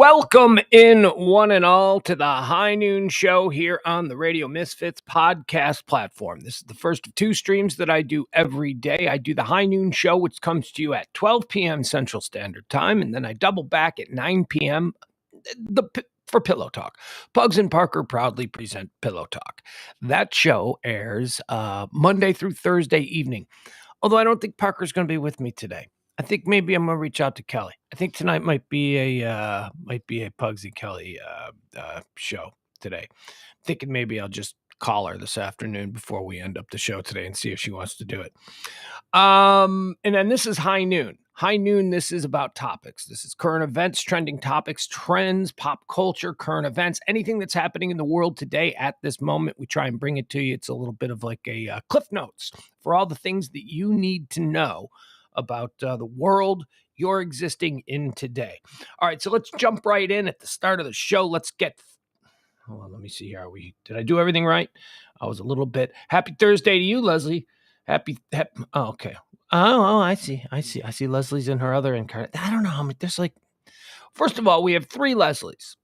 Welcome in one and all to the High Noon Show here on the Radio Misfits podcast platform. This is the first of two streams that I do every day. I do the High Noon Show, which comes to you at 12 p.m. Central Standard Time, and then I double back at 9 p.m. For Pillow Talk. Pugs and Parker proudly present Pillow Talk. That show airs Monday through Thursday evening, although I don't think Parker's going to be with me today. I think maybe I'm gonna reach out to Kelly. I think tonight might be a Pugsy Kelly show today. Thinking maybe I'll just call her this afternoon before we end up the show today and see if she wants to do it. And then this is High Noon. High Noon, this is about topics. This is current events, trending topics, trends, pop culture, current events, anything that's happening in the world today at this moment. We try and bring it to you. It's a little bit of like a Cliff Notes for all the things that you need to know about the world you're existing in today. All right, so let's jump right in at the start of the show. Hold on, let me see here. Did I do everything right? I was a little bit. Happy Thursday to you, Leslie. Oh, okay. Oh, I see. Leslie's in her other incarnate. I don't know how many. There's like, first of all, we have three Leslies,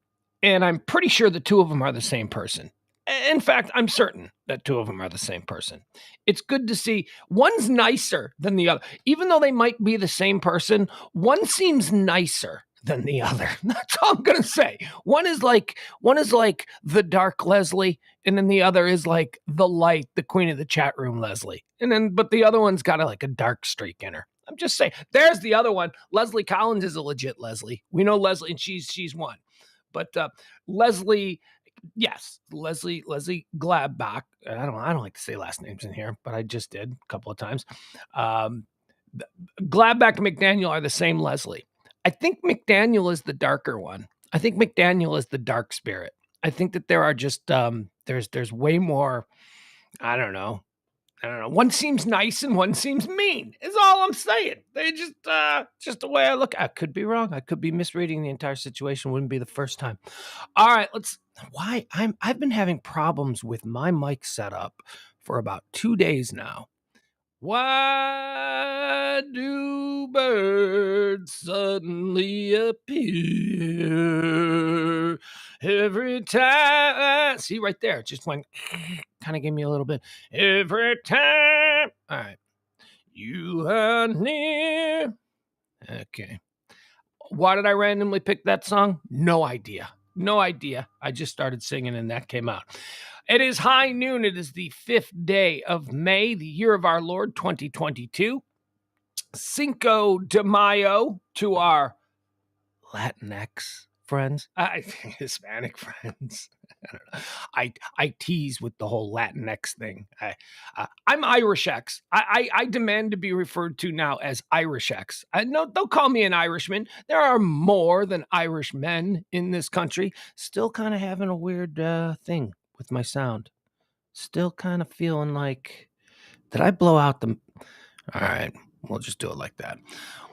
and I'm pretty sure the two of them are the same person. In fact, I'm certain that two of them are the same person. It's good to see one's nicer than the other. Even though they might be the same person, one seems nicer than the other. That's all I'm going to say. One is like the dark Leslie, and then the other is like the light, the queen of the chat room Leslie. But the other one's got a dark streak in her. I'm just saying. There's the other one. Leslie Collins is a legit Leslie. We know Leslie, and she's one. But Leslie Gladbach. I don't like to say last names in here, but I just did a couple of times. Gladbach and McDaniel are the same Leslie. I think McDaniel is the darker one. I think McDaniel is the dark spirit. I think that there are just there's way more. I don't know. One seems nice and one seems mean. Is all I'm saying. They just the way I look. I could be wrong. I could be misreading the entire situation. Wouldn't be the first time. All right, I've been having problems with my mic setup for about 2 days now. Why do birds suddenly appear every time? See right there, it just went, kind of gave me a little bit. Every time. All right. You are near. Okay. Why did I randomly pick that song? No idea. I just started singing and that came out. It is High Noon. It is the 5th day of May, the year of our Lord, 2022. Cinco de Mayo to our Latinx friends, Hispanic friends. I don't know. I tease with the whole Latinx thing. I'm Irish X. I demand to be referred to now as Irish X. No, don't call me an Irishman. There are more than Irish men in this country. Still kind of having a weird thing with my sound. Still kind of feeling like, did I blow out the... All right, we'll just do it like that.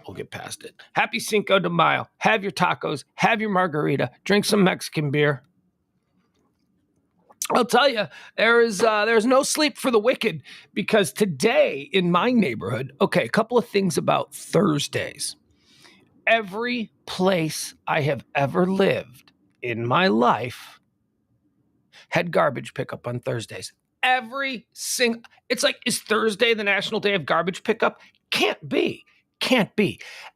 We'll get past it. Happy Cinco de Mayo. Have your tacos. Have your margarita. Drink some Mexican beer. I'll tell you, there's no sleep for the wicked, because today in my neighborhood, okay, a couple of things about Thursdays. Every place I have ever lived in my life had garbage pickup on Thursdays. It's like, is Thursday the National Day of Garbage Pickup? Can't be.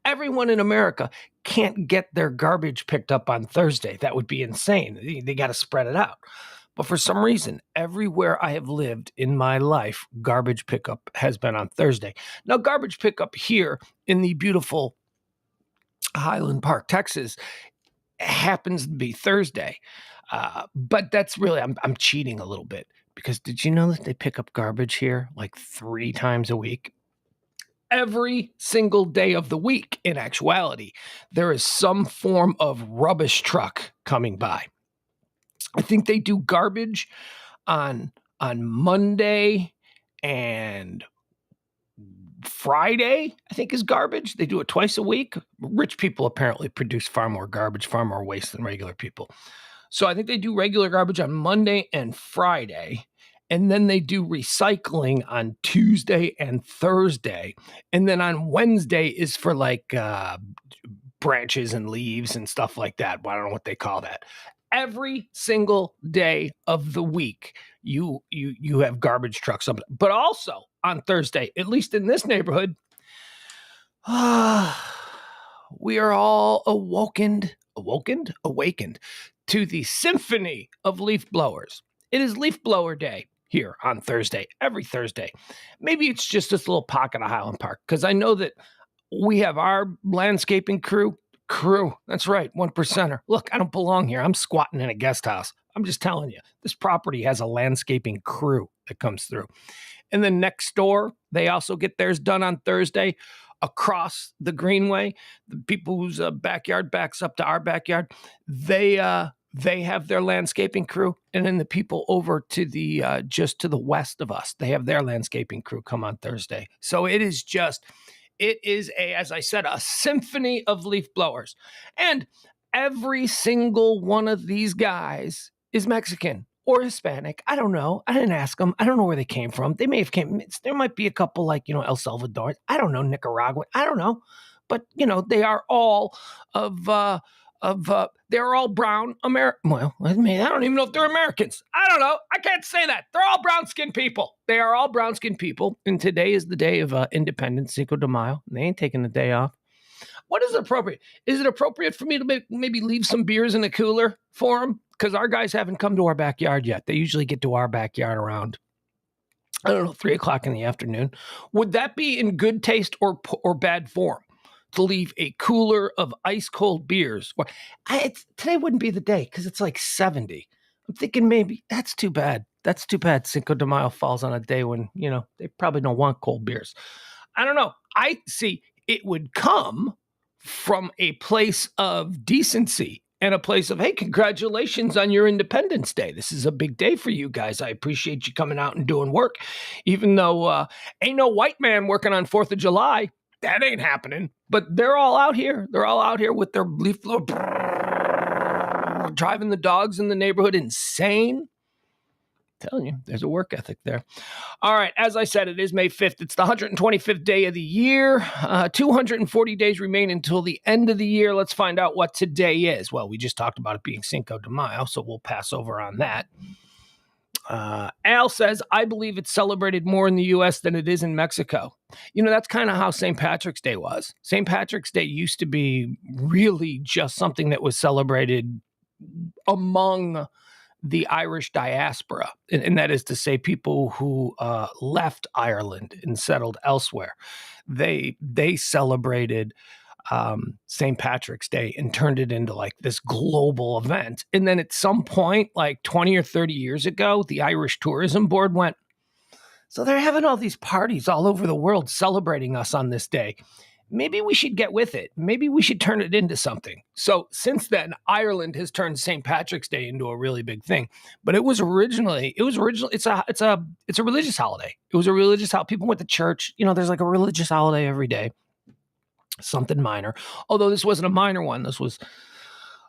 Everyone in America can't get their garbage picked up on Thursday. That would be insane. They got to spread it out. But for some reason, everywhere I have lived in my life, garbage pickup has been on Thursday. Now, garbage pickup here in the beautiful Highland Park, Texas, happens to be Thursday. But that's really, I'm cheating a little bit, because did you know that they pick up garbage here like 3 times a week? Every single day of the week, in actuality, there is some form of rubbish truck coming by. I think they do garbage on Monday and Friday, I think, is garbage. They do it twice a week. Rich people apparently produce far more garbage, far more waste than regular people. So I think they do regular garbage on Monday and Friday. And then they do recycling on Tuesday and Thursday. And then on Wednesday is for like branches and leaves and stuff like that. But I don't know what they call that. Every single day of the week, you have garbage trucks. But also on Thursday, at least in this neighborhood, we are all awakened to the symphony of leaf blowers. It is leaf blower day here on Thursday, every Thursday. Maybe it's just this little pocket of Highland Park, because I know that we have our landscaping crew. That's right, 1%er. Look, I don't belong here. I'm squatting in a guest house. I'm just telling you, this property has a landscaping crew that comes through. And then next door, they also get theirs done on Thursday. Across the greenway, the people whose backyard backs up to our backyard, they have their landscaping crew. And then the people over to the just to the west of us, they have their landscaping crew come on Thursday. So it is as I said, a symphony of leaf blowers. And every single one of these guys is Mexican or Hispanic. I don't know. I didn't ask them. I don't know where they came from. They may have there might be a couple like, El Salvador. I don't know, Nicaragua. I don't know. But, they are all they're all brown American. Well, I don't even know if they're Americans. I don't know. I can't say that. They're all brown-skinned people. They are all brown-skinned people. And today is the day of independence, Cinco de Mayo. They ain't taking the day off. What is appropriate? Is it appropriate for me to maybe leave some beers in a cooler for them? Because our guys haven't come to our backyard yet. They usually get to our backyard around, 3 o'clock in the afternoon. Would that be in good taste or bad form to leave a cooler of ice cold beers? Today wouldn't be the day because it's like 70. I'm thinking maybe that's too bad. That's too bad. Cinco de Mayo falls on a day when, they probably don't want cold beers. I don't know. I see it would come from a place of decency and a place of, hey, congratulations on your Independence Day. This is a big day for you guys. I appreciate you coming out and doing work, even though ain't no white man working on 4th of July. That ain't happening. But they're all out here. They're all out here with their leaf blower, driving the dogs in the neighborhood insane. Telling you, there's a work ethic there. All right, as I said, it is May 5th. It's the 125th day of the year. 240 days remain until the end of the year. Let's find out what today is. Well, we just talked about it being Cinco de Mayo, so we'll pass over on that. Al says, I believe it's celebrated more in the U.S. than it is in Mexico. That's kind of how St. Patrick's Day was. St. Patrick's Day used to be really just something that was celebrated among the Irish diaspora, and that is to say people who left Ireland and settled elsewhere. They celebrated St. Patrick's Day and turned it into like this global event. And then at some point, like 20 or 30 years ago, the Irish Tourism Board went, so they're having all these parties all over the world celebrating us on this day. Maybe we should get with it. Maybe we should turn it into something. So since then, Ireland has turned St. Patrick's Day into a really big thing. But it's a religious holiday. It was a religious holiday. People went to church. There's like a religious holiday every day. Something minor. Although this wasn't a minor one. This was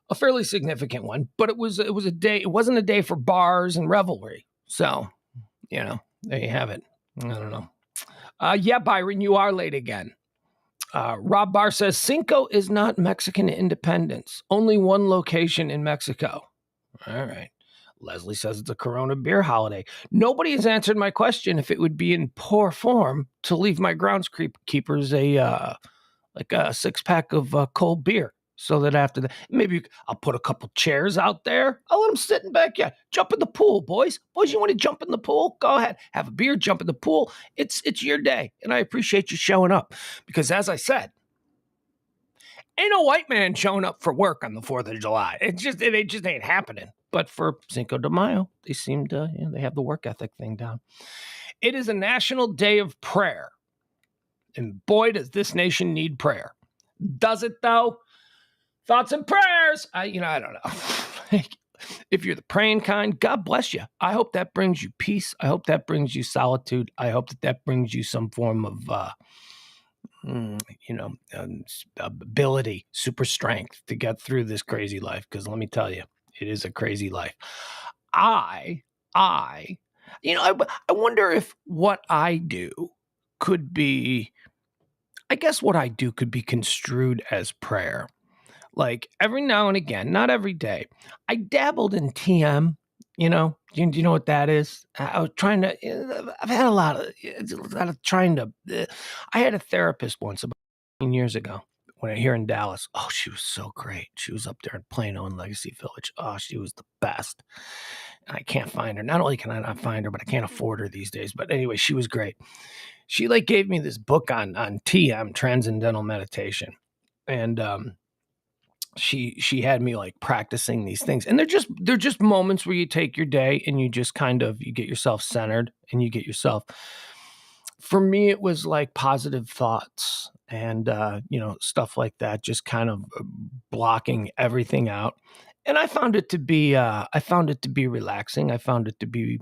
a fairly significant one. But it was a day. It wasn't a day for bars and revelry. So, there you have it. I don't know. Yeah, Byron, you are late again. Rob Barr says, Cinco is not Mexican independence. Only one location in Mexico. All right. Leslie says it's a Corona beer holiday. Nobody has answered my question if it would be in poor form to leave my groundskeepers a 6-pack of cold beer. So that after that, maybe I'll put a couple chairs out there. I'll let them sit in backyard. Jump in the pool, boys. Boys, you want to jump in the pool? Go ahead. Have a beer, jump in the pool. It's your day. And I appreciate you showing up. Because as I said, ain't no white man showing up for work on the 4th of July. It just ain't happening. But for Cinco de Mayo, they seem to, they have the work ethic thing down. It is a national day of prayer. And boy, does this nation need prayer. Does it, though? Thoughts and prayers. I don't know. If you're the praying kind, God bless you. I hope that brings you peace. I hope that brings you solitude. I hope that brings you some form of, ability, super strength to get through this crazy life. Because let me tell you, it is a crazy life. I wonder if what I do could be, I guess what I do could be construed as prayer. like every now and again, not every day, I dabbled in TM. Do you know what that is? I was trying to. I've had a lot of trying to. I had a therapist once about 15 years ago here in Dallas. Oh, she was so great. She was up there in Plano and Legacy Village. Oh, she was the best. And I can't find her. Not only can I not find her, but I can't afford her these days. But anyway, she was great. She gave me this book on TM, Transcendental Meditation, and she had me practicing these things, and they're just moments where you take your day and you just you get yourself centered and you get yourself. For me, it was like positive thoughts and stuff like that, just kind of blocking everything out. And I found it to be relaxing. I found it to be,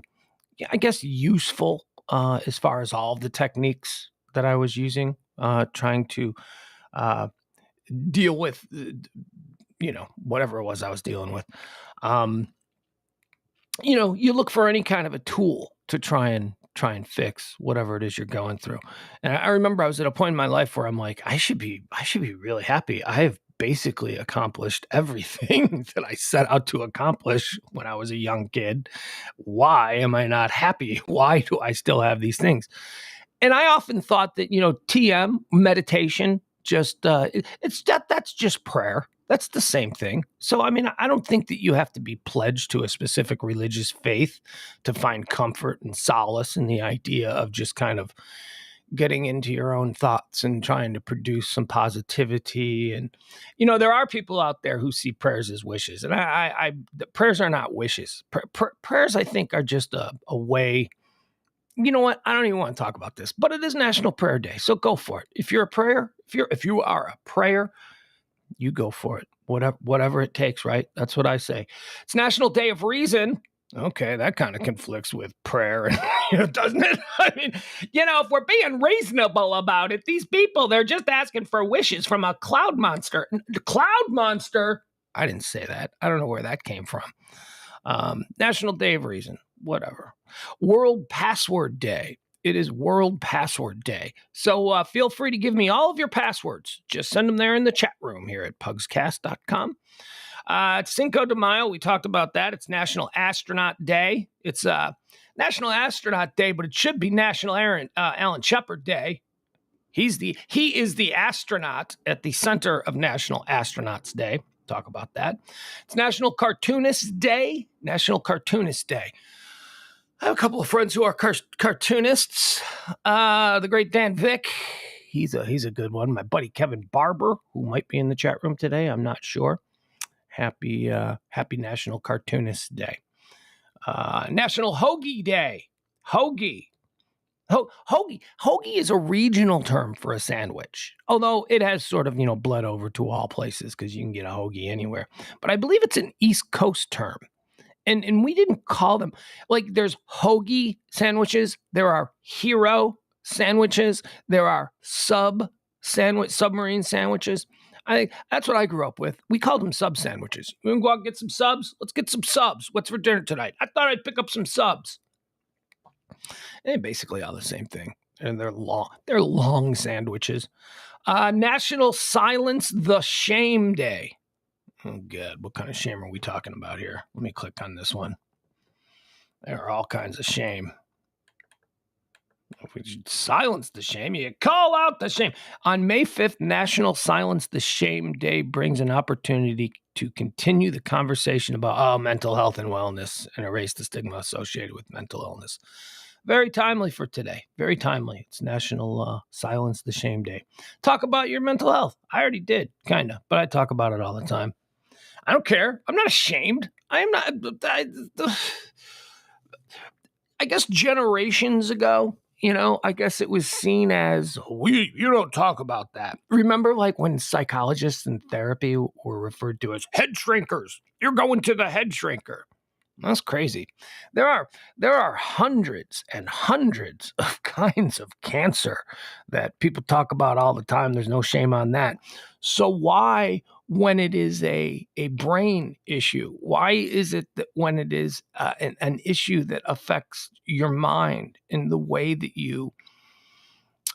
I guess, useful as far as all of the techniques that I was using, trying to deal with whatever it was I was dealing with. You look for any kind of a tool to try and fix whatever it is you're going through. And I remember I was at a point in my life where I'm like, I should be really happy. I have basically accomplished everything that I set out to accomplish when I was a young kid. Why am I not happy? Why do I still have these things? And I often thought that, TM, meditation, that's just prayer. That's the same thing. So, I mean, I don't think that you have to be pledged to a specific religious faith to find comfort and solace in the idea of just kind of getting into your own thoughts and trying to produce some positivity. And, there are people out there who see prayers as wishes. And the prayers are not wishes. Prayers, I think, are just a way. You know what? I don't even want to talk about this, but it is National Prayer Day, so go for it. If you're a prayer, if you are a prayer, you go for it. Whatever it takes, right? That's what I say. It's National Day of Reason. Okay, that kind of conflicts with prayer, doesn't it? I mean, if we're being reasonable about it, these people, they're just asking for wishes from a cloud monster. Cloud monster? I didn't say that. I don't know where that came from. National Day of Reason. Whatever. World Password Day. It is World Password Day. So feel free to give me all of your passwords. Just send them there in the chat room here at pugscast.com. It's Cinco de Mayo. We talked about that. It's National Astronaut Day. It's National Astronaut Day, but it should be National Alan Shepard Day. He is the astronaut at the center of National Astronauts Day. Talk about that. It's National Cartoonist Day. National Cartoonist Day. I have a couple of friends who are cartoonists. The great Dan Vick, he's a good one. My buddy Kevin Barber, who might be in the chat room today, I'm not sure. Happy National Cartoonist Day. National Hoagie Day. Hoagie. Hoagie is a regional term for a sandwich, although it has sort of bled over to all places because you can get a hoagie anywhere. But I believe it's an East Coast term. And we didn't call them, there's hoagie sandwiches, there are hero sandwiches, there are submarine sandwiches. That's what I grew up with. We called them sub sandwiches. We can go out and get some subs. Let's get some subs. What's for dinner tonight? I thought I'd pick up some subs. They're basically all the same thing. And they're long sandwiches. National Silence the Shame Day. Oh, good. What kind of shame are we talking about here? Let me click on this one. There are all kinds of shame. If we should silence the shame, you call out the shame. On May 5th, National Silence the Shame Day brings an opportunity to continue the conversation about mental health and wellness and erase the stigma associated with mental illness. Very timely for today. Very timely. It's National Silence the Shame Day. Talk about your mental health. I already did, kind of, but I talk about it all the time. I don't care. I'm not ashamed. I am not. I guess generations ago, I guess it was seen as, you don't talk about that. Remember when psychologists in therapy were referred to as head shrinkers? You're going to the head shrinker. That's crazy. There are hundreds and hundreds of kinds of cancer that people talk about all the time. There's no shame on that. So why, when it is a brain issue, why is it that when it is an issue that affects your mind in the way that you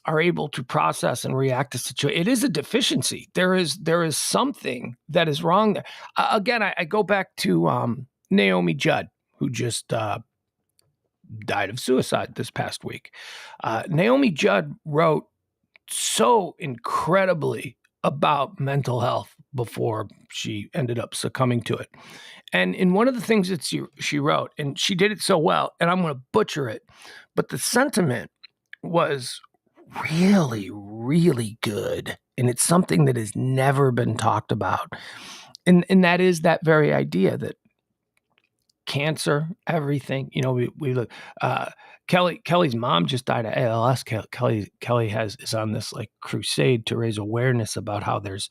are able to process and react to situation. It is a deficiency. There is something that is wrong there. Again, I go back to Naomi Judd, who just died of suicide this past week. Naomi Judd wrote so incredibly about mental health before she ended up succumbing to it. And in one of the things that she wrote, and she did it so well, and I'm going to butcher it, but the sentiment was really, really good. And it's something that has never been talked about. And that is that very idea that cancer, everything, we look, Kelly's mom just died of ALS. Kelly is on this like crusade to raise awareness about how there's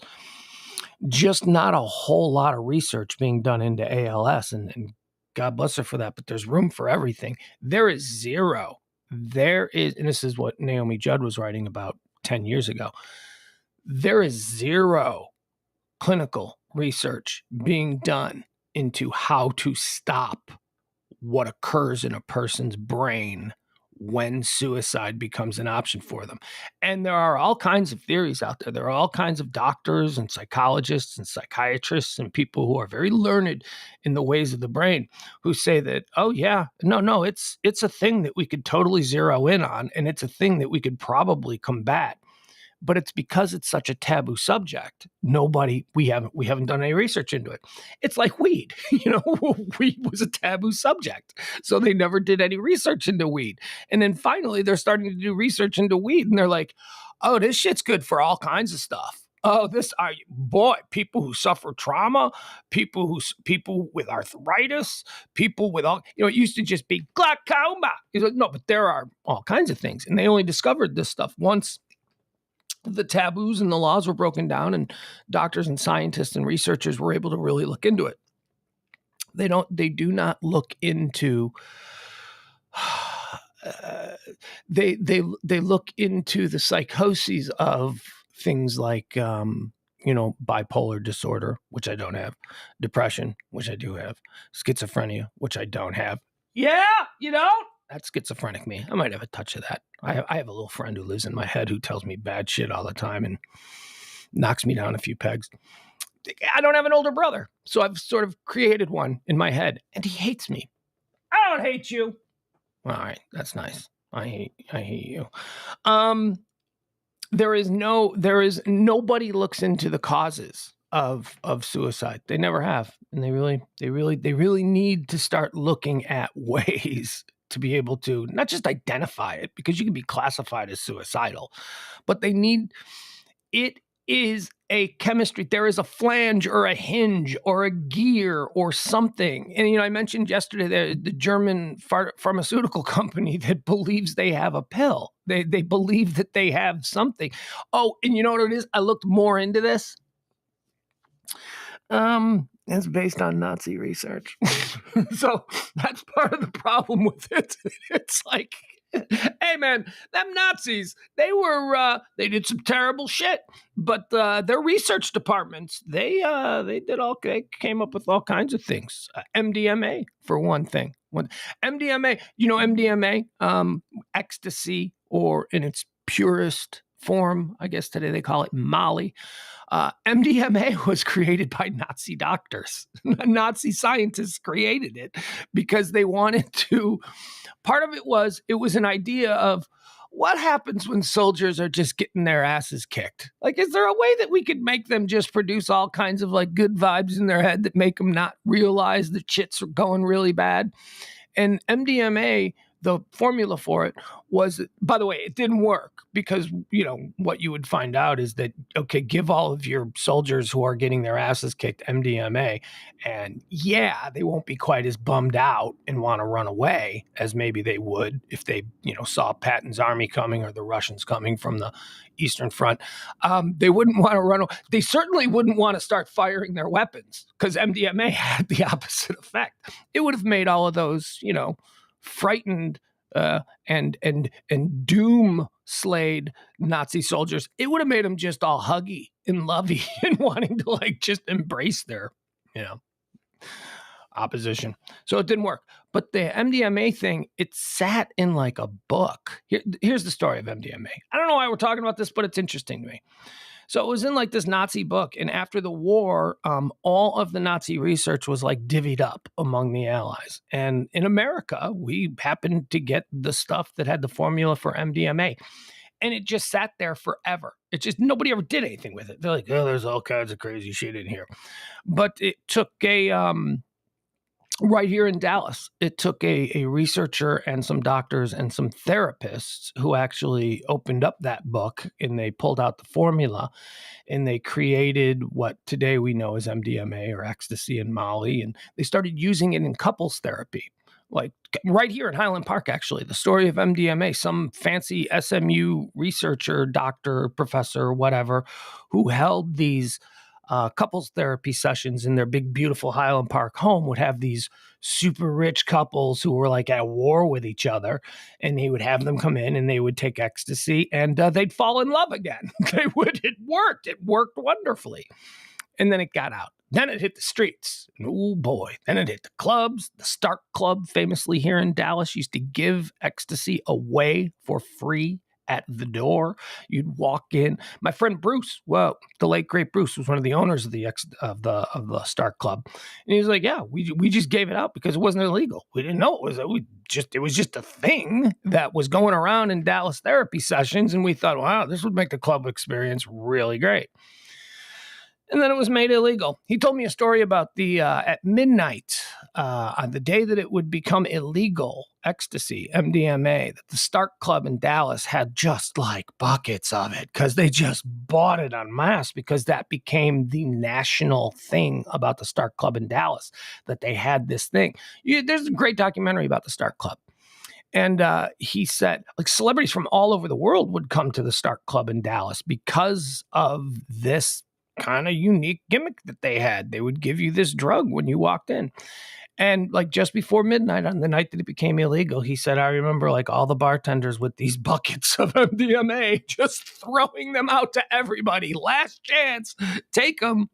just not a whole lot of research being done into ALS, and God bless her for that, but there's room for everything. There is zero. There is, and this is what Naomi Judd was writing about 10 years ago. There is zero clinical research being done into how to stop what occurs in a person's brain when suicide becomes an option for them. And there are all kinds of theories out there. There are all kinds of doctors and psychologists and psychiatrists and people who are very learned in the ways of the brain who say that, oh yeah, no, it's a thing that we could totally zero in on, and it's a thing that we could probably combat. But it's because it's such a taboo subject. We haven't done any research into it. It's like weed. Weed was a taboo subject. So they never did any research into weed. And then finally they're starting to do research into weed, and they're like, oh, this shit's good for all kinds of stuff. Oh, people who suffer trauma, people with arthritis, people with all, it used to just be glaucoma. He's like, no, but there are all kinds of things. And they only discovered this stuff once the taboos and the laws were broken down, and doctors and scientists and researchers were able to really look into it. They do not look into, they look into the psychoses of things like, bipolar disorder, which I don't have, depression, which I do have, schizophrenia, which I don't have. Yeah, that's schizophrenic me. I might have a touch of that. I have a little friend who lives in my head who tells me bad shit all the time and knocks me down a few pegs. I don't have an older brother, so I've sort of created one in my head, and he hates me. I don't hate you. All right, that's nice. I hate you. There is nobody looks into the causes of suicide. They never have, and they really need to start looking at ways to be able to not just identify it, because you can be classified as suicidal, but it is a chemistry. There is a flange or a hinge or a gear or something. And, I mentioned yesterday the German pharmaceutical company that believes they have a pill. They believe that they have something. Oh, and you know what it is? I looked more into this. It's based on Nazi research. So that's part of the problem with it. It's like, hey man, them Nazis, they did some terrible shit, but their research departments, they came up with all kinds of things. MDMA for one thing. MDMA, MDMA, ecstasy, or in its purest form, I guess today they call it Molly. MDMA was created by Nazi doctors. Nazi scientists created it because they wanted to. Part of it was an idea of what happens when soldiers are just getting their asses kicked. Like, is there a way that we could make them just produce all kinds of like good vibes in their head that make them not realize the shit's going really bad? And MDMA, the formula for it was, by the way, it didn't work because, what you would find out is that, okay, give all of your soldiers who are getting their asses kicked MDMA, and yeah, they won't be quite as bummed out and want to run away as maybe they would if they, saw Patton's army coming or the Russians coming from the Eastern Front. They wouldn't want to run away. They certainly wouldn't want to start firing their weapons because MDMA had the opposite effect. It would have made all of those, frightened and doom slayed Nazi soldiers. It would have made them just all huggy and lovey and wanting to like just embrace their, opposition. So it didn't work. But the MDMA thing, it sat in like a book. Here's the story of MDMA. I don't know why we're talking about this, but it's interesting to me. So it was in like this Nazi book. And after the war, all of the Nazi research was like divvied up among the Allies. And in America, we happened to get the stuff that had the formula for MDMA. And it just sat there forever. It just, nobody ever did anything with it. They're like, oh, there's all kinds of crazy shit in here. But it took right here in Dallas, it took a researcher and some doctors and some therapists who actually opened up that book, and they pulled out the formula, and they created what today we know as MDMA or ecstasy and Molly. And they started using it in couples therapy. Like right here in Highland Park, actually, the story of MDMA, some fancy SMU researcher, doctor, professor, whatever, who held these couples therapy sessions in their big, beautiful Highland Park home, would have these super rich couples who were like at war with each other, and he would have them come in and they would take ecstasy, and they'd fall in love again. It worked wonderfully. And then it got out. Then it hit the streets. Oh boy. Then it hit the clubs. The Stark Club, famously here in Dallas, used to give ecstasy away for free at the door. You'd walk in. My friend Bruce, well, the late great Bruce, was one of the owners of the Stark Club, and he was like, "Yeah, we just gave it out because it wasn't illegal. We didn't know it was. It was just a thing that was going around in Dallas therapy sessions, and we thought, wow, this would make the club experience really great." And then it was made illegal. He told me a story about the at midnight, on the day that it would become illegal, ecstasy, MDMA, that the Stark Club in Dallas had just like buckets of it because they just bought it en masse, because that became the national thing about the Stark Club in Dallas, that they had this thing. There's a great documentary about the Stark Club. And he said, like, celebrities from all over the world would come to the Stark Club in Dallas because of this kind of unique gimmick that they had. They would give you this drug when you walked in. And like just before midnight on the night that it became illegal, he said, I remember like all the bartenders with these buckets of MDMA, just throwing them out to everybody. Last chance, take them.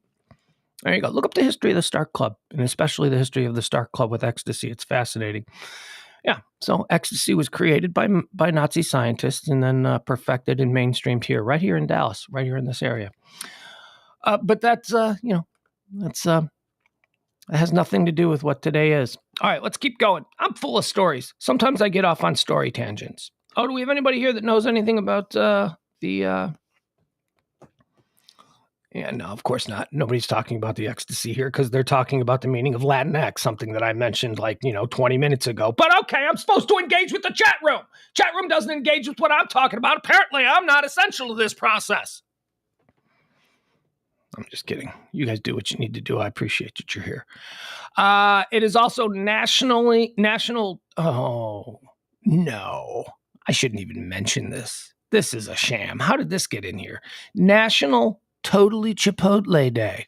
There you go. Look up the history of the Stark Club, and especially the history of the Stark Club with ecstasy. It's fascinating. Yeah, so ecstasy was created by Nazi scientists and then perfected and mainstreamed here, right here in Dallas, right here in this area. But that's, it has nothing to do with what today is. All right, let's keep going. I'm full of stories. Sometimes I get off on story tangents. Oh, do we have anybody here that knows anything about Yeah, no, of course not. Nobody's talking about the ecstasy here because they're talking about the meaning of Latinx, something that I mentioned 20 minutes ago. But okay, I'm supposed to engage with the chat room. Chat room doesn't engage with what I'm talking about. Apparently, I'm not essential to this process. I'm just kidding. You guys do what you need to do. I appreciate that you're here. It is also national. Oh, no. I shouldn't even mention this. This is a sham. How did this get in here? National Totally Chipotle Day.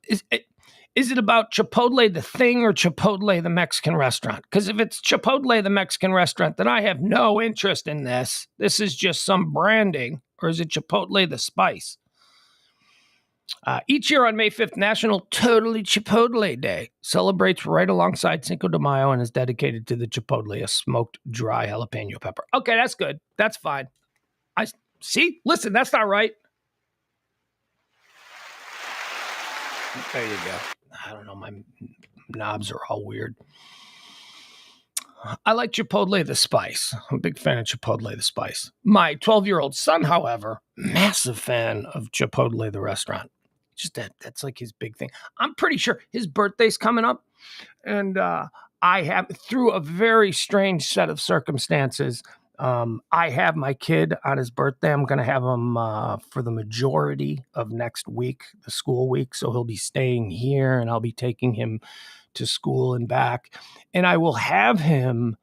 Is it about Chipotle the thing or Chipotle the Mexican restaurant? Because if it's Chipotle the Mexican restaurant, then I have no interest in this. This is just some branding. Or is it Chipotle the spice? Each year on May 5th, National Totally Chipotle Day celebrates right alongside Cinco de Mayo and is dedicated to the Chipotle, a smoked dry jalapeno pepper. Okay, that's good. That's fine. See? Listen, that's not right. There you go. I don't know. My knobs are all weird. I like Chipotle the spice. I'm a big fan of Chipotle the spice. My 12-year-old son, however, massive fan of Chipotle the restaurant. Just that's like his big thing. I'm pretty sure his birthday's coming up. And I have, through a very strange set of circumstances, I have my kid on his birthday. I'm going to have him for the majority of next week, the school week. So he'll be staying here and I'll be taking him to school and back. And I have him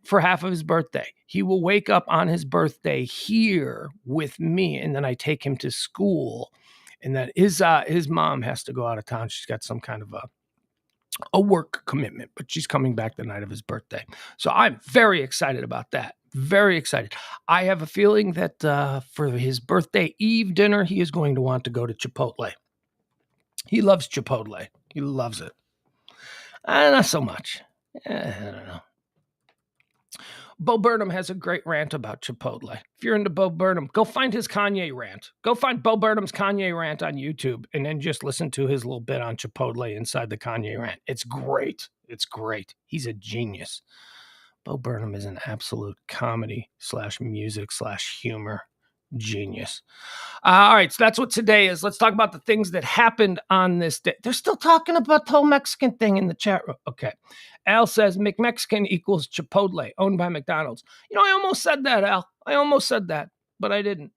for half of his birthday. He will wake up on his birthday here with me. And then I take him to school. And then his mom has to go out of town. She's got some kind of a work commitment, but she's coming back the night of his birthday. So I'm very excited about that. Very excited. I have a feeling that for his birthday Eve dinner, he is going to want to go to Chipotle. He loves Chipotle. He loves it. Not so much. I don't know. Bo Burnham has a great rant about Chipotle. If you're into Bo Burnham, go find his Kanye rant. Go find Bo Burnham's Kanye rant on YouTube and then just listen to his little bit on Chipotle inside the Kanye rant. It's great. It's great. He's a genius. Bo Burnham is an absolute comedy / music / humor genius. All right, so that's what today is. Let's talk about the things that happened on this day. They're still talking about the whole Mexican thing in the chat room. Okay. Al says McMexican equals Chipotle, owned by McDonald's. I almost said that, Al. I almost said that, but I didn't.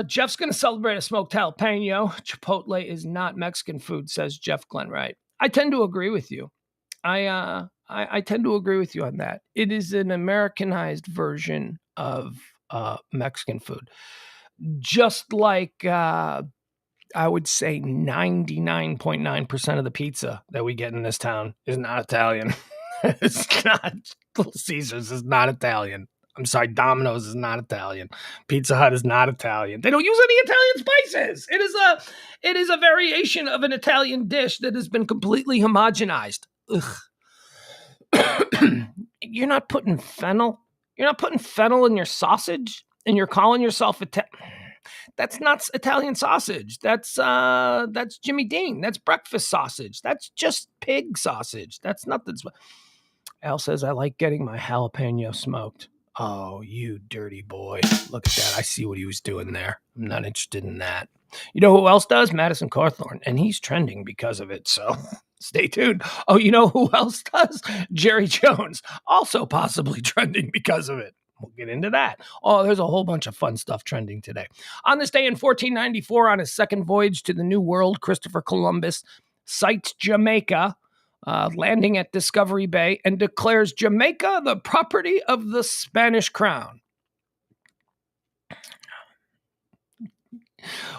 Jeff's going to celebrate a smoked jalapeno. Chipotle is not Mexican food, says Jeff Glenwright. I tend to agree with you. I tend to agree with you on that. It is an Americanized version of Mexican food. Just like I would say 99.9% of the pizza that we get in this town is not Italian. It's not. Little Caesars is not Italian. I'm sorry, Domino's is not Italian. Pizza Hut is not Italian. They don't use any Italian spices. It is a variation of an Italian dish that has been completely homogenized. Ugh. You're not putting fennel. You're not putting fennel in your sausage, and you're calling yourself Italian. That's not Italian sausage. That's Jimmy Dean. That's breakfast sausage. That's just pig sausage. That's nothing. Al says, I like getting my jalapeno smoked. Oh, you dirty boy. Look at that. I see what he was doing there. I'm not interested in that. You know who else does? Madison Cawthorn. And he's trending because of it. So stay tuned. Oh, you know who else does? Jerry Jones. Also possibly trending because of it. We'll get into that. Oh, there's a whole bunch of fun stuff trending today. On this day in 1494, on his second voyage to the New World, Christopher Columbus sights Jamaica, landing at Discovery Bay, and declares Jamaica the property of the Spanish crown.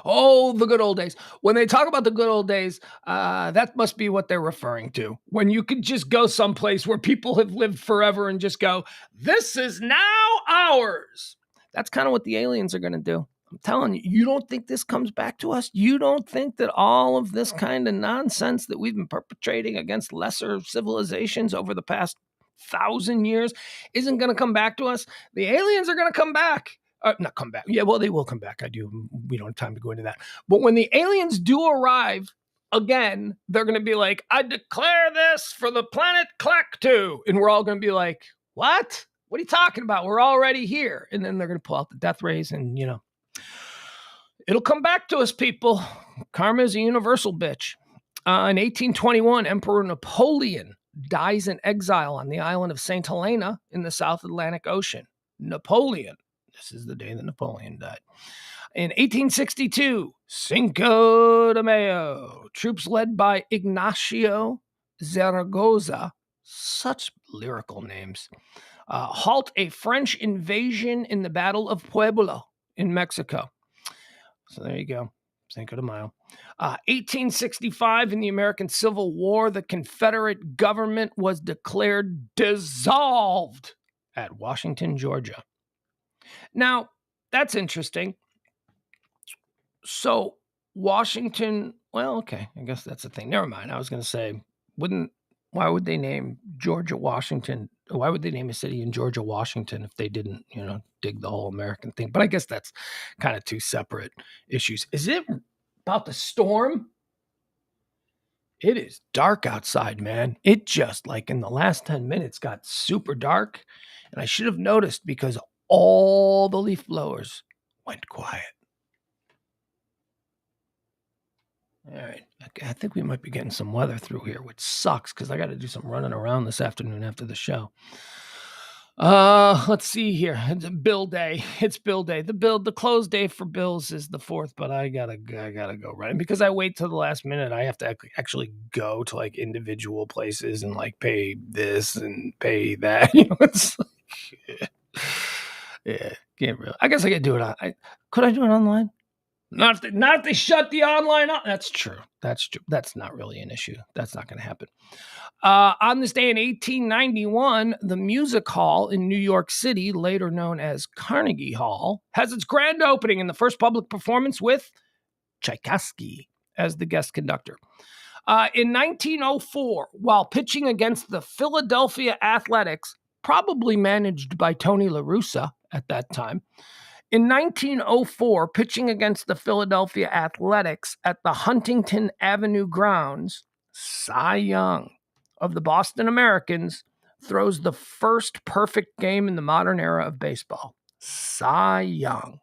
Oh, the good old days. When they talk about the good old days, that must be what they're referring to. When you could just go someplace where people have lived forever and just go, this is now ours. That's kind of what the aliens are going to do. I'm telling you, you don't think this comes back to us? You don't think that all of this kind of nonsense that we've been perpetrating against lesser civilizations over the past 1,000 years isn't going to come back to us? The aliens are going to come back. Not come back. Yeah, well, they will come back. We don't have time to go into that. But when the aliens do arrive again, they're going to be like, I declare this for the planet Clactu. And we're all going to be like, what? What are you talking about? We're already here. And then they're going to pull out the death rays and, it'll come back to us, people. Karma is a universal bitch. In 1821, Emperor Napoleon dies in exile on the island of St. Helena in the South Atlantic Ocean. Napoleon. This is the day that Napoleon died. In 1862, Cinco de Mayo, troops led by Ignacio Zaragoza, such lyrical names, halt a French invasion in the Battle of Puebla in Mexico. So there you go. Cinco de Mayo. 1865, in the American Civil War, the Confederate government was declared dissolved at Washington, Georgia. Now, that's interesting. So, Washington, well, okay, I guess that's the thing. Never mind. I was going to say, why would they name Georgia Washington? Why would they name a city in Georgia Washington if they didn't, dig the whole American thing? But I guess that's kind of two separate issues. Is it about the storm? It is dark outside, man. It just, like in the last 10 minutes, got super dark. And I should have noticed because all the leaf blowers went quiet. All right. I think we might be getting some weather through here, which sucks because I got to do some running around this afternoon after the show. Let's see here. It's bill day. It's bill day. The close day for bills is the 4th, but I gotta go right. And because I wait till the last minute, I have to actually go to like individual places and like pay this and pay that. It's like, yeah, can't really. I guess I could do it. Could I do it online? Not if they shut the online up. That's true. That's not really an issue. That's not going to happen. On this day in 1891, the Music Hall in New York City, later known as Carnegie Hall, has its grand opening in the first public performance with Tchaikovsky as the guest conductor. In 1904, while pitching against the Philadelphia Athletics, probably managed by Tony La Russa at that time, in 1904, pitching against the Philadelphia Athletics at the Huntington Avenue grounds, Cy Young of the Boston Americans throws the first perfect game in the modern era of baseball. Cy Young.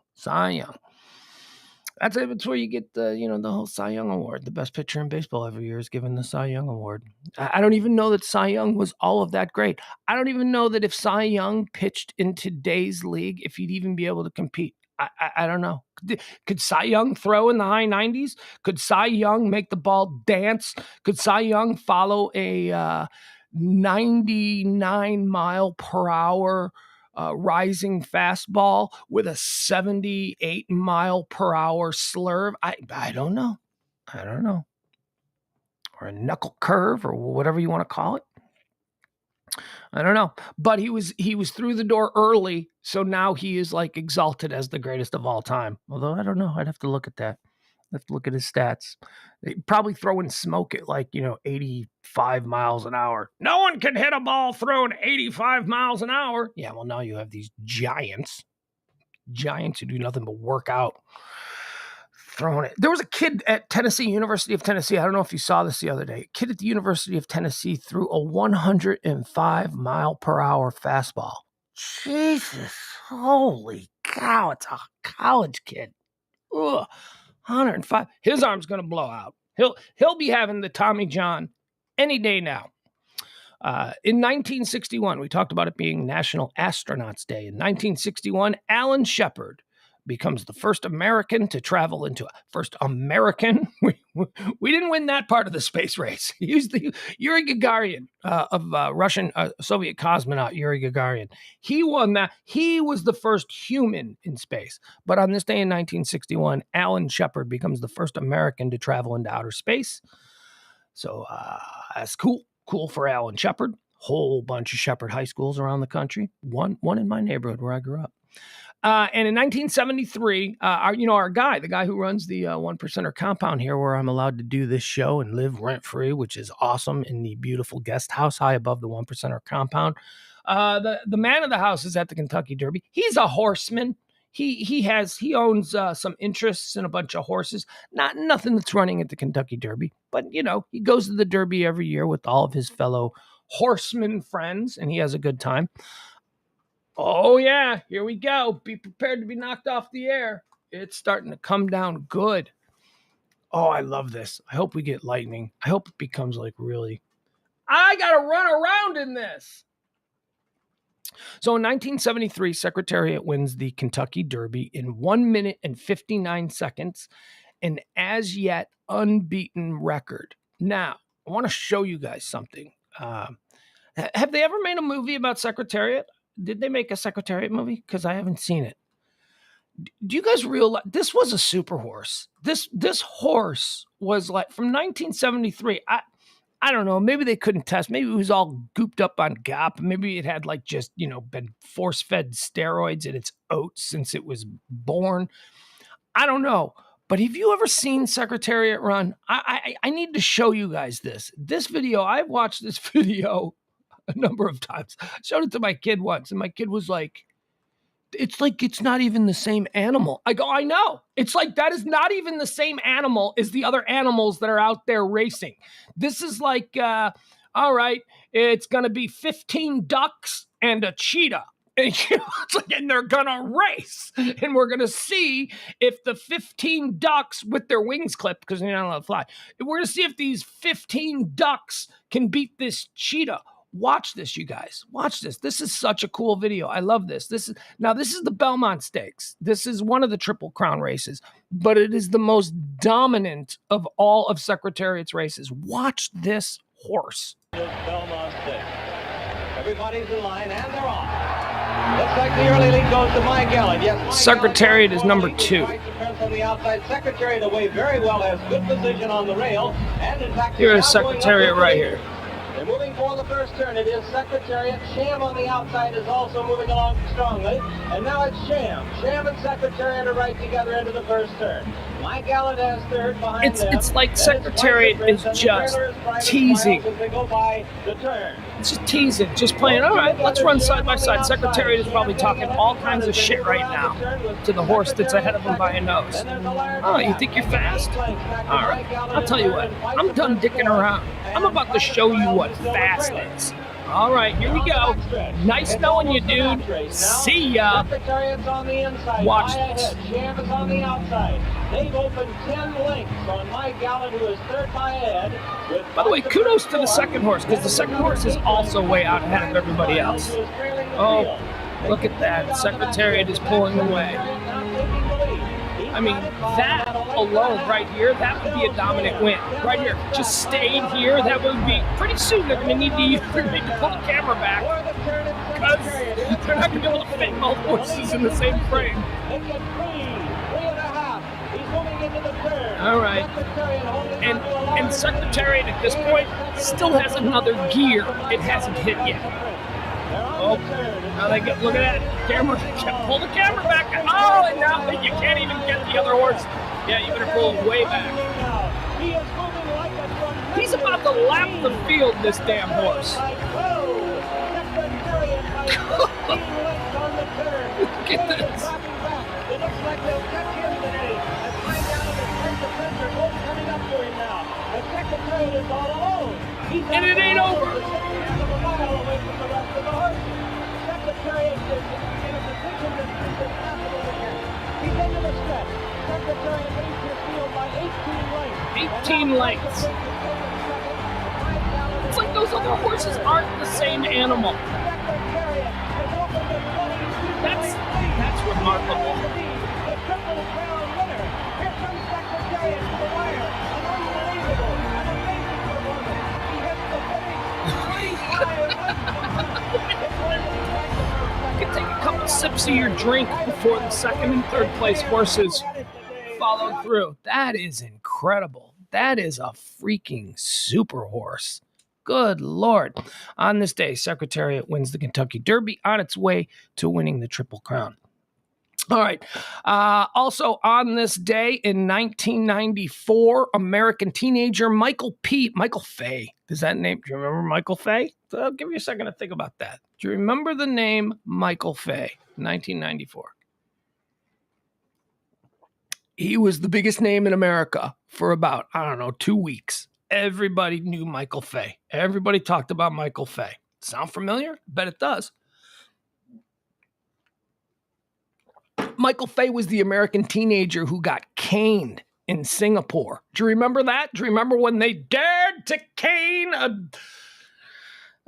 That's where you get the whole Cy Young Award. The best pitcher in baseball every year is given the Cy Young Award. I don't even know that Cy Young was all of that great. I don't even know that if Cy Young pitched in today's league, if he'd even be able to compete. I don't know. Could Cy Young throw in the high 90s? Could Cy Young make the ball dance? Could Cy Young follow a 99 mile per hour rising fastball with a 78 mile per hour slurve? I don't know. Or a knuckle curve or whatever you want to call it. I don't know. But he was through the door early, so now he is like exalted as the greatest of all time. Although I don't know. I'd have to look at that. I'd have to look at his stats. They'd probably throwing smoke at 85 miles an hour. No one can hit a ball throwing 85 miles an hour. Yeah, well, now you have these giants who do nothing but work out, throwing it. There was a kid at University of Tennessee. I don't know if you saw this the other day. A kid at the University of Tennessee threw a 105 mile per hour fastball. Jesus, holy cow. It's a college kid. Ugh. 105. His arm's going to blow out. He'll be having the Tommy John any day now. In 1961, we talked about it being National Astronauts Day. In 1961, Alan Shepard becomes the first American to travel into first American. We didn't win that part of the space race. He used the Yuri Gagarin of Russian Soviet cosmonaut Yuri Gagarin. He won that. He was the first human in space. But on this day in 1961, Alan Shepard becomes the first American to travel into outer space. So that's cool. Cool for Alan Shepard. Whole bunch of Shepard high schools around the country. One in my neighborhood where I grew up. And in 1973, our guy, the guy who runs the One Percenter compound here, where I'm allowed to do this show and live rent free, which is awesome, in the beautiful guest house high above the One Percenter compound. The man of the house is at the Kentucky Derby. He's a horseman. He owns some interests in a bunch of horses. Nothing that's running at the Kentucky Derby, but he goes to the Derby every year with all of his fellow horseman friends, and he has a good time. Oh, yeah, here we go. Be prepared to be knocked off the air. It's starting to come down good. Oh, I love this. I hope we get lightning. I hope it becomes really... I got to run around in this. So in 1973, Secretariat wins the Kentucky Derby in 1 minute and 59 seconds, an as yet unbeaten record. Now, I want to show you guys something. Have they ever made a movie about Secretariat? Did they make a Secretariat movie? Because I haven't seen it. Do you guys realize this was a super horse? This horse was from 1973. I don't know. Maybe they couldn't test. Maybe it was all gooped up on GOP. Maybe it had been force-fed steroids in its oats since it was born. I don't know. But have you ever seen Secretariat run? I need to show you guys this. This video, I've watched this video a number of times. I showed it to my kid once, and my kid was like, it's not even the same animal. I go, I know. It's that is not even the same animal as the other animals that are out there racing. This is all right, it's going to be 15 ducks and a cheetah. And, and they're going to race. And we're going to see if the 15 ducks with their wings clipped, because they're not allowed to fly, we're going to see if these 15 ducks can beat this cheetah. Watch this, you guys. Watch this. This is such a cool video. I love this. This is the Belmont Stakes. This is one of the Triple Crown races, but it is the most dominant of all of Secretariat's races. Watch this horse. Belmont Stakes. Everybody's in line, and they're off. Looks like the early lead goes to Mike Allen. Yes, Secretariat is number 2. On the outside, Secretariat away very well, has good position on the rail, and in fact, here is Secretariat right here. They're moving for the first turn. It is Secretariat. Sham on the outside is also moving along strongly. And now it's Sham. Sham and Secretariat are right together into the first turn. My Gallant has third behind them. It's like Secretariat is just teasing. They go by the turn. It's just teasing, just playing, all right, let's run side by side. Secretariat is probably talking all kinds of shit right now to the horse that's ahead of him by a nose. Oh, you think you're fast? All right, I'll tell you what, I'm done dicking around. I'm about to show you what fast is. All right, here we go. Nice knowing you, dude. See ya. Watch this. Sham is on the outside. They've opened 10 lengths on My Gallant, who is third by ahead. By the way, kudos to the second horse, because the second horse is also way out ahead of everybody else. Oh, look at that. Secretariat is pulling away. I mean, that alone right here, that would be a dominant win. Right here, just stayed here, that would be, pretty soon they're going to need to pull the camera back, because they're not going to be able to fit both horses in the same frame. All right, and Secretariat at this point still has another gear it hasn't hit yet. Oh, now they get, look at that camera, pull the camera back. Oh, and now you can't even get the other horse. Yeah, you better pull it way back. He's about to lap the field, this damn horse. Look at this. It looks like they'll catch him today. As My Gallant and Secretariat are both coming up to him now. The Secretariat is all alone. And it ain't over. A mile away from the rest of the horses. Secretariat is in a position that's impossible to catch. He's into the stretch. Secretariat leads his field by 18 lengths. 18 lengths. It's like those other horses aren't the same animal. That's remarkable. The Triple Crown winner. Here comes Secretariat to the wire. An unbelievable, an amazing performance. He hits the finish. 35. You can take a couple sips of your drink before the second and third place horses follow through. That is incredible. That is a freaking super horse. Good Lord. On this day, Secretariat wins the Kentucky Derby on its way to winning the Triple Crown. All right. Also on this day in 1994, American teenager Michael Fay. Does that name? Do you remember Michael Fay? So I'll give you a second to think about that. Do you remember the name Michael Fay? 1994. He was the biggest name in America for about, 2 weeks. Everybody knew Michael Fay. Everybody talked about Michael Fay. Sound familiar? Bet it does. Michael Fay was the American teenager who got caned in Singapore. Do you remember that? Do you remember when they dared to cane I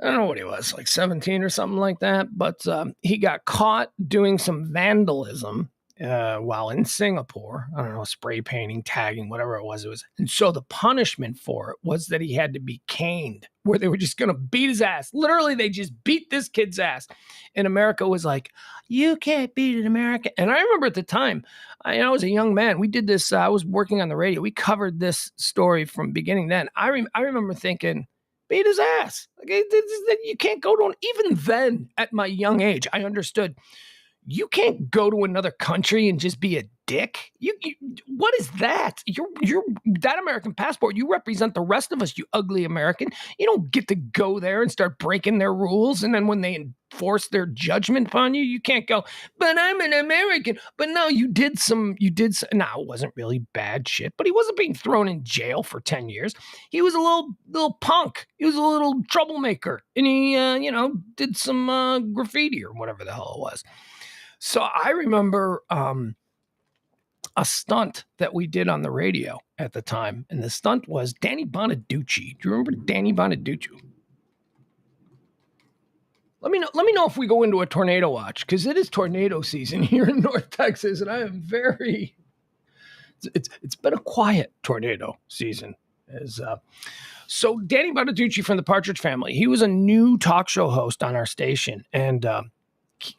don't know what he was, like 17 or something like that, but he got caught doing some vandalism while in Singapore. I don't know, spray painting, tagging, whatever it was. And so the punishment for it was that he had to be caned, where they were just going to beat his ass. Literally, they just beat this kid's ass. And America was like, you can't beat an American. And I remember at the time, I was a young man. We did this. I was working on the radio. We covered this story from beginning then. I remember thinking, beat his ass. Like, you can't go to even then, at my young age, I understood. You can't go to another country and just be a dick. You what is that? You're that American passport. You represent the rest of us, you ugly American. You don't get to go there and start breaking their rules. And then when they enforce their judgment upon you, you can't go, but I'm an American. But no, you did now it wasn't really bad shit, but he wasn't being thrown in jail for 10 years. He was a little punk. He was a little troublemaker. And he, did some graffiti or whatever the hell it was. So I remember a stunt that we did on the radio at the time, and the stunt was Danny Bonaducci. Do you remember Danny Bonaducci? Let me know if we go into a tornado watch, because it is tornado season here in North Texas, and I am very. It's been a quiet tornado season. So Danny Bonaducci from the Partridge Family, he was a new talk show host on our station, and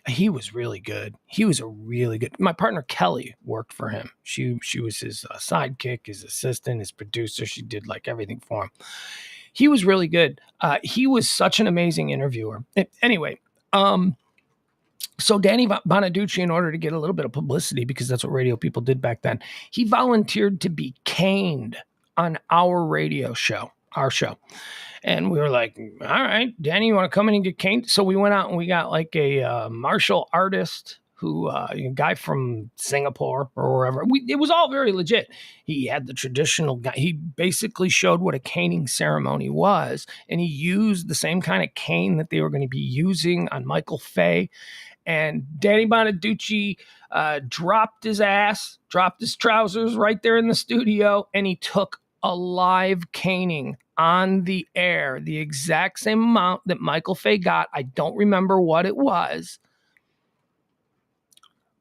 he was really good. He was a really good. My partner Kelly worked for him. She was his sidekick, his assistant, his producer. She did like everything for him. He was really good. He was such an amazing interviewer. Anyway, So Danny Bonaducci, in order to get a little bit of publicity, because that's what radio people did back then, he volunteered to be caned on our radio show, our show. And we were like, all right, Danny, you want to come in and get caned? So we went out and we got like a martial artist a guy from Singapore or wherever. It was all very legit. He had the traditional guy. He basically showed what a caning ceremony was. And he used the same kind of cane that they were going to be using on Michael Fay. And Danny Bonaducci dropped his trousers right there in the studio, and he took a live caning on the air, the exact same amount that Michael Fay got. I don't remember what it was,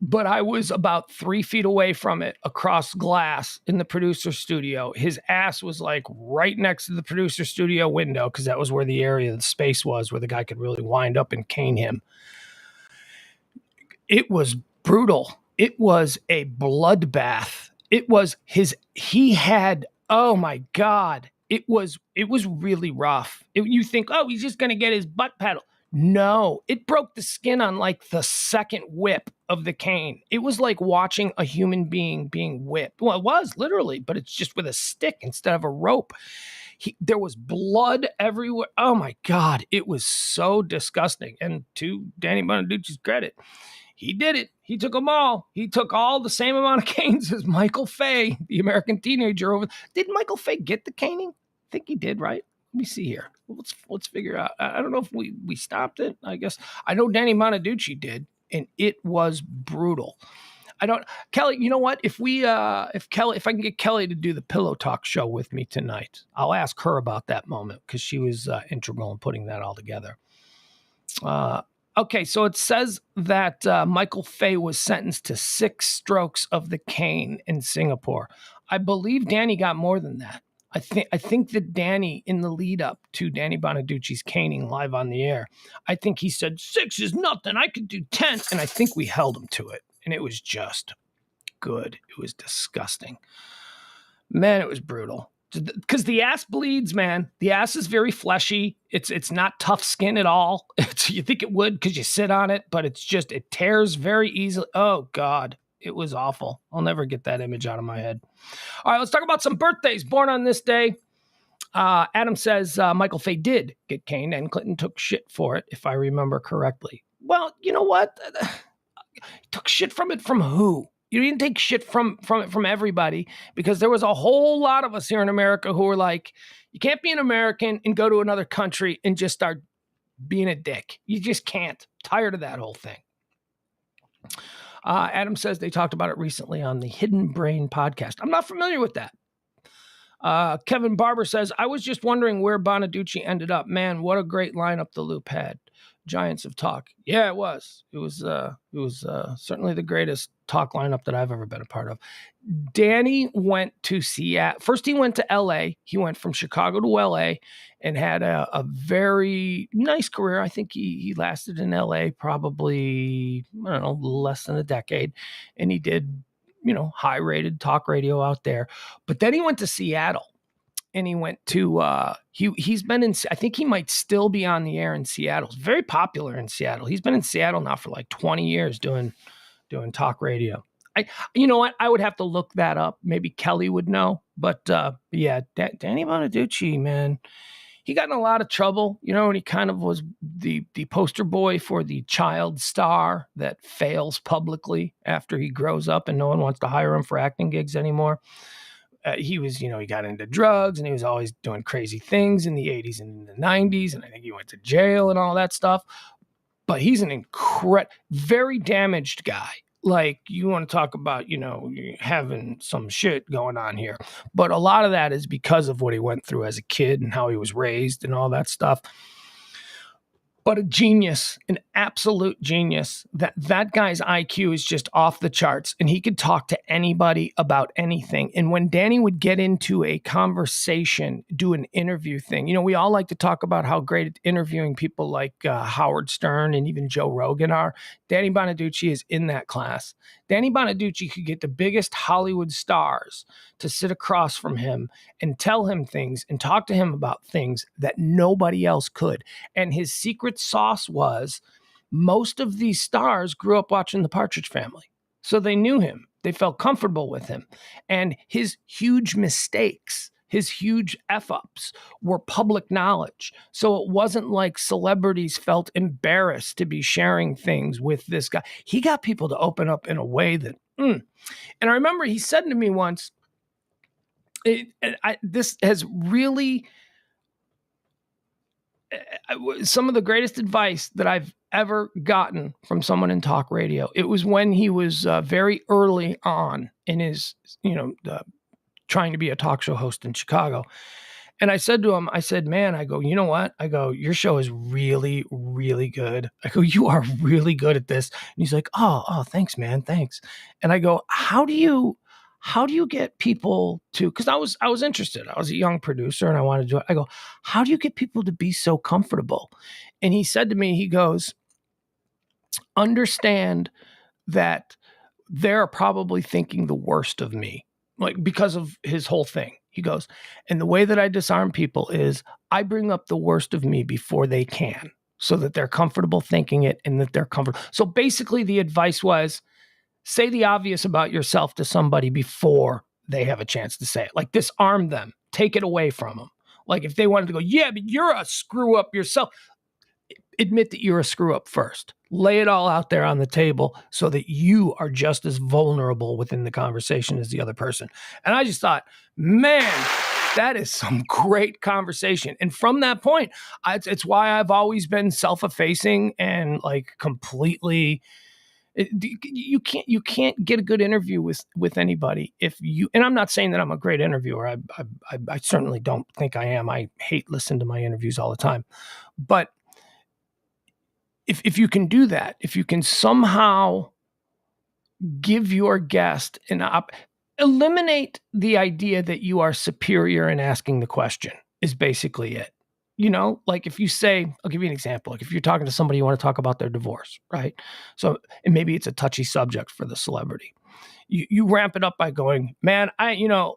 but I was about 3 feet away from it across glass in the producer studio. His ass was like right next to the producer studio window, because that was where the area of the space was where the guy could really wind up and cane him. It was brutal. It was a bloodbath. Oh my God. It was really rough. You think, oh, he's just going to get his butt paddled. No, it broke the skin on like the second whip of the cane. It was like watching a human being being whipped. Well, it was literally, but it's just with a stick instead of a rope. There was blood everywhere. Oh my God. It was so disgusting. And to Danny Bonaducci's credit, he did it. He took them all. He took all the same amount of canes as Michael Fay, the American teenager over. Did Michael Fay get the caning? I think he did, right? Let me see here. Let's figure out. I don't know if we stopped it. I guess I know Danny Monaducci did, and it was brutal. Kelly, you know what? If I can get Kelly to do the Pillow Talk show with me tonight, I'll ask her about that moment, because she was integral in putting that all together. Okay, so it says that Michael Fay was sentenced to 6 strokes of the cane in Singapore. I believe Danny got more than that. I think that Danny, in the lead up to Danny Bonaducci's caning live on the air, I think he said 6 is nothing. I could do 10, and I think we held him to it, and it was just good. It was disgusting. Man, it was brutal. Because the ass bleeds, man. The ass is very fleshy. It's not tough skin at all. You think it would because you sit on it, but it tears very easily. Oh, God. It was awful. I'll never get that image out of my head. All right, let's talk about some birthdays born on this day. Adam says Michael Fay did get caned, and Clinton took shit for it, if I remember correctly. Well, you know what? Took shit from who? You didn't take shit from everybody, because there was a whole lot of us here in America who were like, you can't be an American and go to another country and just start being a dick. You just can't. Tired of that whole thing. Adam says they talked about it recently on the Hidden Brain podcast. I'm not familiar with that. Kevin Barber says, I was just wondering where Bonaducci ended up. Man, what a great lineup the Loop had. Giants of Talk. Yeah, it was. It was certainly the greatest talk lineup that I've ever been a part of. Danny went to Seattle. First, he went to LA. He went from Chicago to LA and had a very nice career. I think he lasted in LA probably, I don't know, less than a decade. And he did, high rated talk radio out there. But then he went to Seattle. And he went to, he's been in, I think he might still be on the air in Seattle. He's very popular in Seattle. He's been in Seattle now for like 20 years doing talk radio. You know what? I would have to look that up. Maybe Kelly would know. But yeah, Danny Bonaducci, man, he got in a lot of trouble, and he kind of was the poster boy for the child star that fails publicly after he grows up and no one wants to hire him for acting gigs anymore. He was, he got into drugs, and he was always doing crazy things in the 80s and the 90s. And I think he went to jail and all that stuff. But he's an very damaged guy. Like, you want to talk about, having some shit going on here. But a lot of that is because of what he went through as a kid and how he was raised and all that stuff. But a genius, an absolute genius. That guy's IQ is just off the charts, and he could talk to anybody about anything. And when Danny would get into a conversation, do an interview thing, we all like to talk about how great at interviewing people like Howard Stern and even Joe Rogan are. Danny Bonaducci is in that class. Danny Bonaducci could get the biggest Hollywood stars to sit across from him and tell him things and talk to him about things that nobody else could. And his secret sauce was most of these stars grew up watching the Partridge Family. So they knew him. They felt comfortable with him. And his huge mistakes, his huge F-ups were public knowledge. So it wasn't like celebrities felt embarrassed to be sharing things with this guy. He got people to open up in a way that, And I remember he said to me once, this has really, some of the greatest advice that I've ever gotten from someone in talk radio. It was when he was very early on in his, trying to be a talk show host in Chicago. And I said to him, man, I go, you know what? I go, your show is really, really good. I go, you are really good at this. And he's like, oh, thanks, man. Thanks. And I go, how do you get people to, because I was interested. I was a young producer and I wanted to do it. I go, how do you get people to be so comfortable? And he said to me, he goes, understand that they're probably thinking the worst of me, like because of his whole thing. He goes, and the way that I disarm people is I bring up the worst of me before they can, so that they're comfortable thinking it and that they're comfortable. So basically the advice was, say the obvious about yourself to somebody before they have a chance to say it. Like, disarm them, take it away from them. Like if they wanted to go, yeah, but you're a screw up yourself. Admit that you're a screw up first. Lay it all out there on the table so that you are just as vulnerable within the conversation as the other person. And I just thought, man, that is some great conversation. And from that point, it's why I've always been self-effacing and like completely. You can't get a good interview with anybody if you. And I'm not saying that I'm a great interviewer. I certainly don't think I am. I hate listening to my interviews all the time, but if you can do that, if you can somehow give your guest eliminate the idea that you are superior in asking the question is basically it. Like if you say, I'll give you an example. Like if you're talking to somebody, you want to talk about their divorce, right? So, and maybe it's a touchy subject for the celebrity. You ramp it up by going, man,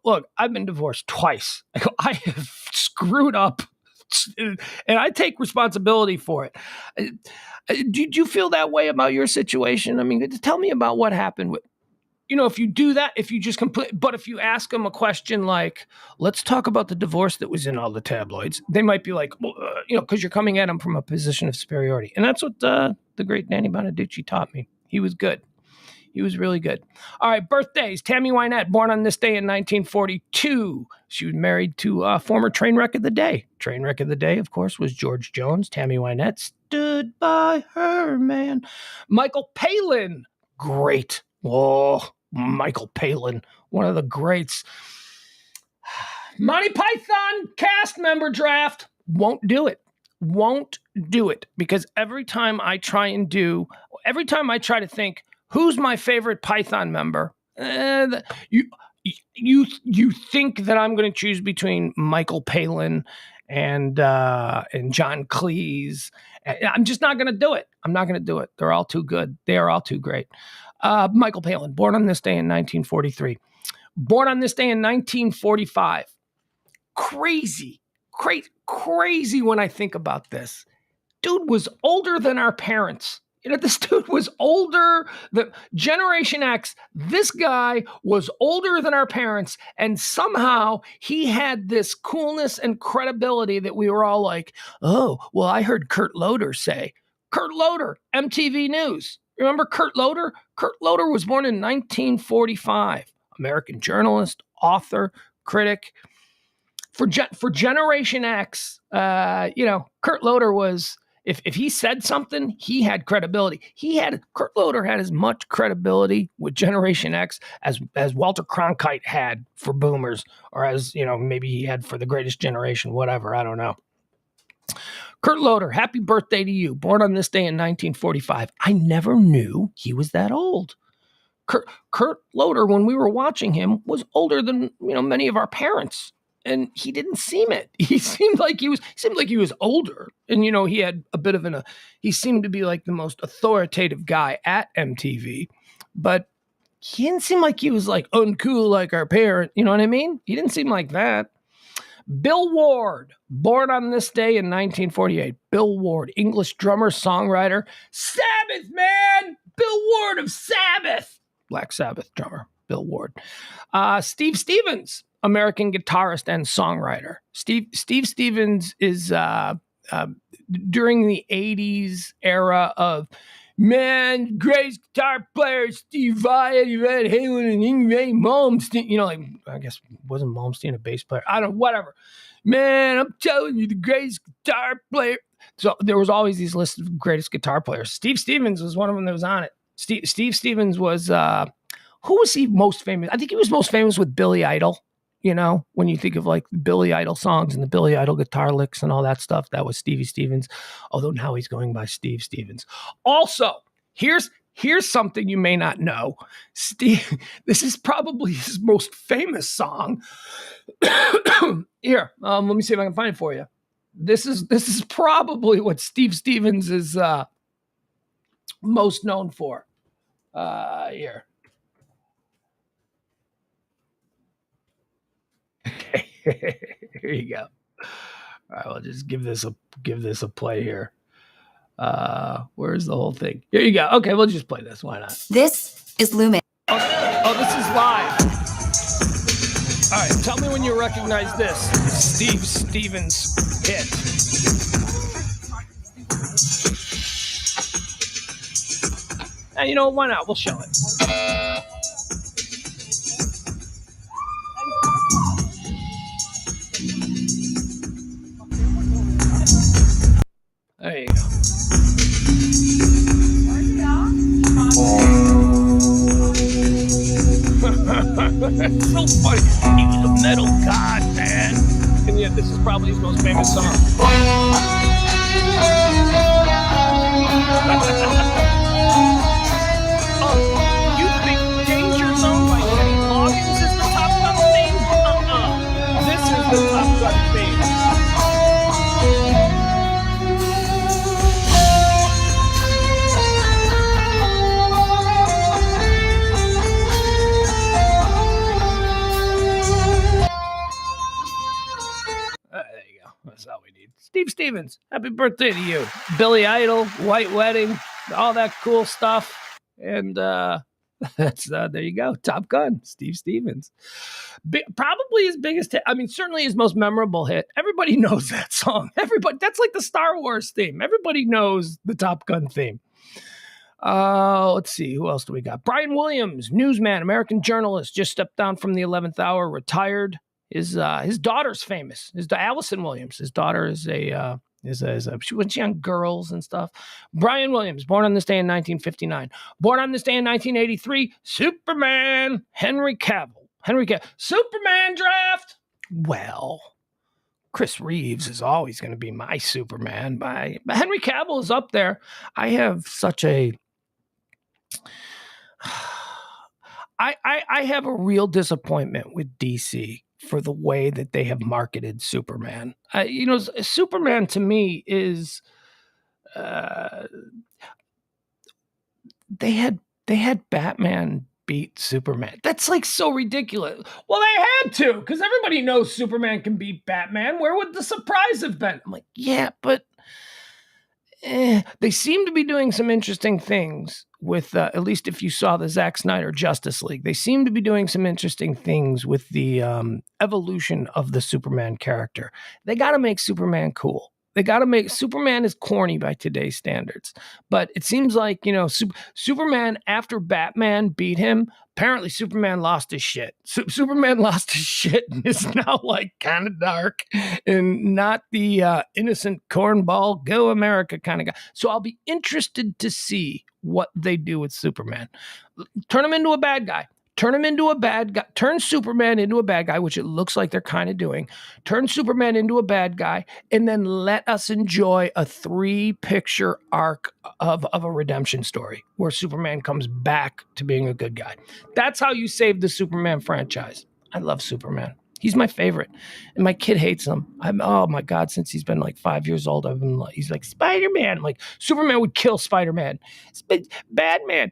look, I've been divorced twice. I have screwed up and I take responsibility for it. Did you feel that way about your situation? I mean, tell me about what happened with, if you do that, if you just but if you ask them a question like, let's talk about the divorce that was in all the tabloids, they might be like, well, because you're coming at them from a position of superiority. And that's what the great Danny Bonaducci taught me. He was good. He was really good. All right, birthdays. Tammy Wynette, born on this day in 1942. She was married to a former train wreck of the day. Train wreck of the day, of course, was George Jones. Tammy Wynette stood by her man. Michael Palin, great. Oh, Michael Palin, one of the greats. Monty Python cast member draft. Won't do it because every time I try to think, who's my favorite Python member? You think that I'm going to choose between Michael Palin and John Cleese? I'm just not going to do it. I'm not going to do it. They're all too good. They are all too great. Michael Palin, born on this day in 1943. Born on this day in 1945. Crazy when I think about this. Dude was older than our parents. This dude was older than Generation X. This guy was older than our parents. And somehow he had this coolness and credibility that we were all like, oh, well, I heard Kurt Loder say. Kurt Loder, MTV News. Remember Kurt Loder? Kurt Loder was born in 1945. American journalist, author, critic. For Generation X, Kurt Loder was... If he said something, he had credibility. Kurt Loder had as much credibility with Generation X as Walter Cronkite had for Boomers, or as, maybe he had for the Greatest Generation, whatever, I don't know. Kurt Loder, happy birthday to you. Born on this day in 1945. I never knew he was that old. Kurt Loder, when we were watching him, was older than, many of our parents. And he didn't seem it. He seemed like he was older. And, he had a bit of he seemed to be like the most authoritative guy at MTV. But he didn't seem like he was like uncool like our parent. You know what I mean? He didn't seem like that. Bill Ward, born on this day in 1948. Bill Ward, English drummer, songwriter. Sabbath, man! Bill Ward of Sabbath. Black Sabbath drummer, Bill Ward. Steve Stevens, American guitarist and songwriter. Steve Stevens is during the 80s era of, man, greatest guitar player, Steve Vai, Eddie Van Halen, and Yngwie Malmsteen. You know, like, I guess, wasn't Malmsteen a bass player? I don't know, whatever. Man, I'm telling you, the greatest guitar player. So there was always these lists of greatest guitar players. Steve Stevens was one of them that was on it. Steve Stevens was, who was he most famous? I think he was most famous with Billy Idol. You know, when you think of like Billy Idol songs and the Billy Idol guitar licks and all that stuff, that was Stevie Stevens. Although now he's going by Steve Stevens. Also, here's something you may not know. This is probably his most famous song. Here, let me see if I can find it for you. This is probably what Steve Stevens is most known for. Here. Here you go. All right, we'll just give this a play here. Where's the whole thing? Here you go. Okay, we'll just play this. Why not? This is Lumen. Oh, this is live. All right, tell me when you recognize this. Steve Stevens hit. And you know, why not? We'll show it. There you go. It's so funny. He was a metal god, man. And yet this is probably his most famous song. You think Danger Zone by Kenny Loggins is the Top Gun theme? This is the Top Gun theme. There you go. That's all we need. Steve Stevens, happy birthday to you. Billy Idol, White Wedding, all that cool stuff. And that's there you go. Top Gun, Steve Stevens. Probably his biggest hit. I mean, certainly his most memorable hit. Everybody knows that song. Everybody. That's like the Star Wars theme. Everybody knows the Top Gun theme. Let's see. Who else do we got? Brian Williams, newsman, American journalist, just stepped down from the 11th hour, retired. His daughter's famous. Allison Williams. His daughter is she on Girls and stuff. Brian Williams, born on this day in 1959. Born on this day in 1983. Superman. Henry Cavill. Superman draft. Well, Chris Reeves is always going to be my Superman. But Henry Cavill is up there. I have such a... I have a real disappointment with DC for the way that they have marketed Superman. Superman to me is they had Batman beat Superman. That's like so ridiculous. Well, they had to, because everybody knows Superman can beat Batman. Where would the surprise have been? I'm like, yeah, but they seem to be doing some interesting things with, at least if you saw the Zack Snyder Justice League, they seem to be doing some interesting things with the evolution of the Superman character. They got to make Superman cool. Superman is corny by today's standards, but it seems like, Superman, after Batman beat him, apparently Superman lost his shit. Superman lost his shit and is now like kind of dark and not the innocent cornball, go America kind of guy. So I'll be interested to see what they do with Superman. Turn him into a bad guy. Turn Superman into a bad guy, which it looks like they're kind of doing. Turn Superman into a bad guy, and then let us enjoy a 3-picture arc of a redemption story where Superman comes back to being a good guy. That's how you save the Superman franchise. I love Superman. He's my favorite. And my kid hates him. Oh my God, since he's been like 5 years old, he's like, Spider-Man. I'm like, Superman would kill Spider-Man. Batman.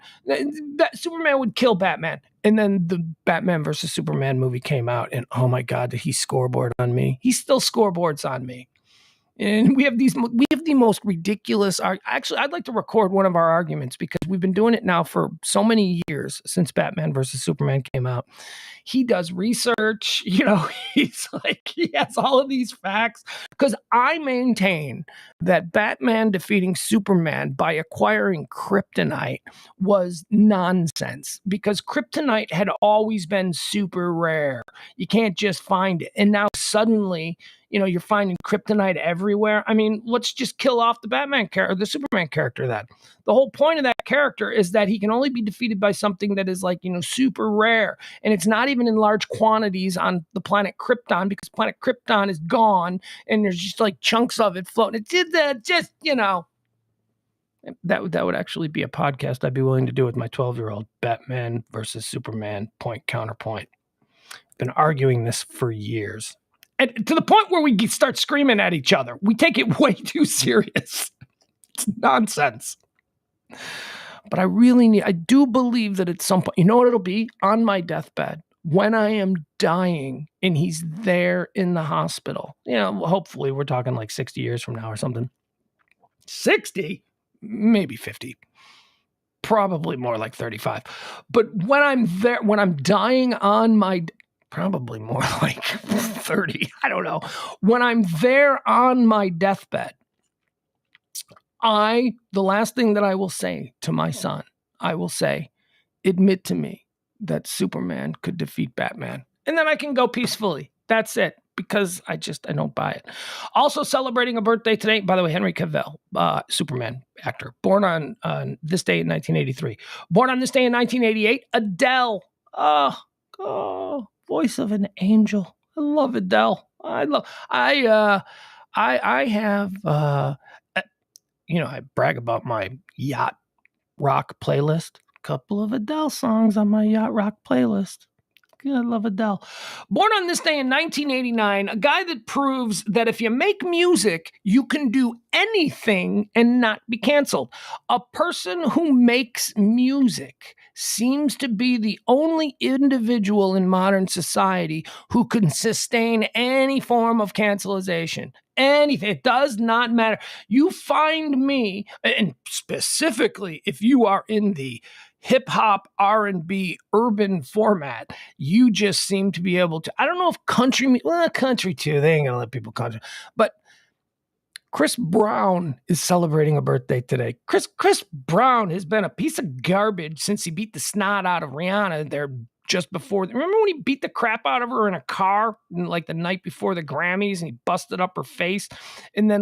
Superman would kill Batman. And then the Batman versus Superman movie came out, and oh my God, did he scoreboard on me? He still scoreboards on me. And we have the most ridiculous. Actually, I'd like to record one of our arguments because we've been doing it now for so many years since Batman versus Superman came out. He does research, he's like, he has all of these facts because I maintain that Batman defeating Superman by acquiring kryptonite was nonsense because kryptonite had always been super rare. You can't just find it. And now suddenly, you're finding kryptonite everywhere. I mean, let's just kill off the Batman character, the Superman character then. The whole point of that character is that he can only be defeated by something that is super rare. And it's not even in large quantities on the planet Krypton because planet Krypton is gone and there's just like chunks of it floating. It did that just, that would actually be a podcast I'd be willing to do with my 12-year-old. Batman versus Superman, point counterpoint. Been arguing this for years. And to the point where we start screaming at each other. We take it way too serious. It's nonsense. But I do believe that at some point, you know what it'll be? On my deathbed, when I am dying and he's there in the hospital. Hopefully we're talking like 60 years from now or something. 60? Maybe 50. Probably more like 35. But when I'm there, when I'm dying on my... Probably more like 30. I don't know. When I'm there on my deathbed, the last thing that I will say to my son, I will say, admit to me that Superman could defeat Batman. And then I can go peacefully. That's it. Because I don't buy it. Also celebrating a birthday today, by the way, Henry Cavill, Superman actor, born on this day in 1983. Born on this day in 1988, Adele. Oh, voice of an angel. I love Adele. I have, I brag about my yacht rock playlist. A couple of Adele songs on my yacht rock playlist. I love Adele. Born on this day in 1989, a guy that proves that if you make music, you can do anything and not be canceled. A person who makes music seems to be the only individual in modern society who can sustain any form of cancelization. Anything. It does not matter. You find me, and specifically if you are in the hip-hop, R&B, urban format, you just seem to be able to, I don't know if country too, they ain't gonna let people country, but Chris Brown is celebrating a birthday today. Chris Brown has been a piece of garbage since he beat the snot out of Rihanna there just before. Remember when he beat the crap out of her in a car like the night before the Grammys and he busted up her face? And then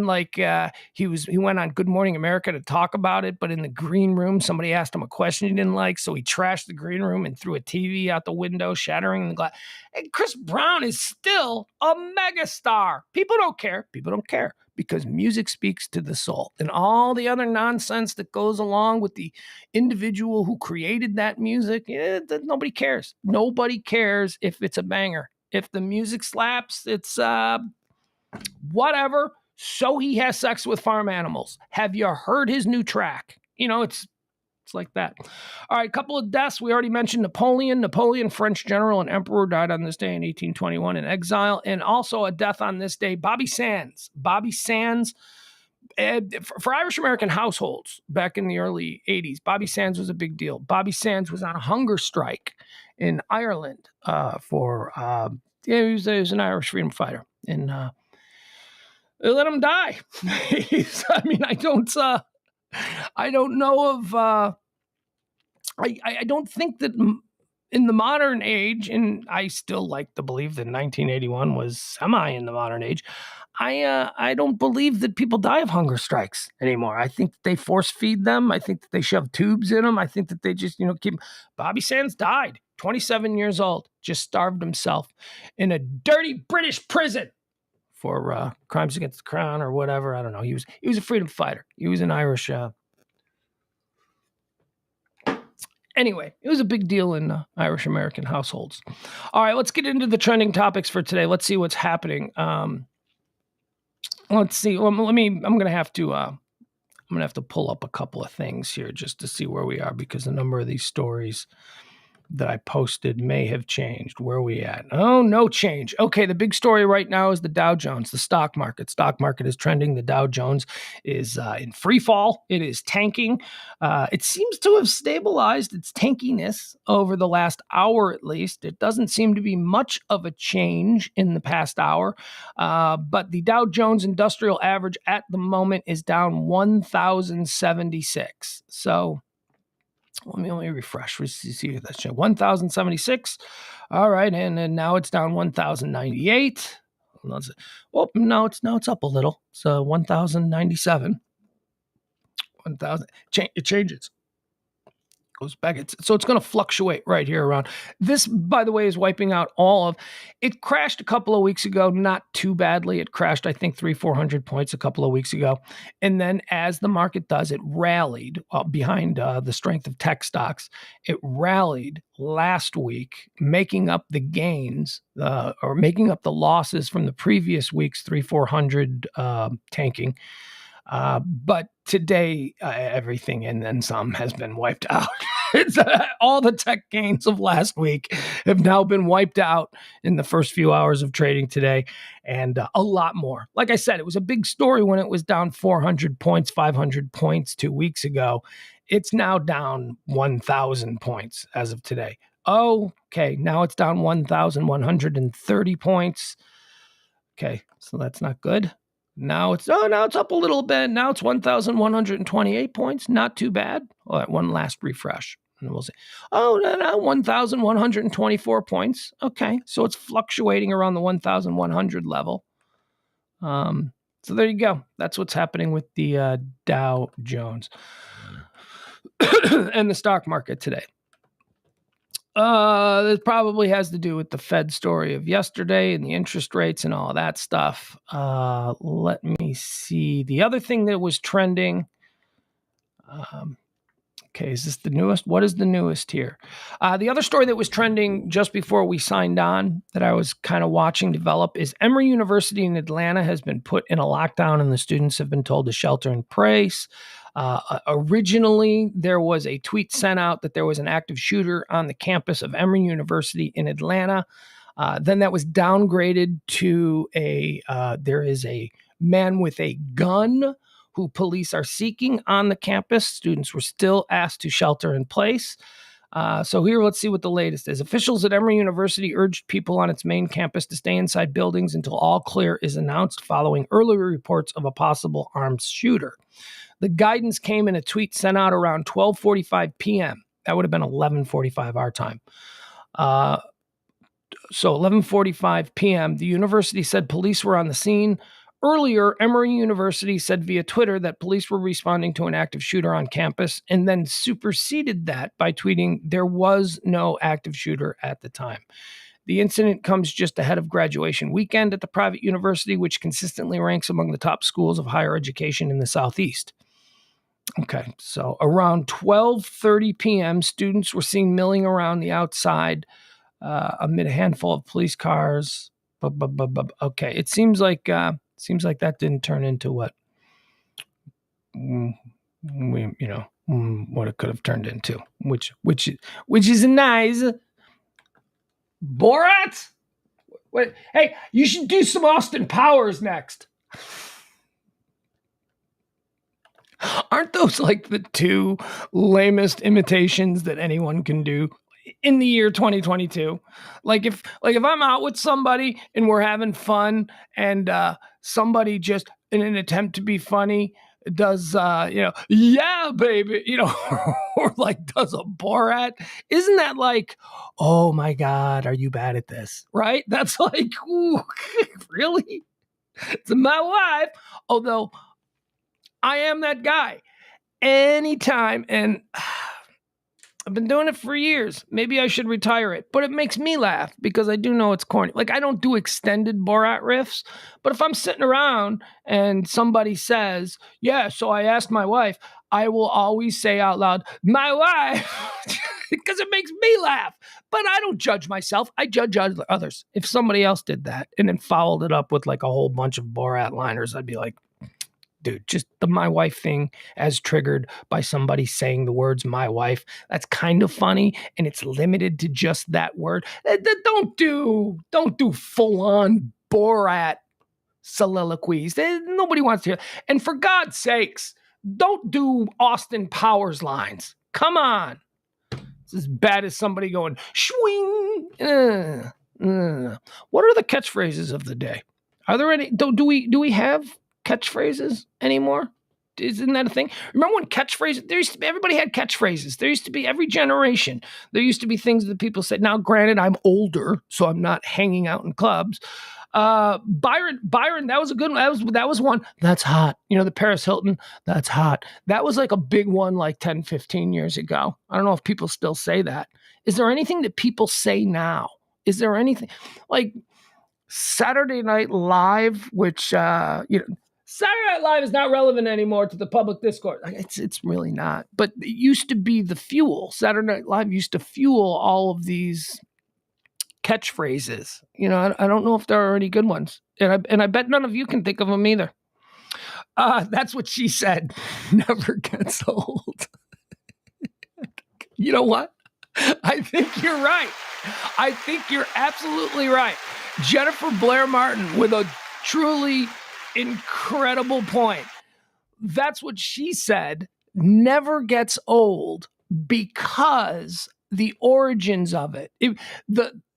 he went on Good Morning America to talk about it, but in the green room, somebody asked him a question he didn't like, so he trashed the green room and threw a TV out the window, shattering the glass. And Chris Brown is still a megastar. People don't care. Because music speaks to the soul, and all the other nonsense that goes along with the individual who created that music, nobody cares. Nobody cares if it's a banger. If the music slaps, it's whatever. So he has sex with farm animals. Have you heard his new track? It's like that. All right, a couple of deaths. We already mentioned Napoleon, French general and emperor, died on this day in 1821 in exile. And also a death on this day, Bobby Sands. For Irish-American households back in the early 80s, Bobby Sands was a big deal. Bobby Sands was on a hunger strike in Ireland he was an Irish freedom fighter. And they let him die. I don't know of... I don't think that in the modern age, and I still like to believe that 1981 was semi in the modern age, I don't believe that people die of hunger strikes anymore. I think that they force feed them. I think that they shove tubes in them. I think that they just, keep... Bobby Sands died, 27 years old, just starved himself in a dirty British prison for crimes against the crown or whatever. I don't know. He was a freedom fighter. He was an Irish... Anyway, it was a big deal in Irish-American households. All right, let's get into the trending topics for today. Let's see what's happening. Let's see. I'm gonna have to pull up a couple of things here just to see where we are, because a number of these stories that I posted may have changed. Where are we at? Oh, no change. Okay, the big story right now is the Dow Jones, the stock market. Stock market is trending. The Dow Jones is in free fall. It is tanking. It seems to have stabilized its tankiness over the last hour at least. It doesn't seem to be much of a change in the past hour, but the Dow Jones Industrial Average at the moment is down 1,076. So let me refresh. We see that's 1,076. All right, and then now it's down 1,098. Oh, no, it's up a little. So 1,097. 1,000. It changes. Goes back. So it's going to fluctuate right here around. This, by the way, is wiping out all of. It crashed a couple of weeks ago, not too badly. It crashed, I think, 300-400 points a couple of weeks ago. And then as the market does, it rallied behind the strength of tech stocks. It rallied last week, making up the gains or making up the losses from the previous week's 300-400 tanking. But today, everything and then some has been wiped out. All the tech gains of last week have now been wiped out in the first few hours of trading today, and a lot more. Like I said, it was a big story when it was down 400 points, 500 points 2 weeks ago. It's now down 1,000 points as of today. Okay, now it's down 1,130 points. Okay, so that's not good. Now it's up a little bit. Now it's 1,128 points. Not too bad. All right, one last refresh. And we'll see. No, 1,124 points. Okay, so it's fluctuating around the 1,100 level. So there you go. That's what's happening with the Dow Jones and the stock market today. This probably has to do with the Fed story of yesterday and the interest rates and all of that stuff. Let me see. The other thing that was trending. Okay, is this the newest? What is the newest here? The other story that was trending just before we signed on that I was kind of watching develop is Emory University in Atlanta has been put in a lockdown and the students have been told to shelter in place. Originally, there was a tweet sent out that there was an active shooter on the campus of Emory University in Atlanta. Then that was downgraded to there is a man with a gun who police are seeking on the campus. Students were still asked to shelter in place. So here, let's see what the latest is. Officials at Emory University urged people on its main campus to stay inside buildings until all clear is announced following earlier reports of a possible armed shooter. The guidance came in a tweet sent out around 12:45 p.m. That would have been 11:45 our time. So 11:45 p.m., the university said police were on the scene. Earlier, Emory University said via Twitter that police were responding to an active shooter on campus and then superseded that by tweeting there was no active shooter at the time. The incident comes just ahead of graduation weekend at the private university, which consistently ranks among the top schools of higher education in the Southeast. Okay, so around 12:30 p.m., students were seen milling around the outside amid a handful of police cars. Okay, it seems like that didn't turn into what what it could have turned into, which is nice. Borat? Wait, hey, you should do some Austin Powers next. Aren't those like the two lamest imitations that anyone can do in the year 2022? Like if I'm out with somebody and we're having fun and somebody just in an attempt to be funny does yeah baby, or like does a Borat, isn't that like, oh my god, are you bad at this? Right? That's like, ooh, really? It's my wife. Although I am that guy anytime, and I've been doing it for years. Maybe I should retire it, but it makes me laugh because I do know it's corny. Like, I don't do extended Borat riffs, but if I'm sitting around and somebody says, yeah, so I asked my wife, I will always say out loud, my wife. because it makes me laugh. But I don't judge myself. I judge others. If somebody else did that and then followed it up with like a whole bunch of Borat liners, I'd be like, dude, just the my wife thing as triggered by somebody saying the words my wife. That's kind of funny, and it's limited to just that word. Don't do full on Borat soliloquies. Nobody wants to hear. And for God's sakes, don't do Austin Powers lines. Come on. It's as bad as somebody going swing. What are the catchphrases of the day? Are there any? Do we have catchphrases anymore? Isn't that a thing? Remember when catchphrases? There used to be, everybody had catchphrases. There used to be every generation. There used to be things that people said. Now, granted, I'm older, so I'm not hanging out in clubs. Byron, that was a good one. That was one. That's hot. You know, the Paris Hilton, that's hot. That was like a big one like 10, 15 years ago. I don't know if people still say that. Is there anything that people say now? Is there anything like Saturday Night Live, which, Saturday Night Live is not relevant anymore to the public discourse. It's really not. But it used to be the fuel. Saturday Night Live used to fuel all of these catchphrases. You know, I don't know if there are any good ones. And I bet none of you can think of them either. That's what she said. Never gets old. You know what? I think you're right. I think you're absolutely right. Jennifer Blair Martin with a truly incredible point. That's what she said. Never gets old because the origins of it.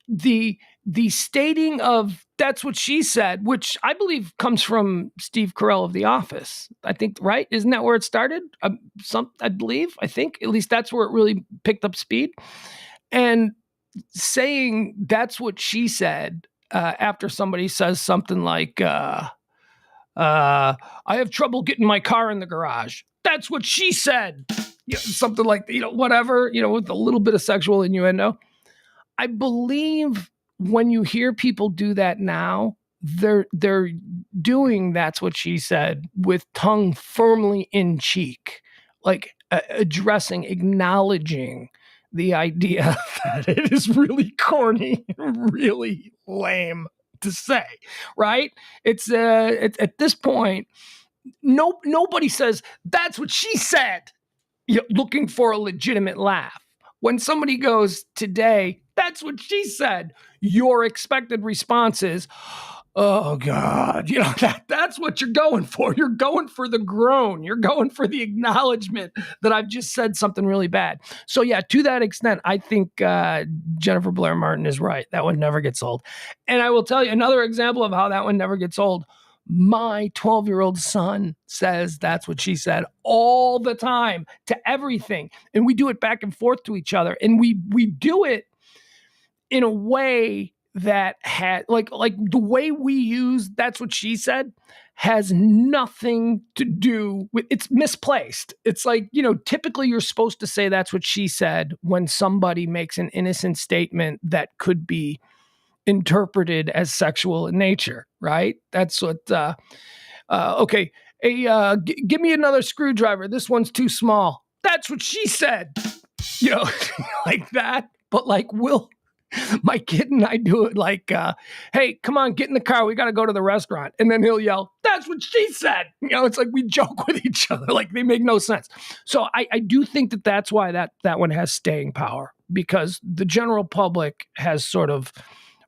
The stating of that's what she said, which I believe comes from Steve Carell of The Office. I think, right? Isn't that where it started? I believe. I think at least that's where it really picked up speed. And saying that's what she said after somebody says something like, I have trouble getting my car in the garage. That's what she said. You know, something like, whatever, with a little bit of sexual innuendo. I believe when you hear people do that now, they're doing that's what she said with tongue firmly in cheek, like addressing, acknowledging the idea that it is really corny and really lame to say, right? It's at this point, nobody says that's what she said, looking for a legitimate laugh. When somebody goes today, that's what she said, your expected response is, oh God, that's what you're going for. You're going for the groan. You're going for the acknowledgement that I've just said something really bad. So yeah, to that extent, I think Jennifer Blair Martin is right. That one never gets old. And I will tell you another example of how that one never gets old. My 12-year-old son says that's what she said all the time to everything. And we do it back and forth to each other. And we do it in a way that had like the way we use that's what she said has nothing to do with, it's misplaced. It's like, typically you're supposed to say that's what she said when somebody makes an innocent statement that could be interpreted as sexual in nature, right? That's what, okay. Hey, give me another screwdriver. This one's too small. That's what she said, like that. But like, my kid and I do it like, hey, come on, get in the car. We got to go to the restaurant. And then he'll yell, that's what she said. It's like we joke with each other. Like they make no sense. So I do think that that's why that one has staying power, because the general public has sort of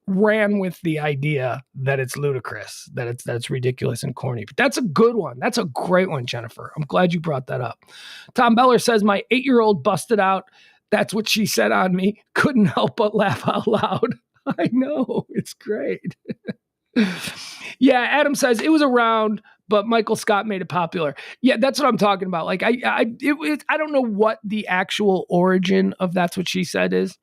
ran with the idea that it's ludicrous, that it's ridiculous and corny. But that's a good one. That's a great one, Jennifer. I'm glad you brought that up. Tom Beller says, my 8-year-old busted out, that's what she said on me. Couldn't help but laugh out loud. I know. It's great. Yeah, Adam says it was around, but Michael Scott made it popular. Yeah, that's what I'm talking about. Like I don't know what the actual origin of that's what she said is.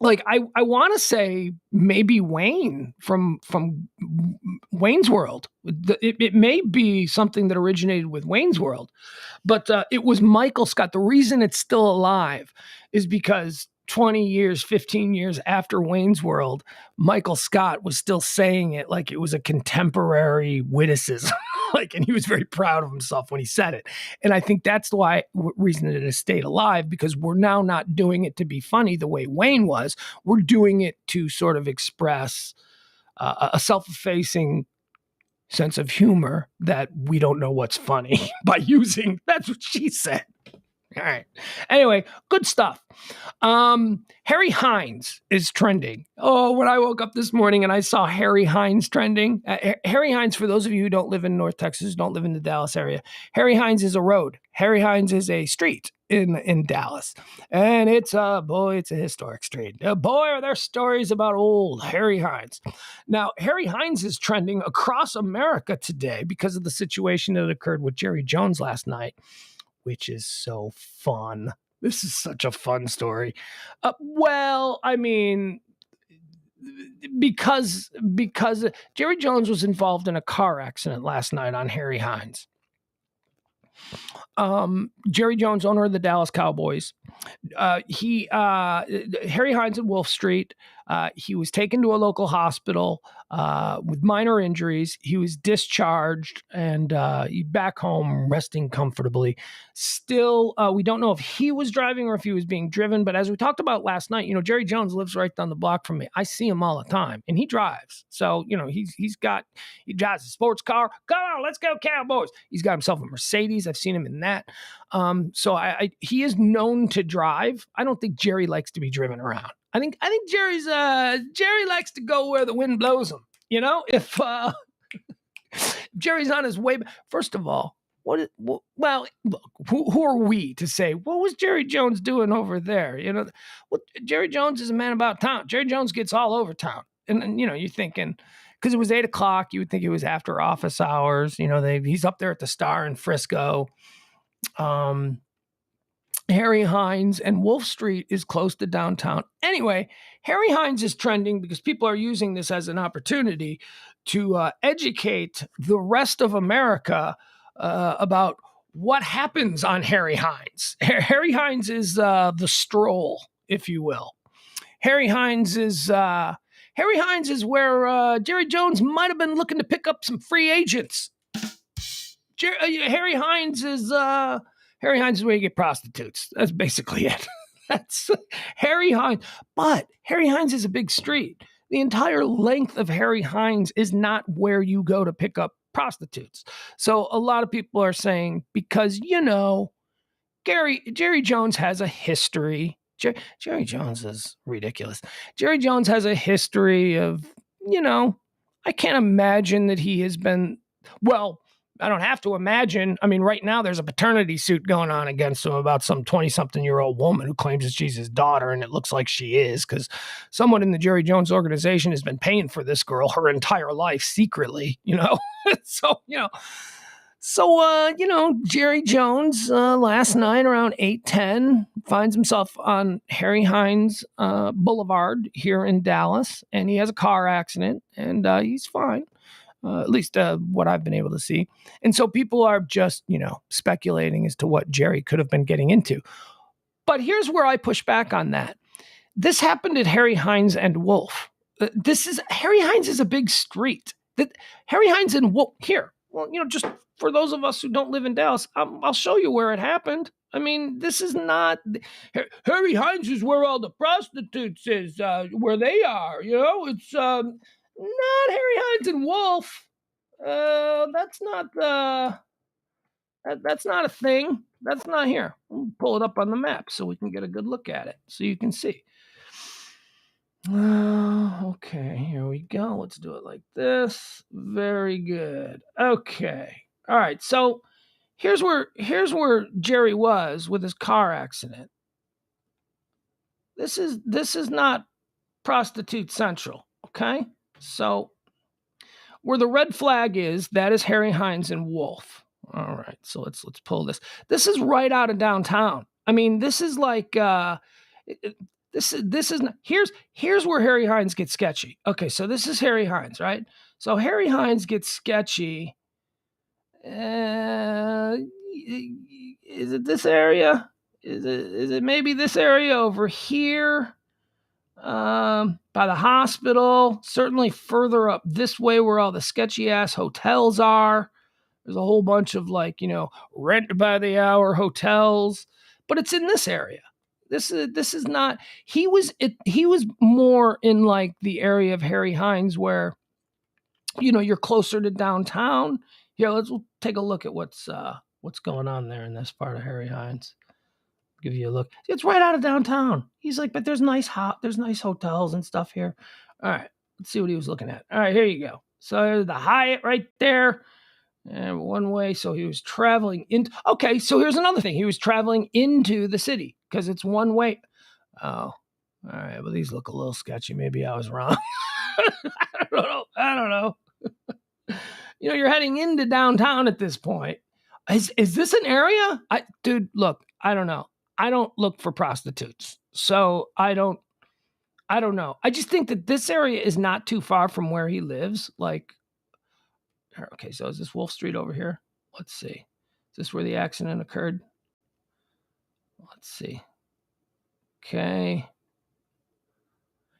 Like I want to say maybe Wayne from Wayne's World. It may be something that originated with Wayne's World, but it was Michael Scott. The reason it's still alive is because 20 years, 15 years after Wayne's World, Michael Scott was still saying it like it was a contemporary witticism. And he was very proud of himself when he said it. And I think that's the reason that it has stayed alive, because we're now not doing it to be funny the way Wayne was. We're doing it to sort of express a self-effacing sense of humor that we don't know what's funny by using, that's what she said. All right. Anyway, good stuff. Harry Hines is trending. Oh, when I woke up this morning and I saw Harry Hines trending. Harry Hines, for those of you who don't live in North Texas, don't live in the Dallas area, Harry Hines is a road. Harry Hines is a street in Dallas. And it's a historic street. Boy, are there stories about old Harry Hines. Now, Harry Hines is trending across America today because of the situation that occurred with Jerry Jones last night, which is so fun. This is such a fun story. Because Jerry Jones was involved in a car accident last night on Harry Hines. Jerry Jones, owner of the Dallas Cowboys, Harry Hines at Wolf Street. He was taken to a local hospital with minor injuries. He was discharged and back home resting comfortably. Still, we don't know if he was driving or if he was being driven. But as we talked about last night, Jerry Jones lives right down the block from me. I see him all the time, and he drives. So he drives a sports car. Come on, let's go Cowboys. He's got himself a Mercedes. I've seen him in that. So he is known to drive. I don't think Jerry likes to be driven around. I think Jerry likes to go where the wind blows him. If Jerry's on his way, first of all, look, who are we to say what was Jerry Jones doing over there? Jerry Jones is a man about town. Jerry Jones gets all over town, and you're thinking, because it was 8:00, you would think it was after office hours. He's up there at the Star in Frisco. Harry Hines and Wolf Street is close to downtown. Anyway, Harry Hines is trending because people are using this as an opportunity to educate the rest of America about what happens on Harry Hines. Harry Hines is the stroll, if you will. Harry Hines is where Jerry Jones might have been looking to pick up some free agents. Harry Hines is where you get prostitutes. That's basically it. That's Harry Hines. But Harry Hines is a big street. The entire length of Harry Hines is not where you go to pick up prostitutes. So a lot of people are saying, because, Jerry Jones has a history. Jerry Jones is ridiculous. Jerry Jones has a history of, I can't imagine that he has been, I don't have to imagine. I mean, right now there's a paternity suit going on against him about some 20-something-year-old woman who claims that she's his daughter, and it looks like she is, because someone in the Jerry Jones organization has been paying for this girl her entire life secretly, So, Jerry Jones last night around 8:10 finds himself on Harry Hines Boulevard here in Dallas, and he has a car accident, and he's fine. At least what I've been able to see. And so people are just, speculating as to what Jerry could have been getting into. But here's where I push back on that. This happened at Harry Hines and Wolf. Harry Hines is a big street. Harry Hines and Wolf, here. Well, just for those of us who don't live in Dallas, I'll show you where it happened. I mean, this is not... Harry Hines is where all the prostitutes is, where they are, It's... not Harry Hines and Wolf. That's not a thing. That's not here. We'll pull it up on the map so we can get a good look at it, so you can see. Okay, here we go. Let's do it like this. Very good. Okay. All right. So here's where Jerry was with his car accident. This is not Prostitute Central. Okay. So where the red flag is, that is Harry Hines and Wolf. All right, so let's pull this. This is right out of downtown. I mean, this is like this is here's where Harry Hines gets sketchy. Okay, so this is Harry Hines, right? So Harry Hines gets sketchy. Is it this area? Is it maybe this area over here? By the hospital, certainly further up this way where all the sketchy ass hotels are. There's a whole bunch of rent by the hour hotels, but it's in this area. This is not. He was more in like the area of Harry Hines where you're closer to downtown. Here, we'll take a look at what's going on there in this part of Harry Hines. Give you a look. It's right out of downtown. He's like, but there's nice hotels and stuff here. All right, let's see what he was looking at. All right, here you go. So the Hyatt right there, and one way. So he was traveling into. Okay, so here's another thing. He was traveling into the city because it's one way. Oh, all right. Well, these look a little sketchy. Maybe I was wrong. I don't know. You're heading into downtown at this point. Is this an area? Dude, look, I don't know. I don't look for prostitutes. So I don't know. I just think that this area is not too far from where he lives. Like, okay, so is this Wolf Street over here? Let's see. Is this where the accident occurred? Let's see. Okay.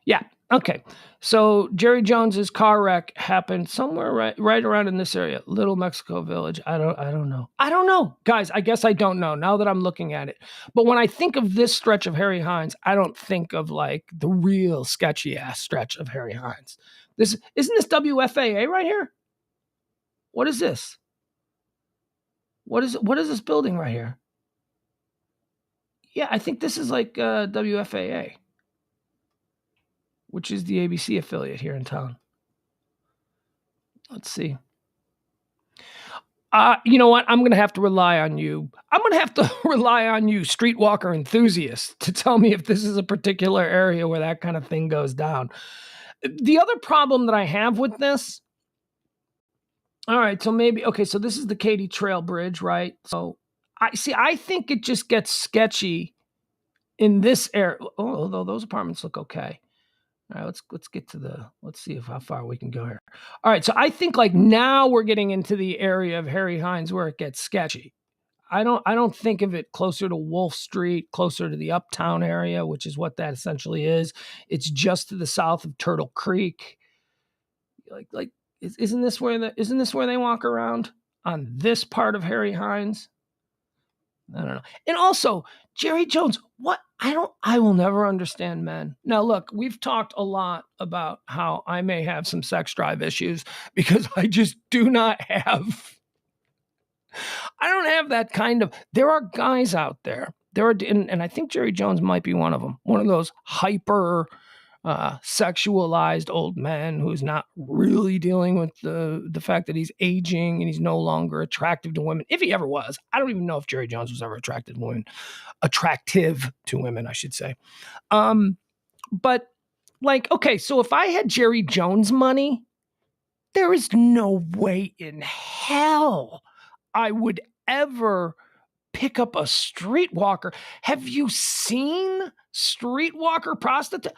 Yeah. Okay. So Jerry Jones's car wreck happened somewhere right around in this area, Little Mexico Village. I don't know. Guys, I guess I don't know now that I'm looking at it. But when I think of this stretch of Harry Hines, I don't think of like the real sketchy ass stretch of Harry Hines. Isn't this WFAA right here? What is this? What is this building right here? Yeah, I think this is like WFAA, which is the ABC affiliate here in town. Let's see. You know what? I'm going to have to rely on you. I'm going to have to rely on you, streetwalker enthusiasts, to tell me if this is a particular area where that kind of thing goes down. The other problem that I have with this, all right, so so this is the Katy Trail Bridge, right? So I think it just gets sketchy in this area. Although those apartments look okay. All right, let's see how far we can go here. All right, so I think like now we're getting into the area of Harry Hines where it gets sketchy. I don't think of it closer to Wolf Street, closer to the Uptown area, which is what that essentially is. It's just to the south of Turtle Creek. Isn't this where they walk around on this part of Harry Hines? I don't know. And also, Jerry Jones, I will never understand men. Now, look, we've talked a lot about how I may have some sex drive issues because I just do not have, I don't have that kind of, there are guys out there. And I think Jerry Jones might be one of them. One of those hyper sexualized old men who's not really dealing with the fact that he's aging and he's no longer attractive to women. If he ever was, I don't even know if Jerry Jones was ever attractive to women, I should say. But like, okay, so if I had Jerry Jones money, there is no way in hell I would ever pick up a streetwalker. Have you seen streetwalker prostitute?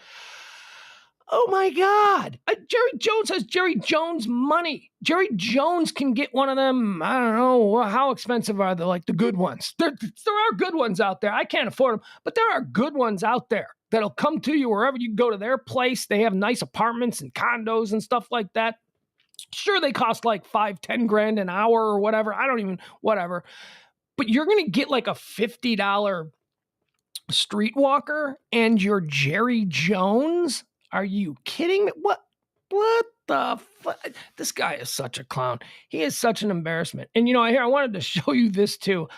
Oh my God. Jerry Jones has Jerry Jones money. Jerry Jones can get one of them. I don't know. How expensive are they? Like the good ones. There are good ones out there. I can't afford them, but there are good ones out there that'll come to you wherever you go to their place. They have nice apartments and condos and stuff like that. Sure, they cost like $5-10 grand an hour or whatever. Whatever. But you're going to get like a $50 streetwalker and you're Jerry Jones? Are you kidding me? What the fuck? This guy is such a clown. He is such an embarrassment. And I wanted to show you this too,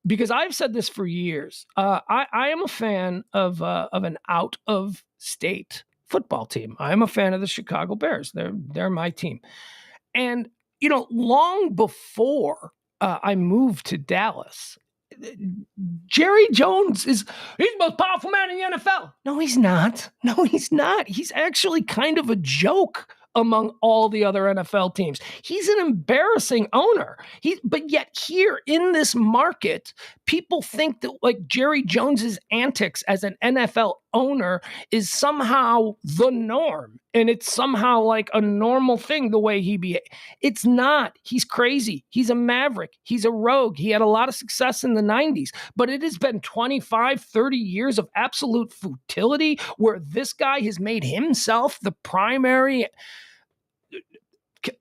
because I've said this for years. I am a fan of an out of state football team. I am a fan of the Chicago Bears. They're my team. And long before I moved to Dallas, Jerry Jones he's the most powerful man in the NFL. No, he's not. He's actually kind of a joke among all the other NFL teams. He's an embarrassing owner. But yet here in this market, people think that like Jerry Jones's antics as an NFL owner is somehow the norm, and it's somehow like a normal thing the way he behaves. It's not. He's crazy. He's a maverick. He's a rogue. He had a lot of success in the 90s, but it has been 25, 30 years of absolute futility where this guy has made himself the primary.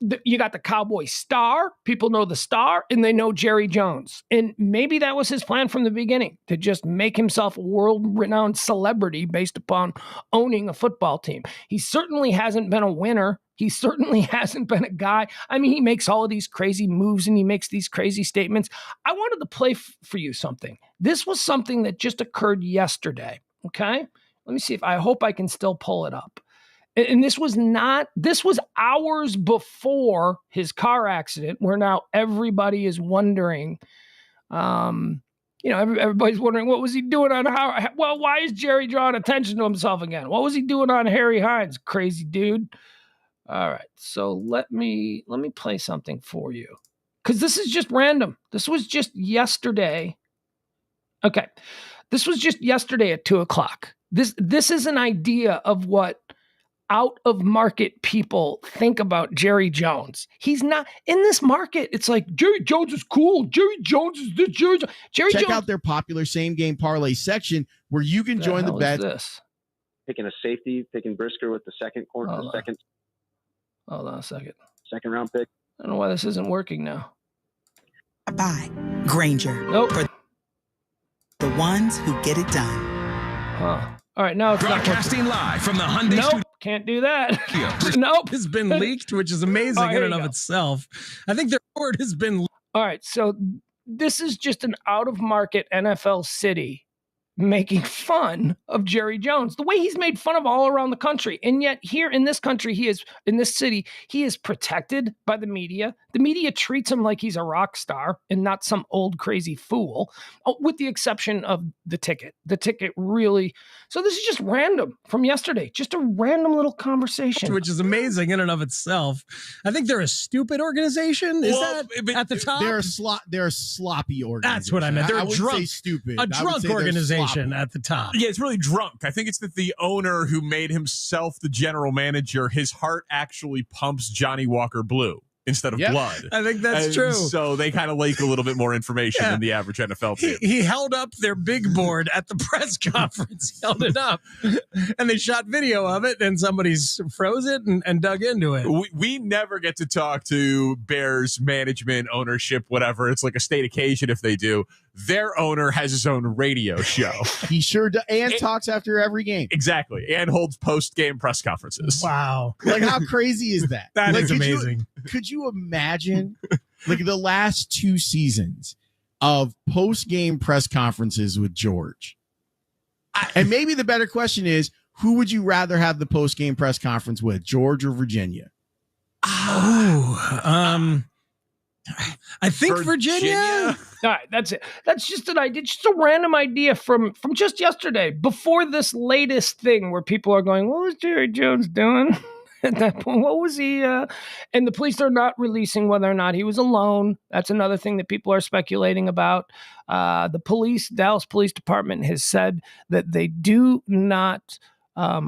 You got the Cowboy star. People know the star, and they know Jerry Jones. And maybe that was his plan from the beginning, to just make himself a world-renowned celebrity based upon owning a football team. He certainly hasn't been a winner. He certainly hasn't been a guy. I mean, he makes all of these crazy moves and he makes these crazy statements. I wanted to play for you something. This was something that just occurred yesterday, okay? Let me see if I hope I can still pull it up. And this was hours before his car accident, where now everybody is wondering, everybody's wondering, what was he doing on how? Well, why is Jerry drawing attention to himself again? What was he doing on Harry Hines? Crazy dude. All right. So let me play something for you, because this is just random. This was just yesterday. Okay. This was just yesterday at 2:00. This is an idea of what out of market people think about Jerry Jones. He's not in this market. It's like Jerry Jones is cool. Jerry Jones is this. Jerry Check out their popular same game parlay section where you can join the bets. This? Picking a safety, picking Brisker with the second quarter, Hold on a second. Second round pick. I don't know why this isn't working now. By Granger. Nope. For the ones who get it done. Huh. All right, now it's broadcasting live from the Hyundai Nope, can't do that. Nope. Has been leaked, which is amazing in and of itself. I think the word has been. All right, so this is just an out-of-market NFL city making fun of Jerry Jones, the way he's made fun of all around the country. And yet here in this country, in this city, he is protected by the media. The media treats him like he's a rock star and not some old crazy fool, with the exception of the ticket. The ticket really. So this is just random from yesterday, just a random little conversation. Which is amazing in and of itself. I think they're a stupid organization. Is that at the top? They're a sloppy organization. That's what I meant. They're I wouldn't say stupid. A drunk organization at the top. Yeah, it's really drunk. I think it's that the owner who made himself the general manager, his heart actually pumps Johnny Walker Blue instead of blood. I think that's true. So they kind of leak a little bit more information than the average NFL team. He held up their big board at the press conference. He held it up. And they shot video of it, and somebody's froze it and dug into it. We never get to talk to Bears management, ownership, whatever. It's like a state occasion if they do. Their owner has his own radio show. He sure does, and talks after every game. Exactly. And holds post-game press conferences. Wow. Like, how crazy is that? That like, is amazing. Could you imagine, like, the last 2 seasons of post-game press conferences with George? And maybe the better question is, who would you rather have the post-game press conference with, George or Virginia? I think Virginia. All right, that's it. That's just an idea, just a random idea from just yesterday, before this latest thing where people are going, what was Jerry Jones doing at that point? What was he? And the police are not releasing whether or not he was alone. That's another thing that people are speculating about. The Dallas Police Department has said that they do not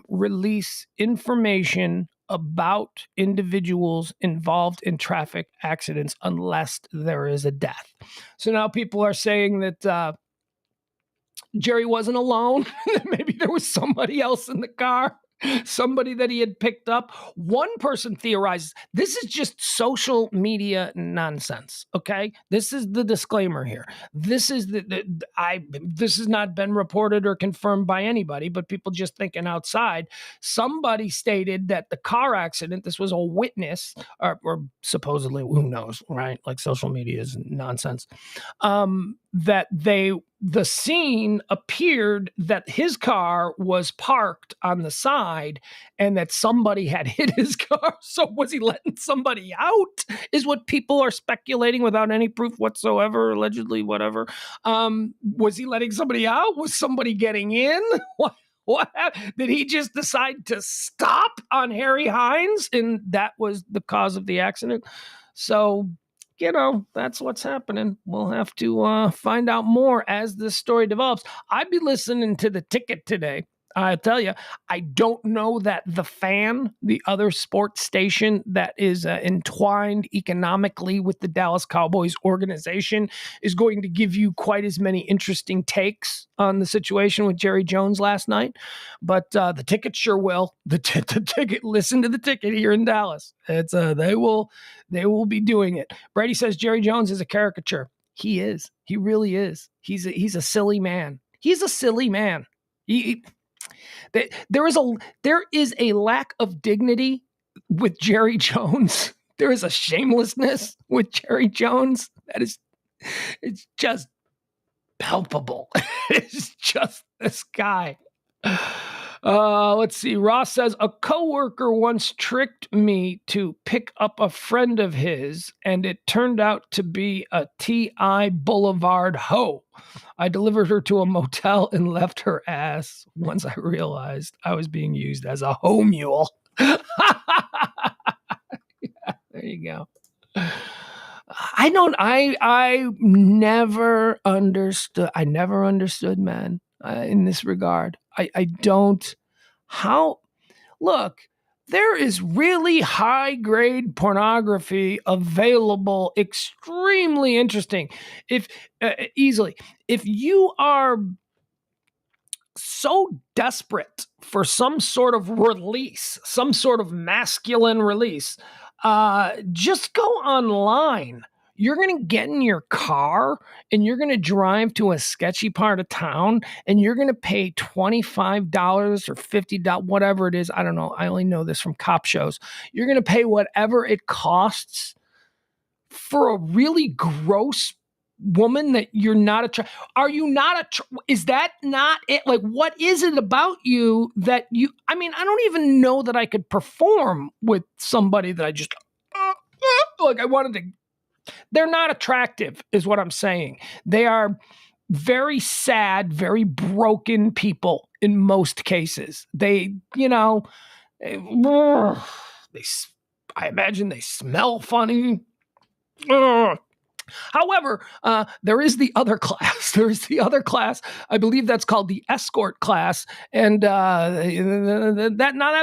release information about individuals involved in traffic accidents unless there is a death. So now people are saying that Jerry wasn't alone. Maybe there was somebody else in the car, somebody that he had picked up. One person theorizes this is just social media nonsense. Okay, this is the disclaimer here. This is this has not been reported or confirmed by anybody, but people just thinking outside. Somebody stated that the car accident, this was a witness, or supposedly, who knows, right? Like, social media is nonsense. That the scene appeared that his car was parked on the side and that somebody had hit his car. So was he letting somebody out, is what people are speculating without any proof whatsoever, allegedly, whatever. Was he letting somebody out? Was somebody getting in? What happened? Did he just decide to stop on Harry Hines and that was the cause of the accident? So that's what's happening. We'll have to find out more as this story develops. I'd be listening to The Ticket today. I tell you, I don't know that The Fan, the other sports station that is entwined economically with the Dallas Cowboys organization, is going to give you quite as many interesting takes on the situation with Jerry Jones last night. But The Ticket sure will. The Ticket, listen to The Ticket here in Dallas. It's they will be doing it. Brady says Jerry Jones is a caricature. He is. He really is. He's a silly man. He's a silly man. There is a lack of dignity with Jerry Jones. There is a shamelessness with Jerry Jones it's just palpable. It's just this guy. Let's see. Ross says a coworker once tricked me to pick up a friend of his, and it turned out to be a T.I. Boulevard hoe. I delivered her to a motel and left her ass once I realized I was being used as a hoe mule. Yeah, there you go. I never understood men in this regard. I don't. Look, there is really high grade pornography available, extremely interesting. If you are so desperate for some sort of release, some sort of masculine release, just go online. You're going to get in your car and you're going to drive to a sketchy part of town and you're going to pay $25 or $50, whatever it is. I don't know. I only know this from cop shows. You're going to pay whatever it costs for a really gross woman that you're not are you not is that not it? Like, what is it about you that I don't even know that I could perform with somebody that I just like I wanted to. They're not attractive is what I'm saying. They are very sad, very broken people in most cases. I imagine they smell funny. However, there is the other class. There is the other class. I believe that's called the escort class. And that'd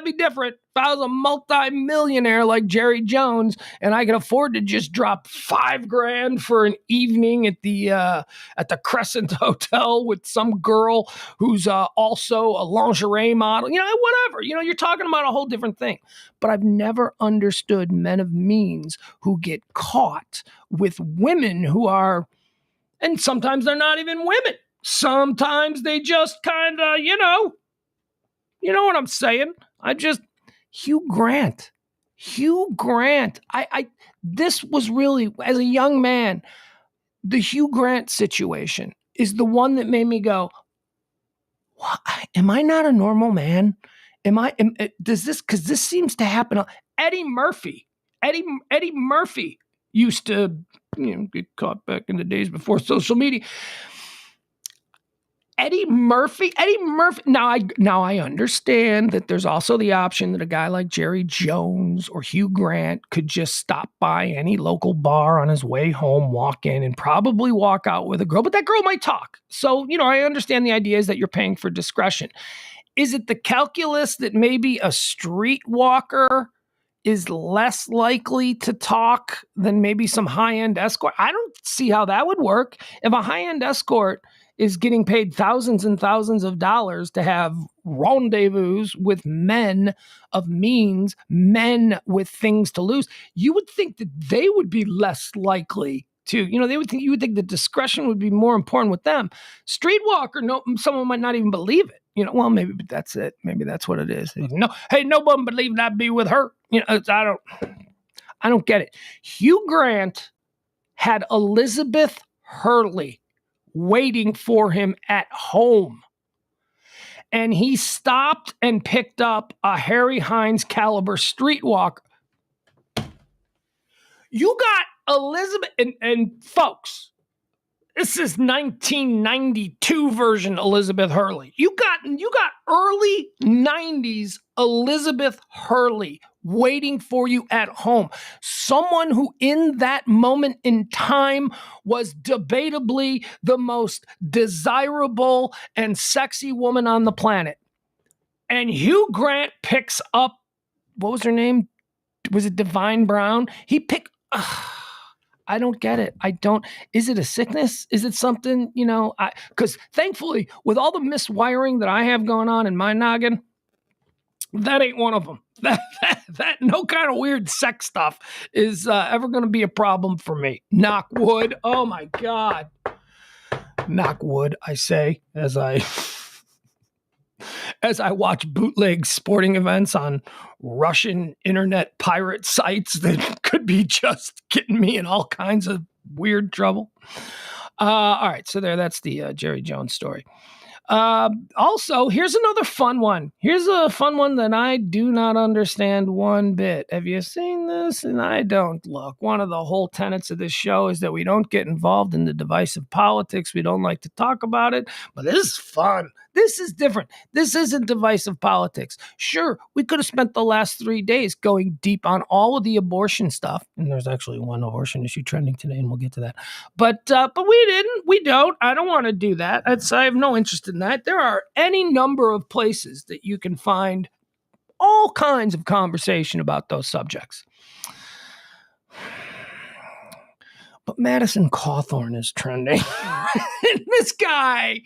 be different. If I was a multi-millionaire like Jerry Jones and I could afford to just drop $5,000 for an evening at the Crescent Hotel with some girl who's also a lingerie model, whatever. You're talking about a whole different thing. But I've never understood men of means who get caught with women who are, and sometimes they're not even women. Sometimes they just kind of, you know what I'm saying? Hugh Grant. This was really, as a young man, the Hugh Grant situation is the one that made me go, what? Am I not a normal man? Because this seems to happen. Eddie Murphy used to get caught back in the days before social media. Eddie Murphy. Now I understand that there's also the option that a guy like Jerry Jones or Hugh Grant could just stop by any local bar on his way home, walk in, and probably walk out with a girl. But that girl might talk. So, I understand the idea is that you're paying for discretion. Is it the calculus that maybe a streetwalker is less likely to talk than maybe some high-end escort? I don't see how that would work. If a high-end escort is getting paid thousands and thousands of dollars to have rendezvous with men of means, men with things to lose, you would think that they would be less likely to, you would think the discretion would be more important with them. Streetwalker, no, someone might not even believe it. Well, maybe that's it. Maybe that's what it is. No, hey, no one believed I'd be with her. I don't get it. Hugh Grant had Elizabeth Hurley waiting for him at home. And he stopped and picked up a Harry Hines caliber streetwalker. You got Elizabeth, and folks, this is 1992 version Elizabeth Hurley. You got early 90s Elizabeth Hurley waiting for you at home. Someone who in that moment in time was debatably the most desirable and sexy woman on the planet. And Hugh Grant picks up, what was her name? Was it Divine Brown? He picked, I don't get it. Is it a sickness? Is it something, because thankfully with all the miswiring that I have going on in my noggin, that ain't one of them. That no kind of weird sex stuff is ever going to be a problem for me. Knock wood. Oh my God. Knock wood, I say, as I watch bootleg sporting events on Russian internet pirate sites that could be just getting me in all kinds of weird trouble. All right, so that's the Jerry Jones story. Also, here's another fun one. Here's a fun one that I do not understand one bit. Have you seen this? And I don't. Look, one of the whole tenets of this show is that we don't get involved in the divisive politics. We don't like to talk about it, but this is fun. This is different. This isn't divisive politics. Sure, we could have spent the last 3 days going deep on all of the abortion stuff. And there's actually one abortion issue trending today, and we'll get to that. But we didn't. We don't. I don't want to do that. I have no interest in that. There are any number of places that you can find all kinds of conversation about those subjects. But Madison Cawthorn is trending. And this guy,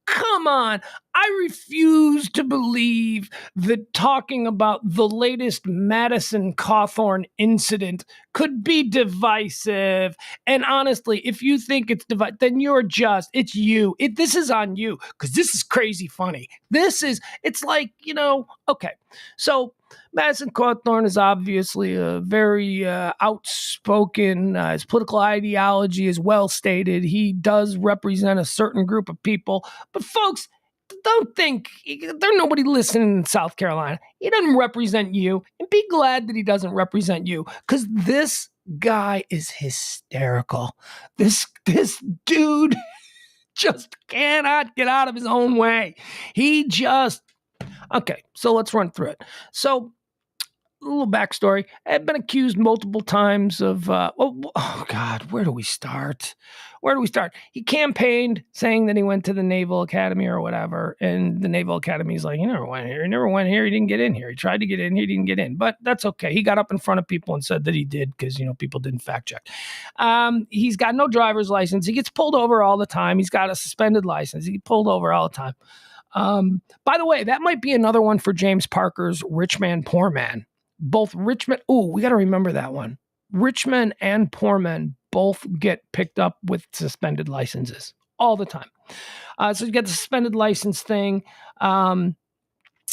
come on. I refuse to believe that talking about the latest Madison Cawthorn incident could be divisive. And honestly, if you think it's divisive, then it's you. This is on you, because this is crazy funny. It's like, okay. So Madison Cawthorn is obviously a very outspoken. His political ideology is well stated. He does represent a certain group of people. But folks, don't think there's nobody listening in South Carolina. He doesn't represent you, and be glad that he doesn't represent you, because this guy is hysterical. This dude just cannot get out of his own way. Okay, so let's run through it. So, a little backstory. I've been accused multiple times of, oh God, where do we start? He campaigned saying that he went to the Naval Academy or whatever, and the Naval Academy's like, he never went here, he didn't get in here. He tried to get in, he didn't get in, but that's okay. He got up in front of people and said that he did, because, people didn't fact check. He's got no driver's license. He gets pulled over all the time. He's got a suspended license. He gets pulled over all the time. By the way, that might be another one for James Parker's Rich Man, Poor Man. Both rich men, we got to remember that one. Rich men and poor men both get picked up with suspended licenses all the time. So you get the suspended license thing.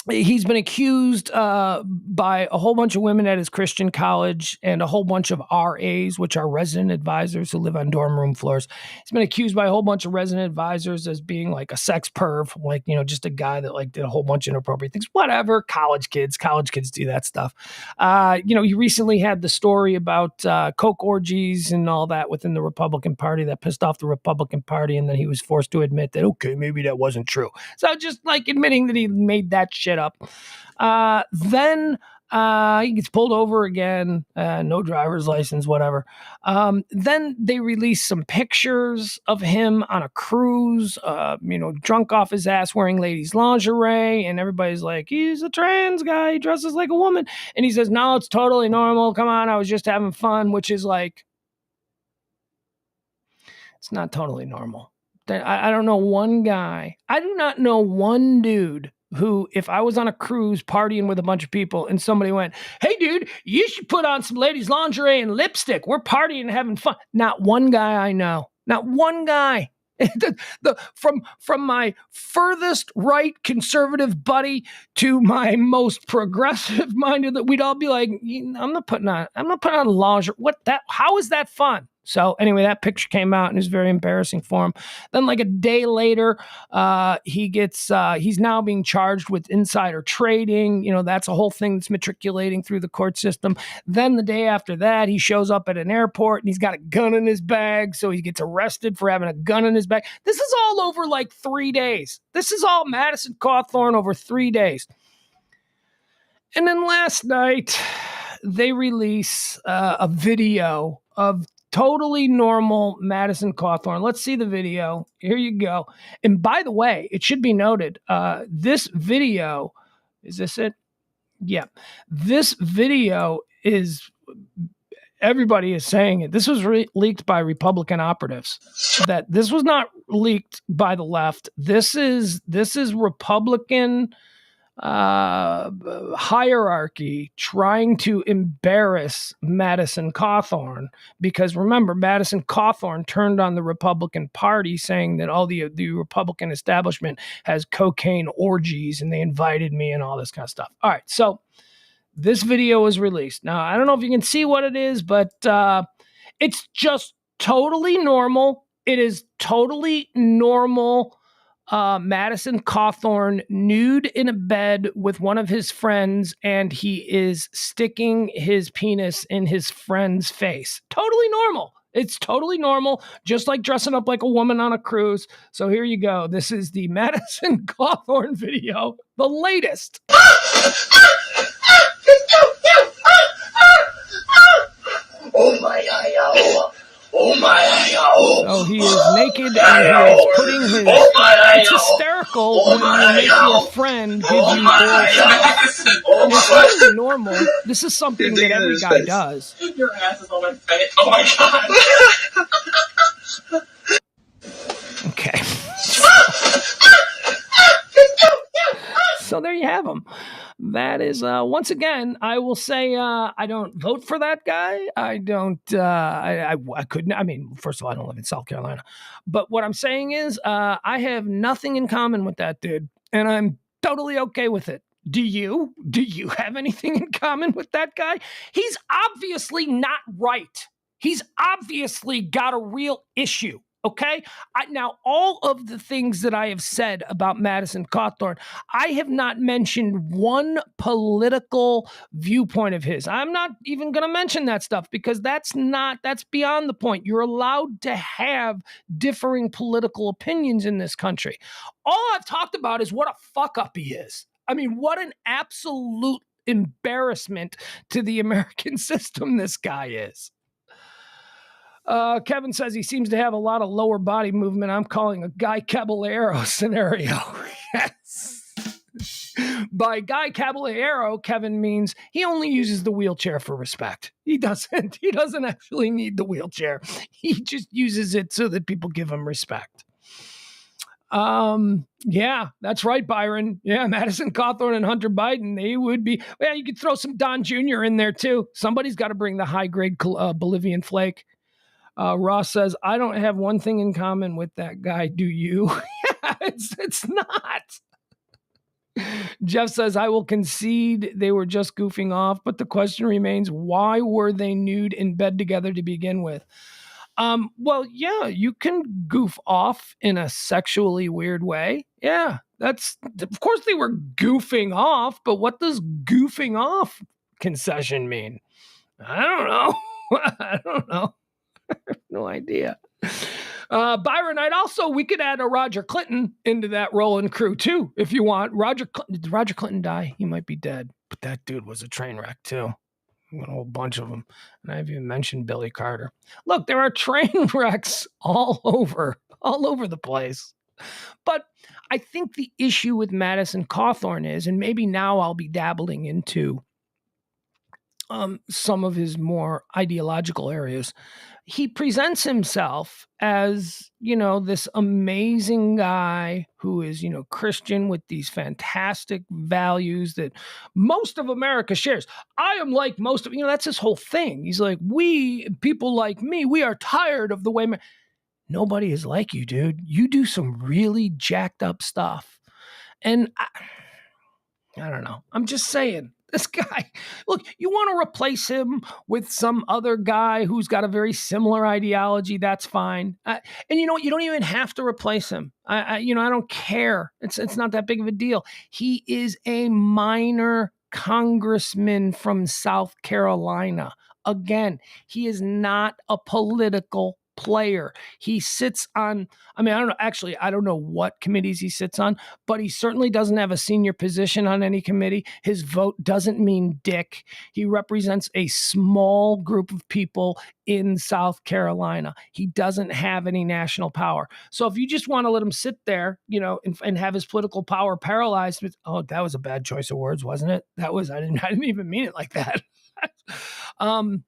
He's been accused by a whole bunch of women at his Christian college and a whole bunch of RAs, which are resident advisors who live on dorm room floors. He's been accused by a whole bunch of resident advisors as being like a sex perv, like, just a guy that like did a whole bunch of inappropriate things. Whatever, college kids do that stuff. He recently had the story about coke orgies and all that within the Republican Party that pissed off the Republican Party, and then he was forced to admit that, okay, maybe that wasn't true. So just like admitting that he made that shit up. Then he gets pulled over again, no driver's license, whatever. Then they release some pictures of him on a cruise, drunk off his ass wearing ladies' lingerie, and everybody's like, he's a trans guy, he dresses like a woman. And he says, no, it's totally normal. Come on, I was just having fun, which is like, it's not totally normal. I don't know one guy. I do not know one dude who, if I was on a cruise partying with a bunch of people and somebody went, hey dude, you should put on some ladies' lingerie and lipstick. We're partying and having fun. Not one guy I know. Not one guy. From my furthest right conservative buddy to my most progressive minded, that we'd all be like, I'm not putting on lingerie. How is that fun? So anyway, that picture came out and it was very embarrassing for him. Then like a day later, he's now being charged with insider trading. That's a whole thing that's matriculating through the court system. Then the day after that, he shows up at an airport and he's got a gun in his bag. So he gets arrested for having a gun in his bag. This is all over like 3 days. This is all Madison Cawthorn over 3 days. And then last night, they release a video of totally normal Madison Cawthorn. Let's see the video. Here you go. And by the way, it should be noted, this video, is this it? Yeah. This video is, everybody is saying it. This was leaked by Republican operatives. That this was not leaked by the left. This is Republican hierarchy trying to embarrass Madison Cawthorn, because remember, Madison Cawthorn turned on the Republican Party saying that all the Republican establishment has cocaine orgies and they invited me and all this kind of stuff. All right, so this video was released. Now, I don't know if you can see what it is, but it's just totally normal. It is totally normal. Madison Cawthorn nude in a bed with one of his friends, and he is sticking his penis in his friend's face. Totally normal. It's totally normal, just like dressing up like a woman on a cruise. So here you go. This is the Madison Cawthorn video, the latest. Oh my God. Oh my God. So he is naked and he is putting his... It's hysterical when you make your friend give you oral sex. It's totally normal. This is something that every guy does. Your ass is on my face. Oh my God. Okay. So there you have them. That is, once again, I will say I don't vote for that guy. I don't, I couldn't, I mean, first of all, I don't live in South Carolina. But what I'm saying is I have nothing in common with that dude. And I'm totally okay with it. Do you? Do you have anything in common with that guy? He's obviously not right. He's obviously got a real issue. Okay. Now, all of the things that I have said about Madison Cawthorn, I have not mentioned one political viewpoint of his. I'm not even going to mention that stuff because that's beyond the point. You're allowed to have differing political opinions in this country. All I've talked about is what a fuck up he is. I mean, what an absolute embarrassment to the American system this guy is. Kevin says he seems to have a lot of lower body movement. I'm calling a Guy Caballero scenario. Yes. By Guy Caballero, Kevin means he only uses the wheelchair for respect. He doesn't actually need the wheelchair. He just uses it so that people give him respect. Yeah, that's right, Byron. Yeah, Madison Cawthorn and Hunter Biden, they would be. Yeah, you could throw some Don Jr. in there too. Somebody's got to bring the high-grade Bolivian flake. Ross says, I don't have one thing in common with that guy. Do you? Yeah, it's not. Jeff says, I will concede they were just goofing off, but the question remains, why were they nude in bed together to begin with? Well, yeah, you can goof off in a sexually weird way. Yeah, of course they were goofing off, but what does goofing off concession mean? I don't know. I don't know. No idea. Byron, we could add a Roger Clinton into that role and crew too, if you want. Did Roger Clinton die? He might be dead, but that dude was a train wreck too. A whole bunch of them. And I've even mentioned Billy Carter. Look, there are train wrecks all over the place. But I think the issue with Madison Cawthorn is, and maybe now I'll be dabbling into some of his more ideological areas. He presents himself as, this amazing guy who is, Christian with these fantastic values that most of America shares. I am like most of, that's his whole thing. He's like, people like me, we are tired of the way. Nobody is like you, dude. You do some really jacked up stuff. And I don't know. I'm just saying. This guy, look, you want to replace him with some other guy who's got a very similar ideology, that's fine. And you know what? You don't even have to replace him. I don't care. It's not that big of a deal. He is a minor congressman from South Carolina. Again, he is not a political player. He sits on, I mean, I don't know, actually, I don't know what committees he sits on, but he certainly doesn't have a senior position on any committee. His vote doesn't mean dick. He represents a small group of people in South Carolina. He doesn't have any national power. So if you just want to let him sit there, you know, and have his political power paralyzed with, oh, that was a bad choice of words, wasn't it? That was, I didn't even mean it like that. All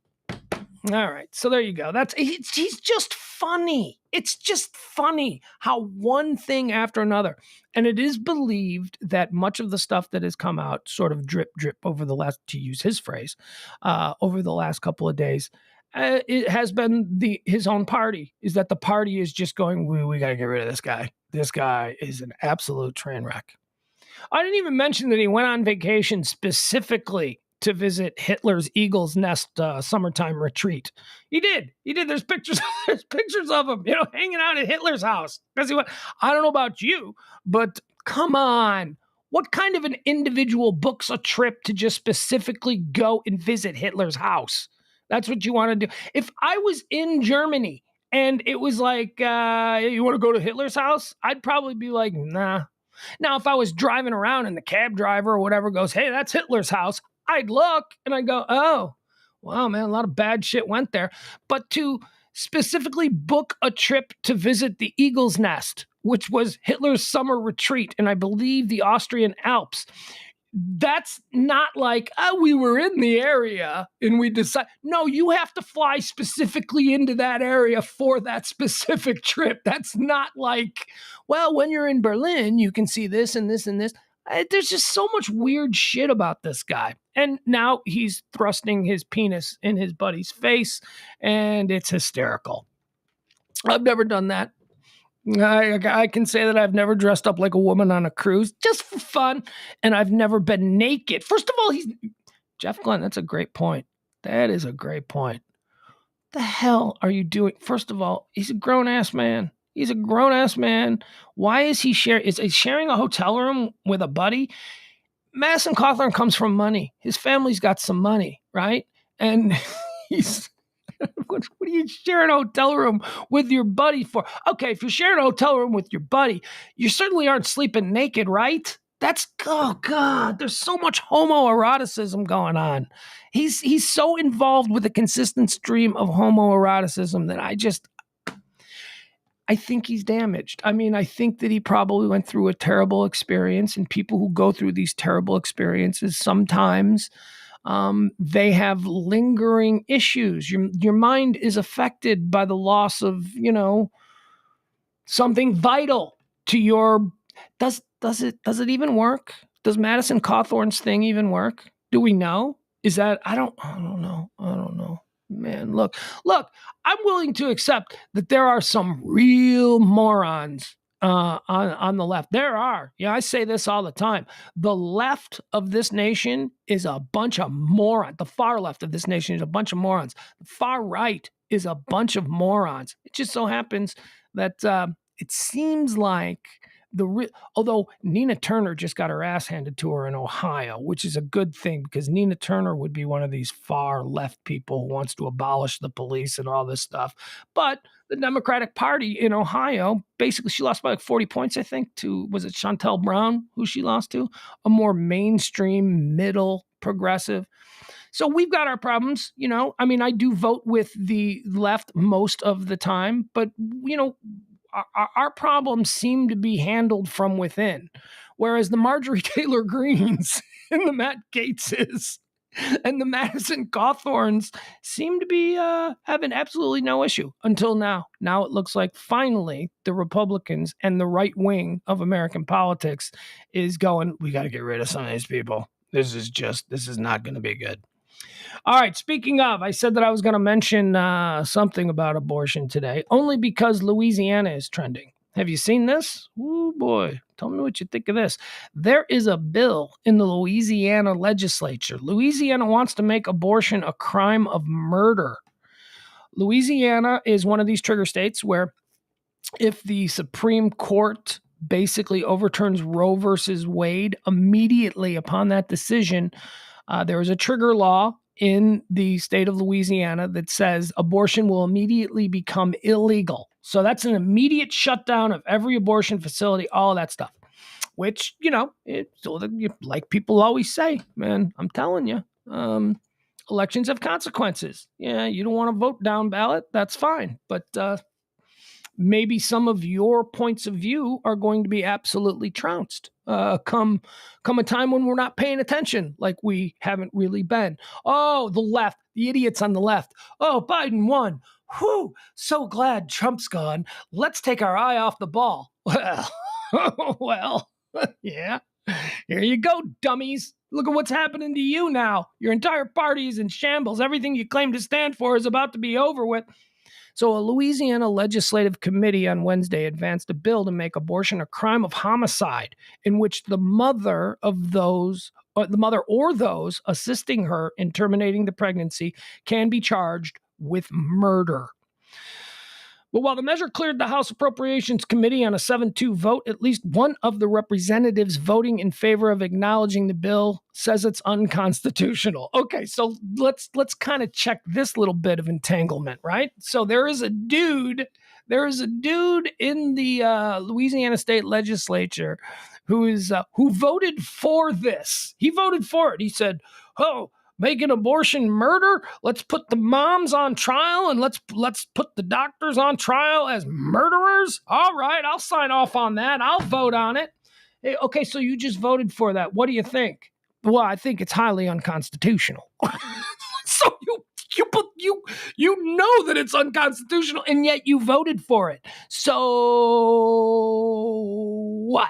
right. So there you go. He's just funny. It's just funny how one thing after another. And it is believed that much of the stuff that has come out sort of drip over the last, to use his phrase, over the last couple of days, it has been his own party, is that the party is just going, we got to get rid of this guy. This guy is an absolute train wreck. I didn't even mention that he went on vacation specifically to visit Hitler's Eagle's Nest summertime retreat. He did. There's pictures of him, you know, hanging out at Hitler's house. Because he went, I don't know about you, but come on. What kind of an individual books a trip to just specifically go and visit Hitler's house? That's what you want to do. If I was in Germany and it was like, you want to go to Hitler's house? I'd probably be like, nah. Now, if I was driving around and the cab driver or whatever goes, hey, that's Hitler's house, I'd look and I'd go, oh, wow, man, a lot of bad shit went there. But to specifically book a trip to visit the Eagle's Nest, which was Hitler's summer retreat, and I believe the Austrian Alps, that's not like, oh, we were in the area and we decided. No, you have to fly specifically into that area for that specific trip. That's not like, well, when you're in Berlin, you can see this and this and this. There's just so much weird shit about this guy. And now he's thrusting his penis in his buddy's face, and it's hysterical. I've never done that. I can say that I've never dressed up like a woman on a cruise just for fun, and I've never been naked. First of all, Jeff Glenn, that's a great point. That is a great point. The hell are you doing? First of all, he's a grown-ass man. He's a grown-ass man. Why is he sharing a hotel room with a buddy? Madison Cawthorn comes from money. His family's got some money, right? And he's... What are you sharing a hotel room with your buddy for? Okay, if you're sharing a hotel room with your buddy, you certainly aren't sleeping naked, right? Oh God, there's so much homoeroticism going on. He's so involved with a consistent stream of homoeroticism that I think he's damaged. I mean, I think that he probably went through a terrible experience, and people who go through these terrible experiences sometimes they have lingering issues. Your mind is affected by the loss of, you know, something vital to your. Does it even work? Does Madison Cawthorn's thing even work? Do we know? Is that I don't know. Man, look. I'm willing to accept that there are some real morons on the left. There are. Yeah, I say this all the time. The left of this nation is a bunch of morons. The far left of this nation is a bunch of morons. The far right is a bunch of morons. It just so happens that it seems like although Nina Turner just got her ass handed to her in Ohio, which is a good thing because Nina Turner would be one of these far left people who wants to abolish the police and all this stuff. But the Democratic Party in Ohio, basically she lost by like 40 points, I think, to, was it Chantel Brown who she lost to? A more mainstream, middle, progressive. So we've got our problems, you know. I mean, I do vote with the left most of the time, but, you know, our problems seem to be handled from within, whereas the Marjorie Taylor Greens and the Matt Gaetzes and the Madison Cawthorns seem to be having absolutely no issue until now. Now it looks like finally the Republicans and the right wing of American politics is going, we got to get rid of some of these people. This is not going to be good. All right, speaking of, I said that I was going to mention something about abortion today, only because Louisiana is trending. Have you seen this? Oh, boy. Tell me what you think of this. There is a bill in the Louisiana legislature. Louisiana wants to make abortion a crime of murder. Louisiana is one of these trigger states where if the Supreme Court basically overturns Roe versus Wade, immediately upon that decision, there is a trigger law in the state of Louisiana that says abortion will immediately become illegal. So that's an immediate shutdown of every abortion facility, all of that stuff, which, like people always say, man, I'm telling you, elections have consequences. Yeah, you don't want to vote down ballot, that's fine. But maybe some of your points of view are going to be absolutely trounced come a time when we're not paying attention like we haven't really been. Oh, the left, the idiots on the left. Oh, Biden won. Whew, so glad Trump's gone. Let's take our eye off the ball. Well, yeah. Here you go, dummies. Look at what's happening to you now. Your entire party is in shambles. Everything you claim to stand for is about to be over with. So a Louisiana legislative committee on Wednesday advanced a bill to make abortion a crime of homicide, in which the mother or those assisting her in terminating the pregnancy can be charged with murder. But while the measure cleared the House Appropriations Committee on a 7-2 vote, at least one of the representatives voting in favor of acknowledging the bill says it's unconstitutional. Okay, so let's kind of check this little bit of entanglement, right? So there is a dude in the Louisiana State Legislature who voted for this. He voted for it. He said, "Oh, making abortion murder? Let's put the moms on trial and let's put the doctors on trial as murderers? All right, I'll sign off on that. I'll vote on it." Hey, okay, so you just voted for that. What do you think? Well, I think it's highly unconstitutional. So you know that it's unconstitutional, and yet you voted for it. So what?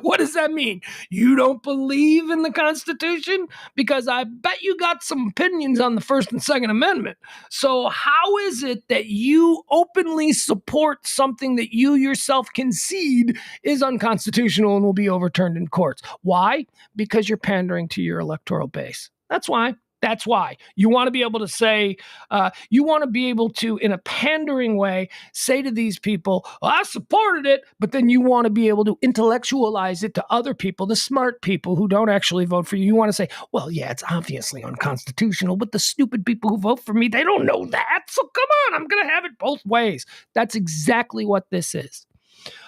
What does that mean? You don't believe in the Constitution? Because I bet you got some opinions on the First and Second Amendment. So how is it that you openly support something that you yourself concede is unconstitutional and will be overturned in courts? Why? Because you're pandering to your electoral base. That's why. That's why. You want to be able to say, in a pandering way, say to these people, well, I supported it, but then you want to be able to intellectualize it to other people, the smart people who don't actually vote for you. You want to say, well, yeah, it's obviously unconstitutional, but the stupid people who vote for me, they don't know that. So come on, I'm going to have it both ways. That's exactly what this is.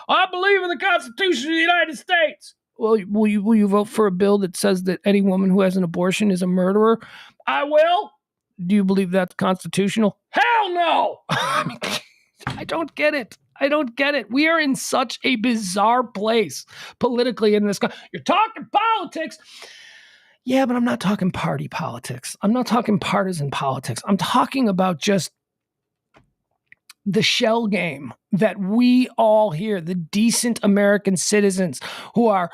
I believe in the Constitution of the United States. Well, will you vote for a bill that says that any woman who has an abortion is a murderer? I will. Do you believe that's constitutional? Hell no! I don't get it. We are in such a bizarre place politically in this country. You're talking politics. Yeah, but I'm not talking party politics. I'm not talking partisan politics. I'm talking about just the shell game that we all here, the decent American citizens who are,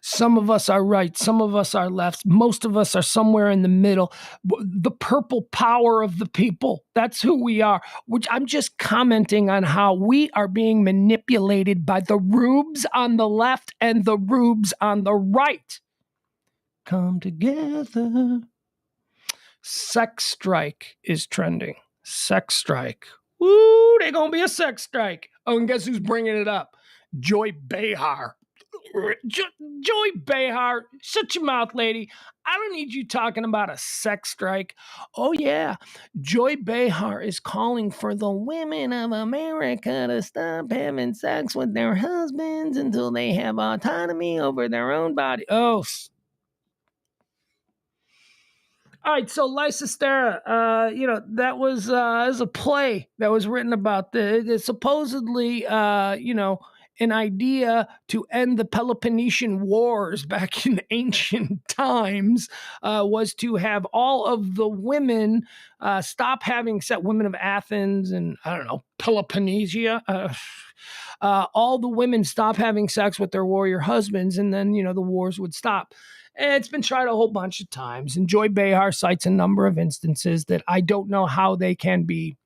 some of us are right, some of us are left, most of us are somewhere in the middle. The purple power of the people, that's who we are, which I'm just commenting on how we are being manipulated by the rubes on the left and the rubes on the right. Come together. Sex strike is trending. Sex strike. Woo, they're going to be a sex strike. Oh, and guess who's bringing it up? Joy Behar. Joy Behar, shut your mouth, lady. I don't need you talking about a sex strike. Oh, yeah. Joy Behar is calling for the women of America to stop having sex with their husbands until they have autonomy over their own body. Oh, all right, so Lysistera, that was a play that was written about supposedly, an idea to end the Peloponnesian Wars back in ancient times was to have all of the women stop having sex, women of Athens and, Peloponnesia, all the women stop having sex with their warrior husbands, and then, the wars would stop. And it's been tried a whole bunch of times. And Joy Behar cites a number of instances that I don't know how they can be.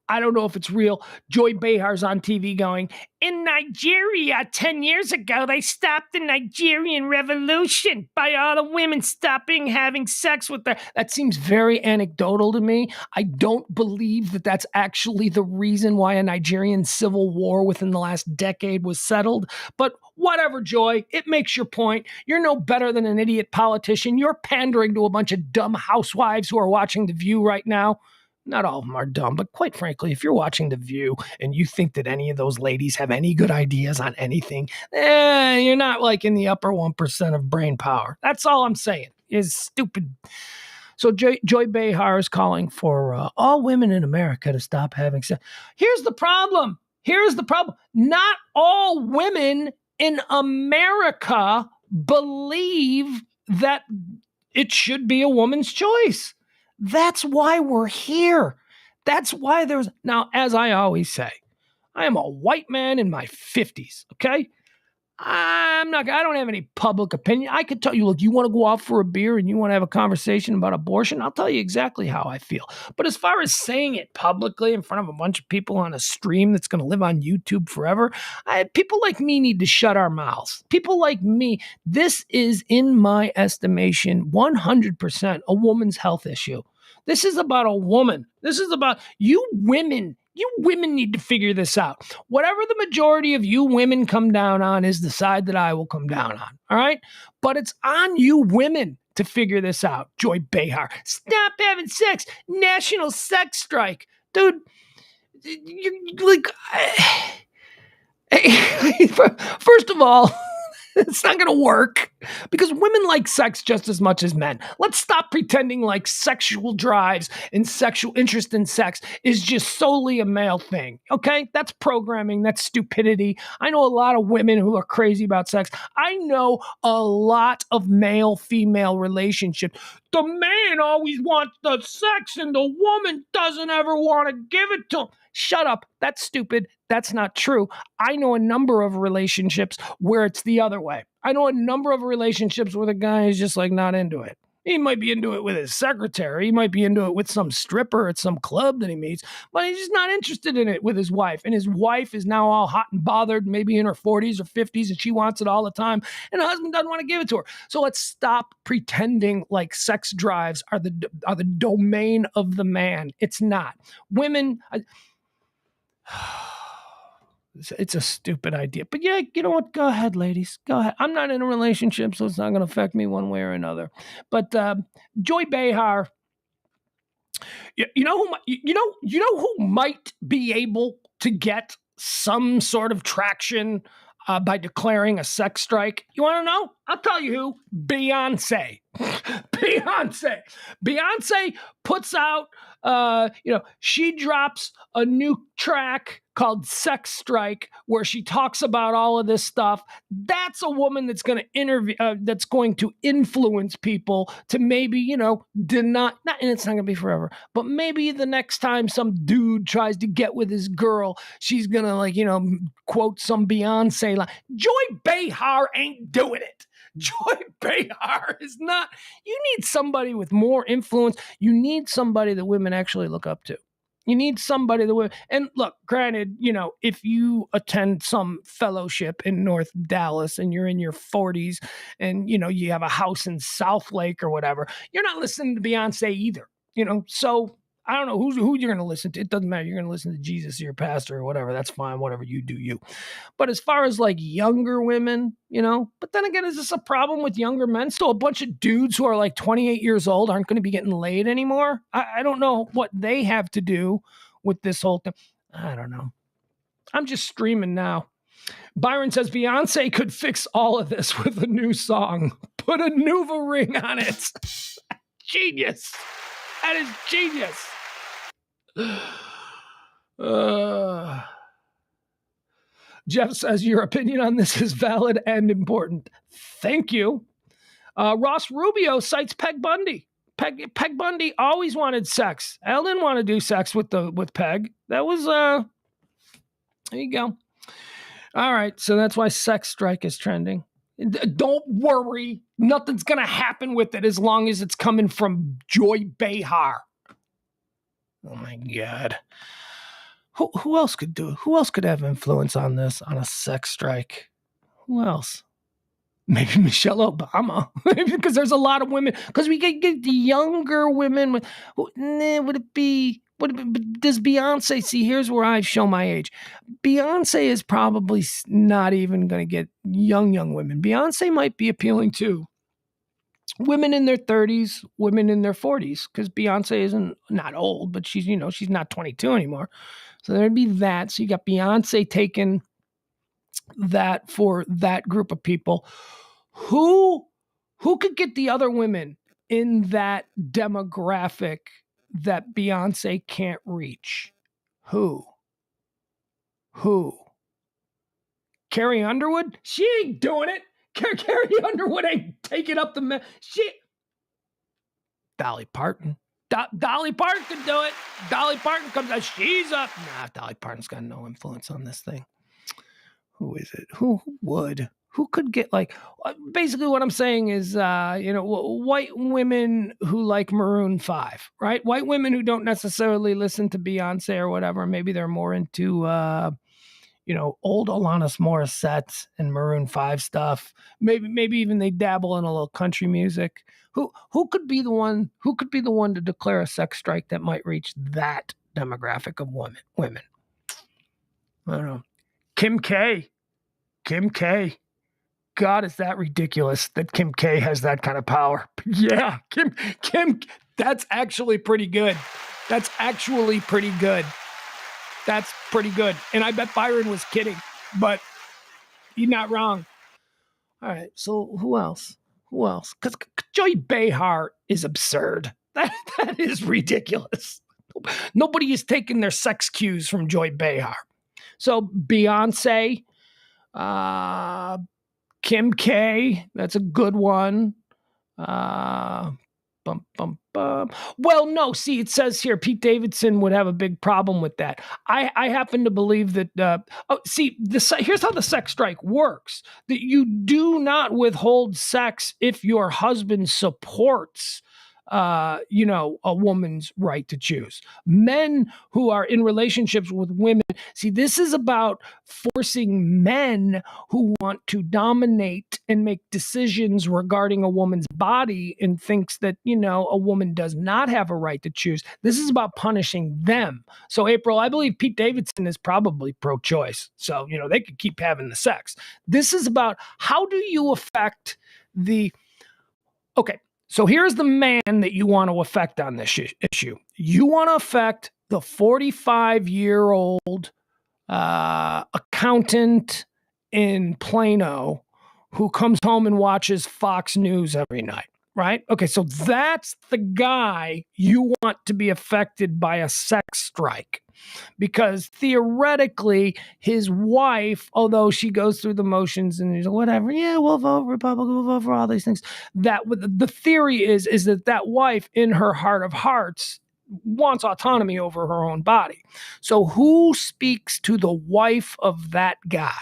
I don't know if it's real. Joy Behar's on TV going, in Nigeria 10 years ago, they stopped the Nigerian revolution by all the women stopping having sex with their... That seems very anecdotal to me. I don't believe that that's actually the reason why a Nigerian civil war within the last decade was settled. But Whatever, Joy. It makes your point. You're no better than an idiot politician. You're pandering to a bunch of dumb housewives who are watching The View right now. Not all of them are dumb, but quite frankly, if you're watching The View and you think that any of those ladies have any good ideas on anything, you're not like in the upper 1% of brain power. That's all I'm saying. Is stupid. So Joy Behar is calling for all women in America to stop having sex. Here's the problem. Not all women in America believe that it should be a woman's choice. That's why we're here. That's why now, as I always say, I am a white man in my 50s, okay? I don't have any public opinion. I could tell you, look, you want to go out for a beer and you want to have a conversation about abortion, I'll tell you exactly how I feel. But as far as saying it publicly in front of a bunch of people on a stream that's going to live on YouTube forever, people like me need to shut our mouths. People like me, this is, in my estimation, 100% a woman's health issue. This is about a woman. This is about you women. You women need to figure this out. Whatever the majority of you women come down on is the side that I will come down on. All right? But it's on you women to figure this out. Joy Behar. Stop having sex. National sex strike. Dude, you're like... First of all... It's not going to work because women like sex just as much as men. Let's stop pretending like sexual drives and sexual interest in sex is just solely a male thing. Okay? That's programming. That's stupidity. I know a lot of women who are crazy about sex. I know a lot of male-female relationships. The man always wants the sex and the woman doesn't ever want to give it to him. Shut up. That's stupid. That's not true. I know a number of relationships where it's the other way. I know a number of relationships where the guy is just like not into it. He might be into it with his secretary. He might be into it with some stripper at some club that he meets, but he's just not interested in it with his wife. And his wife is now all hot and bothered, maybe in her 40s or 50s, and she wants it all the time. And the husband doesn't want to give it to her. So let's stop pretending like sex drives are the domain of the man. It's not. Women... It's a stupid idea. But yeah, you know what? Go ahead, ladies. Go ahead. I'm not in a relationship, so it's not going to affect me one way or another. But Joy Behar, you know who might be able to get some sort of traction by declaring a sex strike? You want to know? I'll tell you who. Beyonce. Beyonce puts out, she drops a new track called Sex Strike, where she talks about all of this stuff. That's a woman that's going to influence people to maybe, deny, and it's not going to be forever, but maybe the next time some dude tries to get with his girl, she's going to quote some Beyonce line. Joy Behar ain't doing it. Joy Behar is not. You need somebody with more influence. You need somebody that women actually look up to. You need somebody that women, and look, granted, if you attend some fellowship in North Dallas and you're in your 40s and, you have a house in South Lake or whatever, you're not listening to Beyonce either, so I don't know who you're going to listen to. It doesn't matter. You're going to listen to Jesus or your pastor or whatever. That's fine. Whatever you do, you. But as far as like younger women, but then again, is this a problem with younger men? Still a bunch of dudes who are like 28 years old aren't going to be getting laid anymore. I don't know what they have to do with this whole thing. I don't know. I'm just streaming now. Byron says Beyonce could fix all of this with a new song. Put a Nuva ring on it. Genius. That is genius. Jeff says your opinion on this is valid and important. Thank you. Ross Rubio cites Peg Bundy. Peg Bundy always wanted sex. Elle didn't want to do sex with Peg. That was there you go. All right, so that's why sex strike is trending. Don't worry, nothing's gonna happen with it as long as it's coming from Joy Behar. Oh my God. Who else could do it? Who else could have influence on this, on a sex strike? Who else? Maybe Michelle Obama. Maybe because there's a lot of women. Because we could get the younger women. Would it be But does Beyonce see? Here's where I show my age. Beyonce is probably not even going to get young women. Beyonce might be appealing to women in their 30s, women in their 40s, because Beyonce isn't not old, but she's she's not 22 anymore. So there'd be that. So you got Beyonce taking that for that group of people. Who could get the other women in that demographic that Beyonce can't reach? Who? Carrie Underwood? She ain't doing it. Carrie Underwood ain't taking up the Dolly Parton. Dolly Parton can do it. Dolly Parton comes out. She's up. Nah, Dolly Parton's got no influence on this thing. Who is it? Who would? Who could get basically what I'm saying is, white women who like Maroon 5, right? White women who don't necessarily listen to Beyonce or whatever. Maybe they're more into, old Alanis Morissette and Maroon 5 stuff. Maybe even they dabble in a little country music. Who could be the one? Who could be the one to declare a sex strike that might reach that demographic of women? I don't know. Kim K. God, is that ridiculous that Kim K has that kind of power? Yeah, Kim, that's actually pretty good. That's pretty good. And I bet Byron was kidding, but he's not wrong. All right, so who else? Because Joy Behar is absurd. That is ridiculous. Nobody is taking their sex cues from Joy Behar. So Beyonce, Kim K, that's a good one. Well, no, see, it says here Pete Davidson would have a big problem with that. I happen to believe that, here's how the sex strike works. That you do not withhold sex if your husband supports a woman's right to choose. Men who are in relationships with women, see, this is about forcing men who want to dominate and make decisions regarding a woman's body and thinks that, a woman does not have a right to choose. This is about punishing them. So, April, I believe Pete Davidson is probably pro-choice. So, they could keep having the sex. This is about how do you affect okay. So here's the man that you want to affect on this issue. You want to affect the 45-year-old accountant in Plano who comes home and watches Fox News every night, right? Okay, so that's the guy you want to be affected by a sex strike. Because theoretically, his wife, although she goes through the motions and whatever, yeah, we'll vote Republican, we'll vote for all these things. That the theory is that wife, in her heart of hearts, wants autonomy over her own body. So who speaks to the wife of that guy?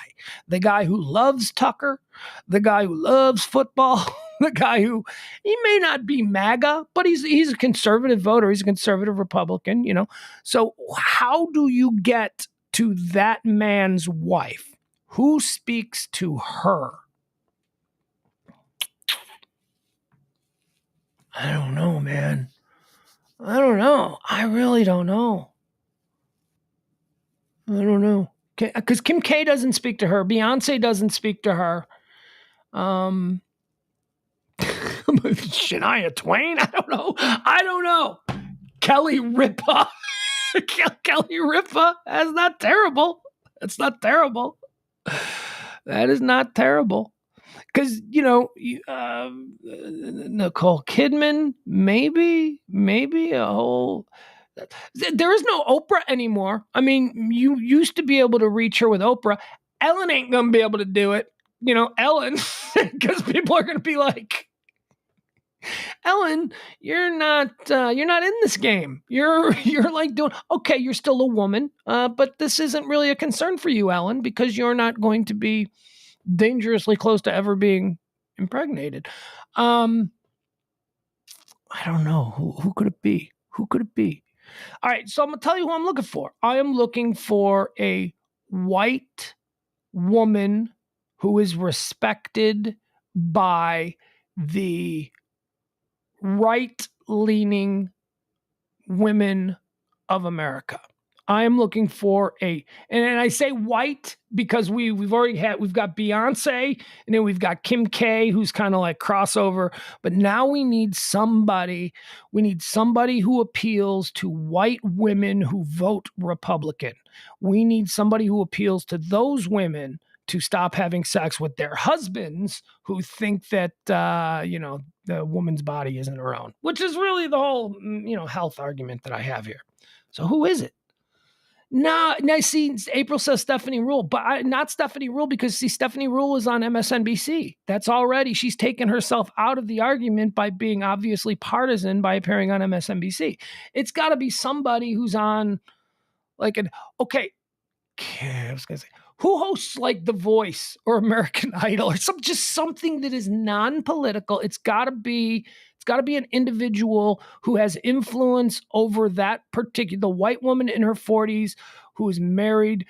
The guy who loves Tucker, the guy who loves football, the guy who, he may not be MAGA, but he's a conservative voter. He's a conservative Republican, So how do you get to that man's wife? Who speaks to her? I don't know, man. I don't know. I really don't know. I don't know. Because Kim K doesn't speak to her. Beyonce doesn't speak to her. Shania Twain? I don't know. Kelly Ripa. Kelly Ripa. That's not terrible. That is not terrible. Because, Nicole Kidman, maybe a whole... There is no Oprah anymore. I mean, you used to be able to reach her with Oprah. Ellen ain't going to be able to do it. Ellen, because people are going to be like, Ellen, you're not in this game. You're like doing, okay, you're still a woman, but this isn't really a concern for you, Ellen, because you're not going to be dangerously close to ever being impregnated. I don't know. Who could it be? All right, so I'm going to tell you who I'm looking for. I am looking for a white woman who is respected by the right-leaning women of America. I am looking for and I say white because we've got Beyonce, and then we've got Kim K, who's kind of like crossover, but now we need somebody who appeals to white women who vote Republican. We need somebody who appeals to those women to stop having sex with their husbands who think that, the woman's body isn't her own, which is really the whole, health argument that I have here. So who is it? No, see, April says Stephanie Rule, but not Stephanie Rule, because Stephanie Rule is on MSNBC. She's taken herself out of the argument by being obviously partisan by appearing on MSNBC. It's got to be somebody who's on I was going to say, who hosts like The Voice or American Idol or something that is non-political. It's got to be an individual who has influence over that the white woman in her 40s who is married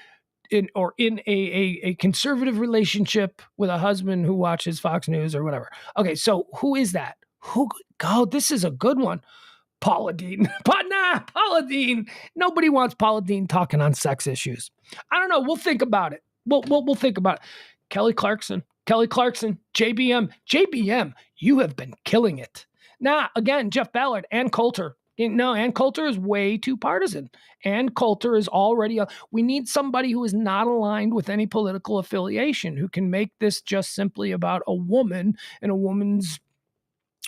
in a conservative relationship with a husband who watches Fox News or whatever. Okay, so who is that? This is a good one. Paula Deen. Paula Deen. Nobody wants Paula Deen talking on sex issues. I don't know. We'll think about it. We'll think about it. Kelly Clarkson, JBM, you have been killing it. Again, Jeff Ballard, Ann Coulter. Ann Coulter is way too partisan. Ann Coulter is already we need somebody who is not aligned with any political affiliation, who can make this just simply about a woman and a woman's,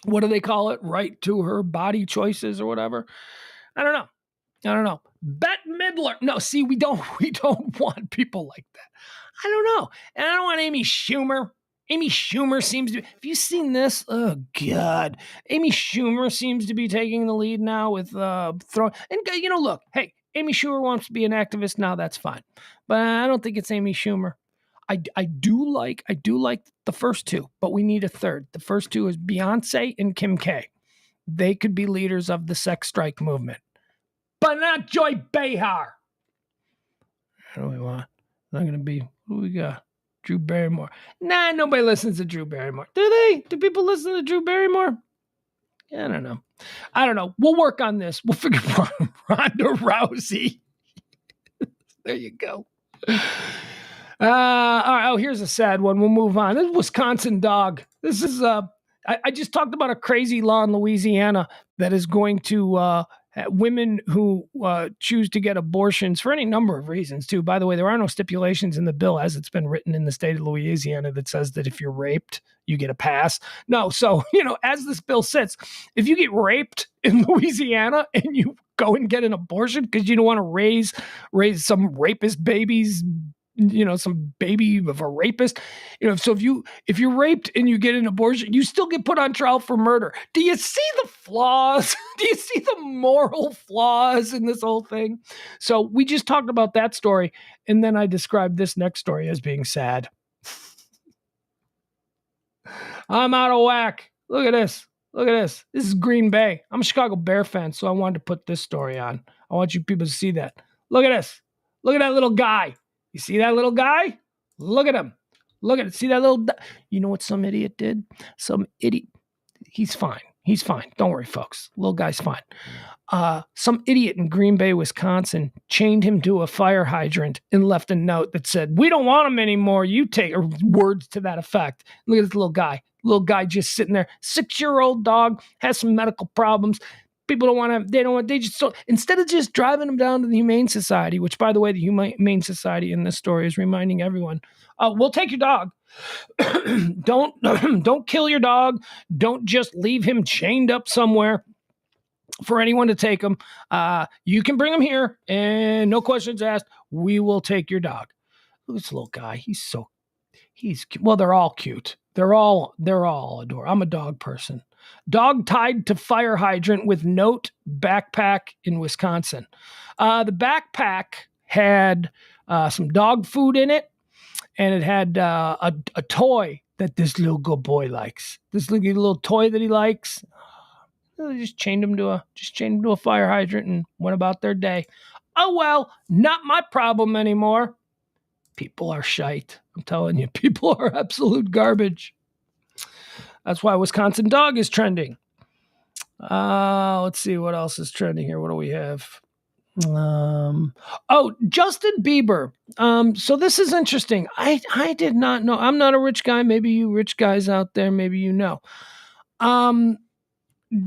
what do they call it? Right to her body choices or whatever. I don't know. Bette Midler. No, see, we don't want people like that. I don't know. And I don't want Amy Schumer. Amy Schumer seems to, have you seen this? Oh God. Amy Schumer seems to be taking the lead now with look, hey, Amy Schumer wants to be an activist now, that's fine. But I don't think it's Amy Schumer. I do like the first two, but we need a third. The first two is Beyonce and Kim K. They could be leaders of the sex strike movement, but not Joy Behar. What do we want? Not going to be, who we got? Drew Barrymore. Nah, nobody listens to Drew Barrymore. Do they? Do people listen to Drew Barrymore? I don't know. We'll work on this. We'll figure out Ronda Rousey. There you go. All right. Oh, here's a sad one. We'll move on. This is Wisconsin dog. This is I just talked about a crazy law in Louisiana that is going to women who choose to get abortions for any number of reasons too. By the way, there are no stipulations in the bill as it's been written in the state of Louisiana that says that if you're raped, you get a pass. No. So, as this bill sits, if you get raped in Louisiana and you go and get an abortion because you don't want to raise some rapist babies, some baby of a rapist, so if you're raped and you get an abortion, you still get put on trial for murder. Do you see the flaws? Do you see the moral flaws in this whole thing? So we just talked about that story, and then I described this next story as being sad. I'm out of whack. Look at this. This is Green Bay. I'm a Chicago Bear fan, so I wanted to put this story on. I want you people to see that. Look at this. Look at that little guy. You see that little guy? Look at him. Look at it. See that little... You know what some idiot did? Some idiot... He's fine. Don't worry, folks. Little guy's fine. Some idiot in Green Bay, Wisconsin, chained him to a fire hydrant and left a note that said, "We don't want him anymore. You take..." Or words to that effect. Look at this little guy. Little guy just sitting there. 6-year-old dog, has some medical problems. People don't want to, they just, so instead of just driving them down to the Humane Society, which by the way, the Humane Society in this story is reminding everyone, we'll take your dog. Don't kill your dog. Don't just leave him chained up somewhere for anyone to take him. You can bring him here and no questions asked. We will take your dog. Look at this little guy. He's cute. Well, they're all cute. They're all adorable. I'm a dog person. Dog tied to fire hydrant with note, backpack in Wisconsin. The backpack had some dog food in it, and it had a toy that this little good boy likes. This little toy that he likes. They just chained him to a fire hydrant and went about their day. Oh well, not my problem anymore. People are shite. I'm telling you, people are absolute garbage. That's why Wisconsin dog is trending. Let's see what else is trending here. What do we have? Justin Bieber. So this is interesting. I did not know. I'm not a rich guy. Maybe you rich guys out there, maybe you know.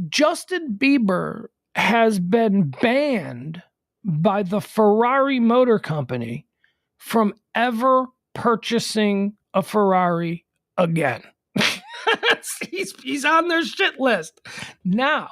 Justin Bieber has been banned by the Ferrari Motor Company from ever purchasing a Ferrari again. He's on their shit list. Now,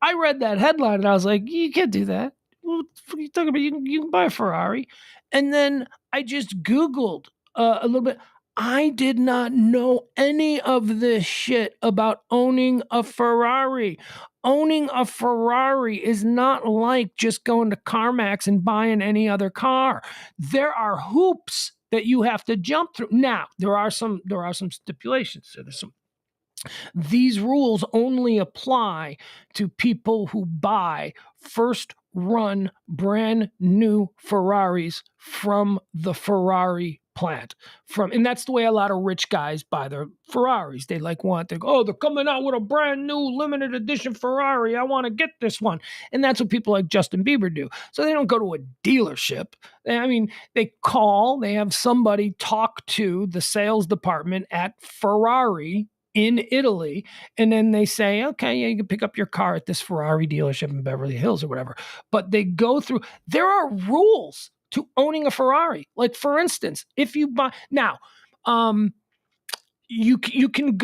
I read that headline and I was like, you can't do that. What are you talking about? You can buy a Ferrari. And then I just Googled a little bit. I did not know any of this shit about owning a Ferrari. Owning a Ferrari is not like just going to CarMax and buying any other car. There are hoops that you have to jump through. Now, there are some stipulations. So these rules only apply to people who buy first run brand new Ferraris from the Ferrari plant. And that's the way a lot of rich guys buy their Ferraris. They they're coming out with a brand new limited edition Ferrari. I want to get this one. And that's what people like Justin Bieber do. So they don't go to a dealership. They call, they have somebody talk to the sales department at Ferrari in Italy, and then they say, okay, yeah, you can pick up your car at this Ferrari dealership in Beverly Hills or whatever. But they go through, there are rules to owning a Ferrari. Like, for instance, if you buy, now, you can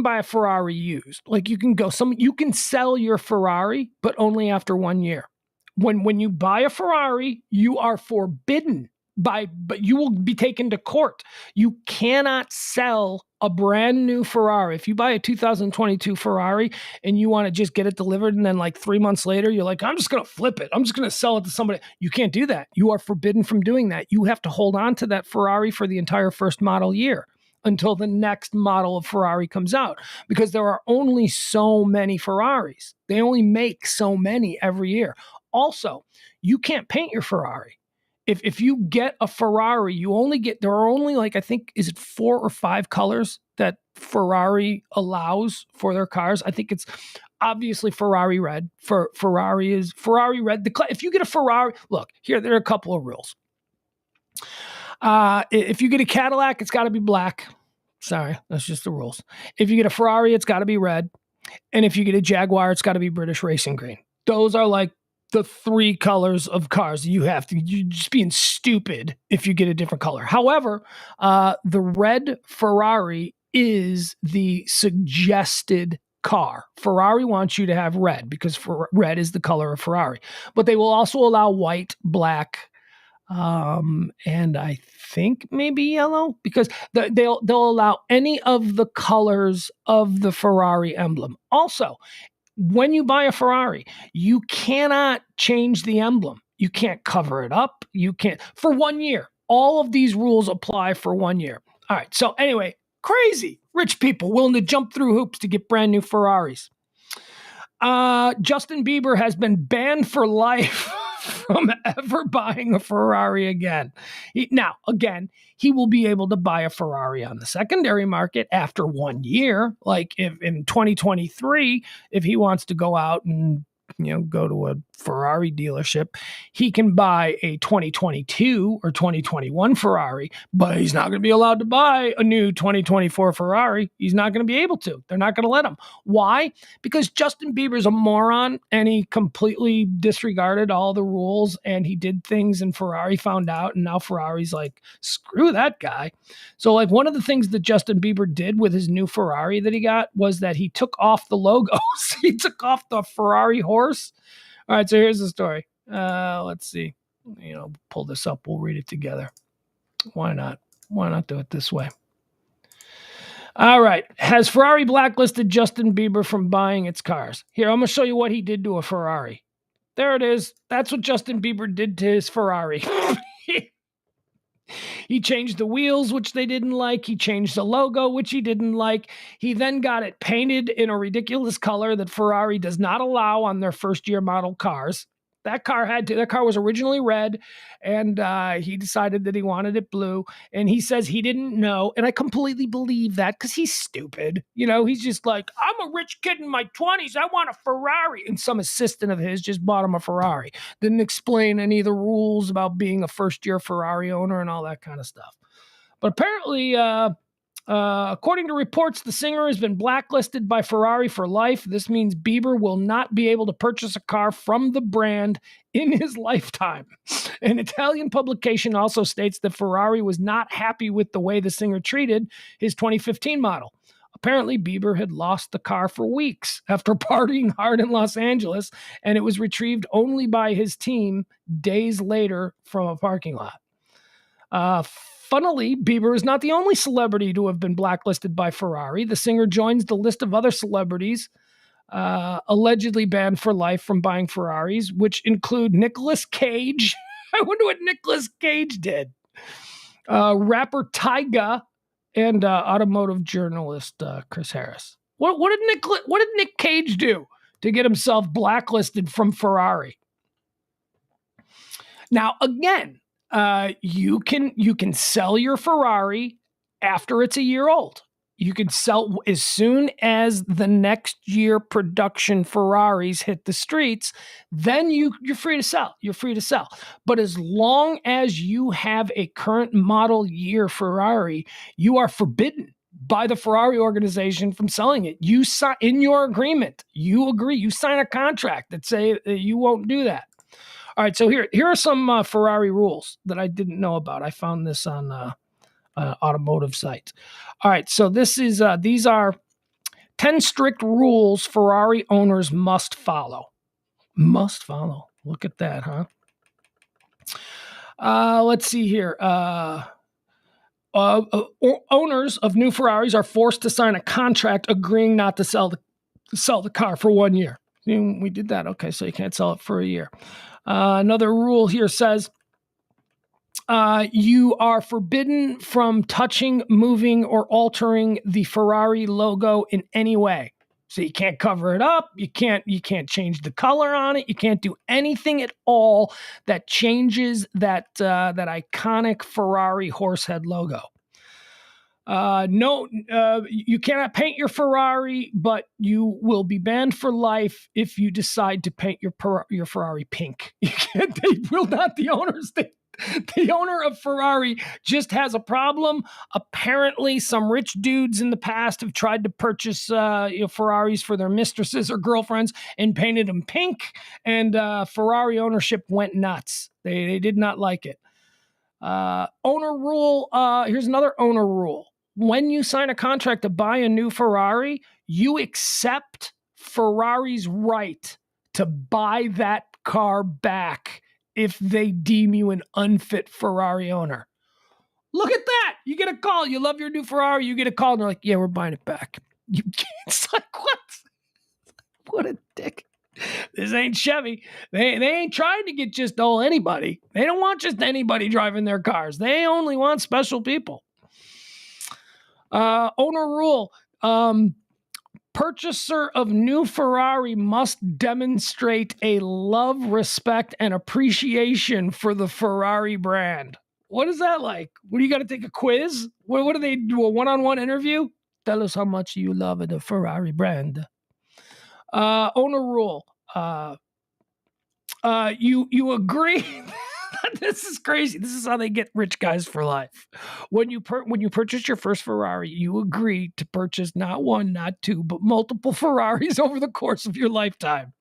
buy a Ferrari used. Like, you can sell your Ferrari, but only after 1 year. When you buy a Ferrari, you are forbidden but you will be taken to court. You cannot sell a brand new Ferrari. If you buy a 2022 Ferrari and you want to just get it delivered, and then like 3 months later, you're like, I'm just going to flip it. I'm just going to sell it to somebody. You can't do that. You are forbidden from doing that. You have to hold on to that Ferrari for the entire first model year until the next model of Ferrari comes out, because there are only so many Ferraris. They only make so many every year. Also, you can't paint your Ferrari. If you get a Ferrari, there are only like, I think, is it 4 or 5 colors that Ferrari allows for their cars? I think it's obviously Ferrari red. Ferrari red. If you get a Ferrari, look, here, there are a couple of rules. If you get a Cadillac, it's got to be black. Sorry, that's just the rules. If you get a Ferrari, it's got to be red. And if you get a Jaguar, it's got to be British racing green. Those are like the 3 colors of cars. You're just being stupid if you get a different color. However, the red Ferrari is the suggested car. Ferrari wants you to have red because red is the color of Ferrari. But they will also allow white, black, and I think maybe yellow, because they'll allow any of the colors of the Ferrari emblem. Also, when you buy a Ferrari, you cannot change the emblem. You can't cover it up. You can't, for 1 year. All of these rules apply for 1 year. All right. So anyway, crazy rich people willing to jump through hoops to get brand new Ferraris. Justin Bieber has been banned for life from ever buying a Ferrari again. Now, again, he will be able to buy a Ferrari on the secondary market after 1 year. Like, if in 2023, if he wants to go out and go to a Ferrari dealership, he can buy a 2022 or 2021 Ferrari, but he's not going to be allowed to buy a new 2024 Ferrari. He's not going to be able to. They're not going to let him. Why? Because Justin Bieber's a moron, and he completely disregarded all the rules, and he did things, and Ferrari found out, and now Ferrari's like, screw that guy. So, like, one of the things that Justin Bieber did with his new Ferrari that he got was that he took off the logos. He took off the Ferrari horse. All right, so here's the story. Let's see. Pull this up. We'll read it together. Why not? Why not do it this way? All right. Has Ferrari blacklisted Justin Bieber from buying its cars? Here, I'm going to show you what he did to a Ferrari. There it is. That's what Justin Bieber did to his Ferrari. He changed the wheels, which they didn't like. He changed the logo, which he didn't like. He then got it painted in a ridiculous color that Ferrari does not allow on their first-year model cars. That car was originally red, and he decided that he wanted it blue. And he says he didn't know, and I completely believe that because he's stupid. He's just like, I'm a rich kid in my 20s. I want a Ferrari. And some assistant of his just bought him a Ferrari. Didn't explain any of the rules about being a first-year Ferrari owner and all that kind of stuff. But apparently, according to reports, the singer has been blacklisted by Ferrari for life. This means Bieber will not be able to purchase a car from the brand in his lifetime. An Italian publication also states that Ferrari was not happy with the way the singer treated his 2015 model. Apparently, Bieber had lost the car for weeks after partying hard in Los Angeles, and it was retrieved only by his team days later from a parking lot. Funnily, Bieber is not the only celebrity to have been blacklisted by Ferrari. The singer joins the list of other celebrities allegedly banned for life from buying Ferraris, which include Nicolas Cage. I wonder what Nicolas Cage did. Rapper Tyga and automotive journalist Chris Harris. What did Nick Cage do to get himself blacklisted from Ferrari? Now, again, you can sell your Ferrari after it's a year old. You can sell as soon as the next year production Ferraris hit the streets. Then you're free to sell. You're free to sell. But as long as you have a current model year Ferrari, you are forbidden by the Ferrari organization from selling it. You sign in your agreement. You agree. You sign a contract that say that you won't do that. All right, so here are some Ferrari rules that I didn't know about. I found this on automotive sites. All right, so these are 10 strict rules Ferrari owners must follow. Must follow. Look at that, huh? Let's see here. Owners of new Ferraris are forced to sign a contract agreeing not to sell the car for 1 year. We did that. Okay, so you can't sell it for a year. Another rule here says you are forbidden from touching, moving, or altering the Ferrari logo in any way. So you can't cover it up. You can't change the color on it. You can't do anything at all that changes that iconic Ferrari horsehead logo. You cannot paint your Ferrari, but you will be banned for life if you decide to paint your Ferrari pink. They will not. The owner of Ferrari just has a problem. Apparently, some rich dudes in the past have tried to purchase Ferraris for their mistresses or girlfriends and painted them pink, and Ferrari ownership went nuts. They did not like it. Owner rule. Here's another owner rule. When you sign a contract to buy a new Ferrari, you accept Ferrari's right to buy that car back if they deem you an unfit Ferrari owner. Look at that. You get a call. You love your new Ferrari. You get a call and they're like, yeah, we're buying it back. You can't. It's like, what? What a dick. This ain't Chevy. They ain't trying to get just anybody. They don't want just anybody driving their cars. They only want special people. Owner rule. Purchaser of new Ferrari must demonstrate a love, respect, and appreciation for the Ferrari brand. What is that like? What do you got to take a quiz? What do they do? A one-on-one interview? Tell us how much you love the Ferrari brand. Owner rule. You agree. This is crazy. This is how they get rich guys for life. When you purchase your first Ferrari, you agree to purchase not one, not two, but multiple Ferraris over the course of your lifetime.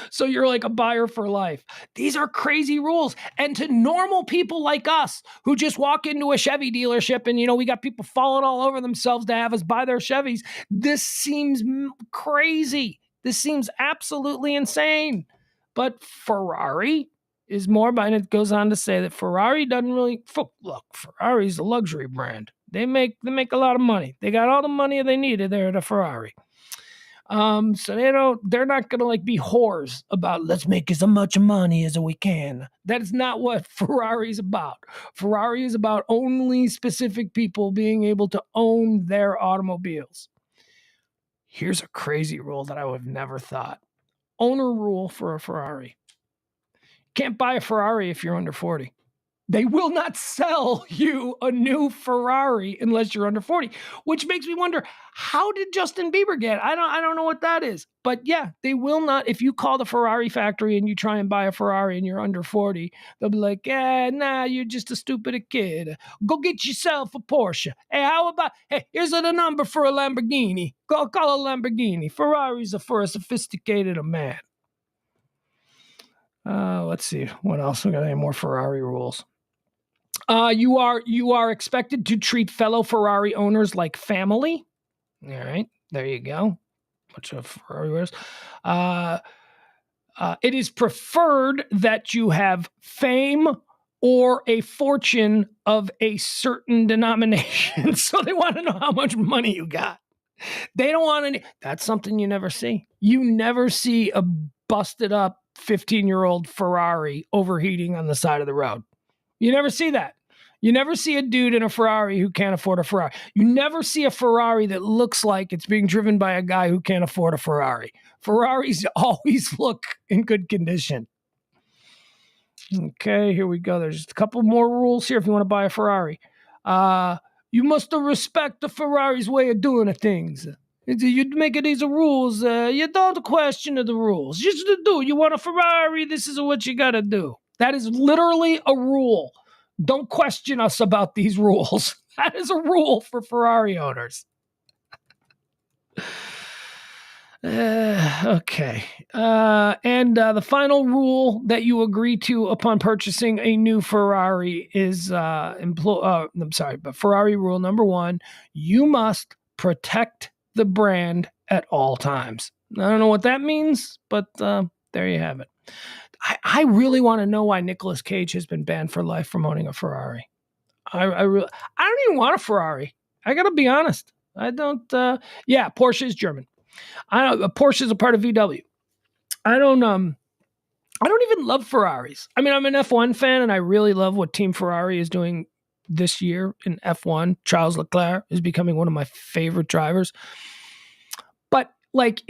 So you're like a buyer for life. These are crazy rules. And to normal people like us who just walk into a Chevy dealership and, we got people falling all over themselves to have us buy their Chevys, this seems crazy. This seems absolutely insane. But Ferrari is more, and it goes on to say that Ferrari doesn't really look. Ferrari's a luxury brand. They make a lot of money. They got all the money they needed there at a Ferrari. So they're not gonna be whores about let's make as much money as we can. That's not what Ferrari is about. Ferrari is about only specific people being able to own their automobiles. Here's a crazy rule that I would have never thought. Owner rule for a Ferrari. Can't buy a Ferrari if you're under 40. They will not sell you a new Ferrari unless you're under 40, which makes me wonder, how did Justin Bieber get? I don't know what that is. But yeah, they will not. If you call the Ferrari factory and you try and buy a Ferrari and you're under 40, they'll be like, you're just a stupid kid. Go get yourself a Porsche. Hey, here's the number for a Lamborghini. Go call a Lamborghini. Ferraris are for a sophisticated man. Let's see. What else? We got any more Ferrari rules? You are expected to treat fellow Ferrari owners like family. All right, there you go. Bunch of Ferrari owners. It is preferred that you have fame or a fortune of a certain denomination. So they want to know how much money you got. They don't want any. That's something you never see. You never see a busted up 15-year-old Ferrari overheating on the side of the road. You never see that. You never see a dude in a Ferrari who can't afford a Ferrari. You never see a Ferrari that looks like it's being driven by a guy who can't afford a Ferrari. Ferraris always look in good condition. Okay, here we go. There's just a couple more rules here if you want to buy a Ferrari. You must respect the Ferrari's way of doing things. You make these rules. You don't question the rules. Just to do. You want a Ferrari, this is what you got to do. That is literally a rule. Don't question us about these rules. That is a rule for Ferrari owners. Okay. And the final rule that you agree to upon purchasing a new Ferrari is, Ferrari rule number 1, you must protect the brand at all times. I don't know what that means, but there you have it. I really want to know why Nicolas Cage has been banned for life from owning a Ferrari. I don't even want a Ferrari. I got to be honest. I don't. Porsche is German. Porsche is a part of VW. I don't even love Ferraris. I mean, I'm an F1 fan, and I really love what Team Ferrari is doing this year in F1. Charles Leclerc is becoming one of my favorite drivers. But like,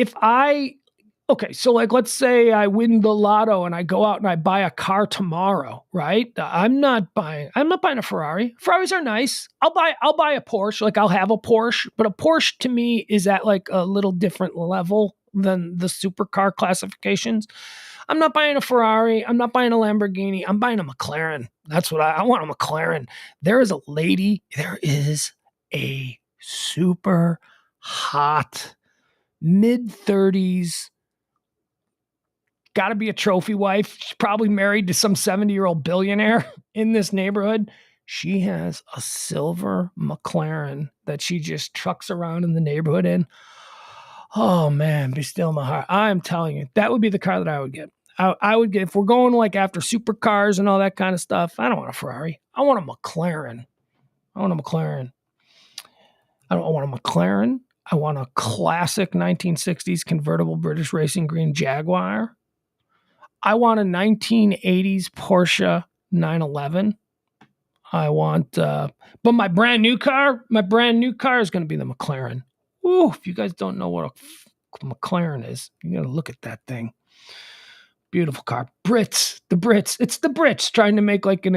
let's say I win the lotto and I go out and I buy a car tomorrow, right? I'm not buying a Ferrari. Ferraris are nice. I'll buy a Porsche. Like, I'll have a Porsche, but a Porsche to me is at like a little different level than the supercar classifications. I'm not buying a Ferrari. I'm not buying a Lamborghini. I'm buying a McLaren. That's what I want, a McLaren. There is a super hot mid-30s, got to be a trophy wife. She's probably married to some 70-year-old billionaire in this neighborhood. She has a silver McLaren that she just trucks around in the neighborhood in. Oh, man, be still my heart. I'm telling you, that would be the car that I would get. I would get, if we're going like after supercars and all that kind of stuff, I don't want a Ferrari. I want a McLaren. I don't want a McLaren. I want a classic 1960s convertible British racing green Jaguar. I want a 1980s Porsche 911. I want, but my brand new car is going to be the McLaren. Ooh, if you guys don't know what a McLaren is, you got to look at that thing. Beautiful car. It's the Brits trying to make like an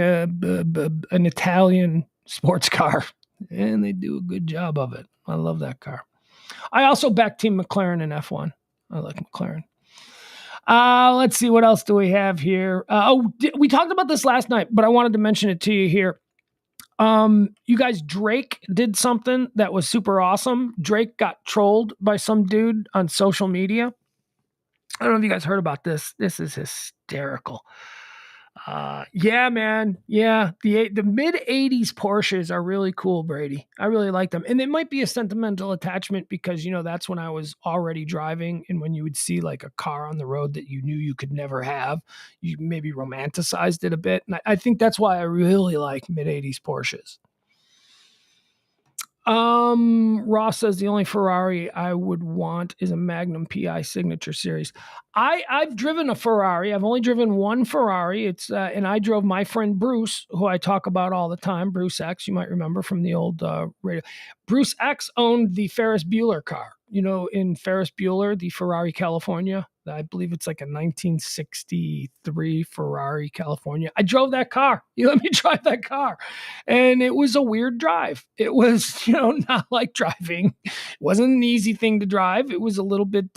Italian sports car, and they do a good job of it. I love that car. I also back Team McLaren in F1. I like McLaren. Let's see, what else do we have here? We talked about this last night, but I wanted to mention it to you here. You guys, Drake did something that was super awesome. Drake got trolled by some dude on social media. I don't know if you guys heard about this. This is hysterical. Yeah, man. Yeah. The mid 80s Porsches are really cool, Brady. I really like them. And it might be a sentimental attachment because, that's when I was already driving. And when you would see like a car on the road that you knew you could never have, you maybe romanticized it a bit. And I think that's why I really like mid 80s Porsches. Ross says the only Ferrari I would want is a Magnum PI Signature Series. I've driven a Ferrari. I've only driven one Ferrari. It's and I drove my friend Bruce, who I talk about all the time. Bruce X, you might remember from the old radio. Bruce X owned the Ferris Bueller car. in Ferris Bueller, the Ferrari California. I believe it's like a 1963 Ferrari California. I drove that car. He let me drive that car. And it was a weird drive. It was, not like driving. It wasn't an easy thing to drive. It was a little bit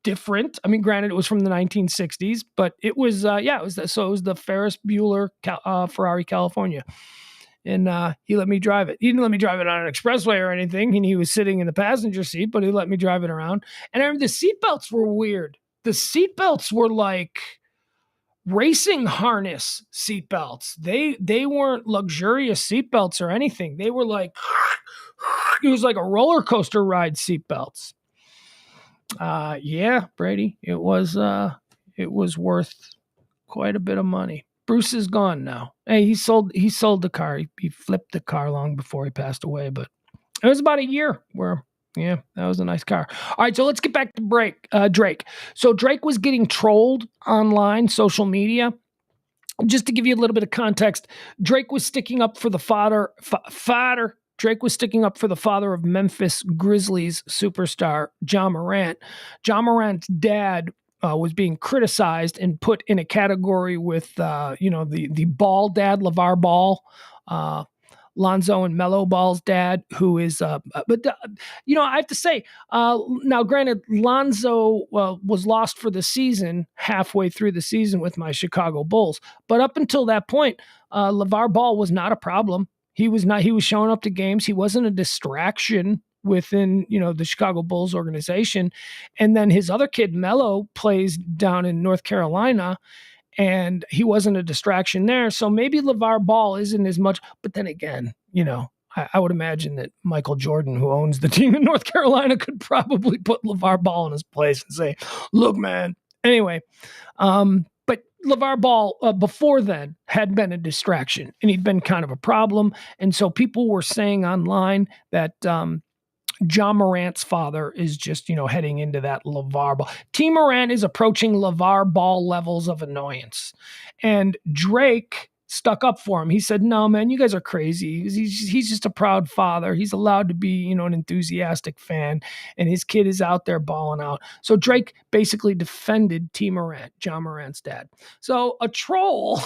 different. I mean, granted, it was from the 1960s, but it was, it was the Ferris Bueller Ferrari California. And he let me drive it. He didn't let me drive it on an expressway or anything. And he was sitting in the passenger seat, but he let me drive it around. And I remember the seatbelts were weird. The seatbelts were like racing harness seatbelts. They weren't luxurious seatbelts or anything. They were like, it was like a roller coaster ride seatbelts. Yeah, Brady, it was worth quite a bit of money. Bruce is gone now. Hey, he sold the car. He flipped the car long before he passed away, but it was about a year where, yeah, that was a nice car. All right, so let's get back to Drake. So Drake was getting trolled online, social media. Just to give you a little bit of context, Drake was sticking up for the father. Drake was sticking up for the father of Memphis Grizzlies superstar Ja Morant. Ja Morant's dad was being criticized and put in a category with, the Ball dad, LeVar Ball, Lonzo and Melo Ball's dad, who is, I have to say, now granted, Lonzo was lost for the season, halfway through the season with my Chicago Bulls. But up until that point, LeVar Ball was not a problem. He was showing up to games. He wasn't a distraction within, the Chicago Bulls organization. And then his other kid, Melo, plays down in North Carolina, and he wasn't a distraction there. So maybe LeVar Ball isn't as much, but then again, I would imagine that Michael Jordan, who owns the team in North Carolina, could probably put LeVar Ball in his place and say, look, man. Anyway, but LeVar Ball before then had been a distraction, and he'd been kind of a problem. And so people were saying online that, Ja Morant's father is just, heading into that LeVar Ball. T. Morant is approaching LeVar Ball levels of annoyance. And Drake stuck up for him. He said, no, man, you guys are crazy. He's just a proud father. He's allowed to be, an enthusiastic fan, and his kid is out there balling out. So Drake basically defended T. Morant, Ja Morant's dad. So a troll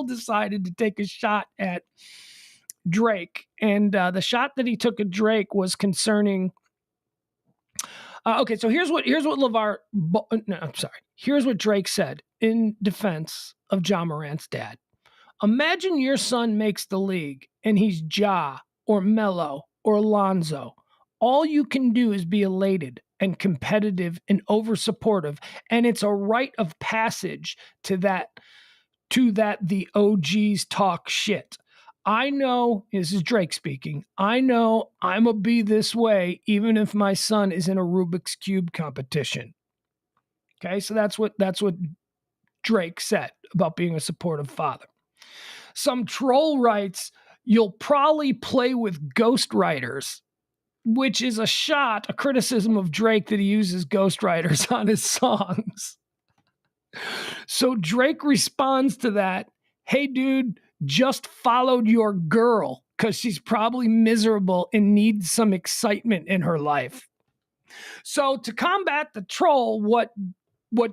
decided to take a shot at Drake, and the shot that he took at Drake was concerning. Okay, so here's what Here's what Drake said in defense of Ja Morant's dad. Imagine your son makes the league, and he's Ja or Melo or Lonzo. All you can do is be elated and competitive and over supportive, and it's a rite of passage to that the OGs talk shit. I know, this is Drake speaking, I know I'm going to be this way even if my son is in a Rubik's Cube competition. Okay, so that's what Drake said about being a supportive father. Some troll writes, you'll probably play with ghostwriters, which is a criticism of Drake that he uses ghostwriters on his songs. So Drake responds to that, hey dude, just followed your girl because she's probably miserable and needs some excitement in her life. So to combat the troll, what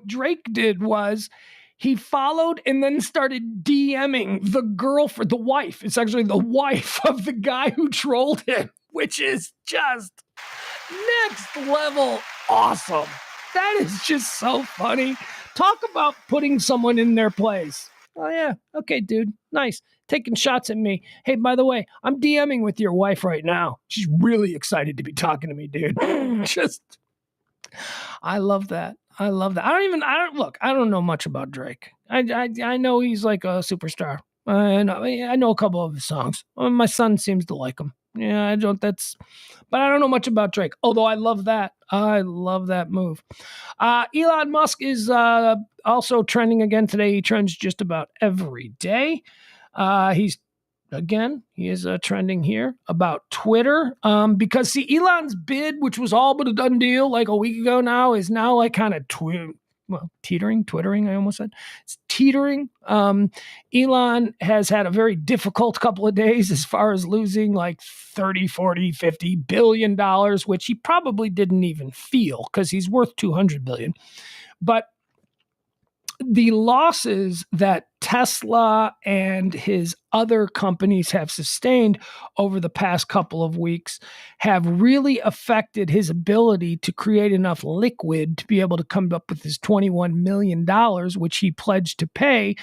Drake did was he followed and then started DMing the girlfriend, the wife. It's actually the wife of the guy who trolled him, which is just next level awesome. That is just so funny. Talk about putting someone in their place. Oh, yeah. Okay, dude. Nice. Taking shots at me. Hey, by the way, I'm DMing with your wife right now. She's really excited to be talking to me, dude. I love that. I don't know much about Drake. I know he's like a superstar. I know a couple of his songs. My son seems to like him. Yeah, but I don't know much about Drake. Although I love that. I love that move. Elon Musk is also trending again today. He trends just about every day. He is trending here about Twitter. Because Elon's bid, which was all but a done deal like a week ago now, is now like kind of twittering, I almost said. It's teetering. Elon has had a very difficult couple of days as far as losing like 30, 40, 50 billion dollars, which he probably didn't even feel because he's worth 200 billion. But the losses that Tesla and his other companies have sustained over the past couple of weeks have really affected his ability to create enough liquid to be able to come up with his $21 million, which he pledged to pay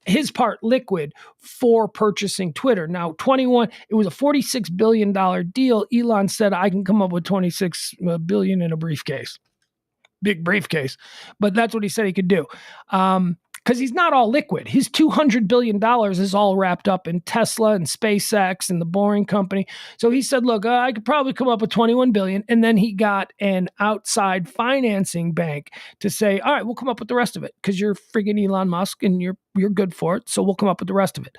his part liquid for purchasing Twitter. Now, it was a $46 billion deal. Elon said, I can come up with $26 billion in a briefcase. Big briefcase, but that's what he said he could do. Because he's not all liquid. His $200 billion is all wrapped up in Tesla and SpaceX and the Boring Company. So he said, look, I could probably come up with $21 billion. And then he got an outside financing bank to say, all right, we'll come up with the rest of it because you're friggin' Elon Musk and you're good for it. So we'll come up with the rest of it.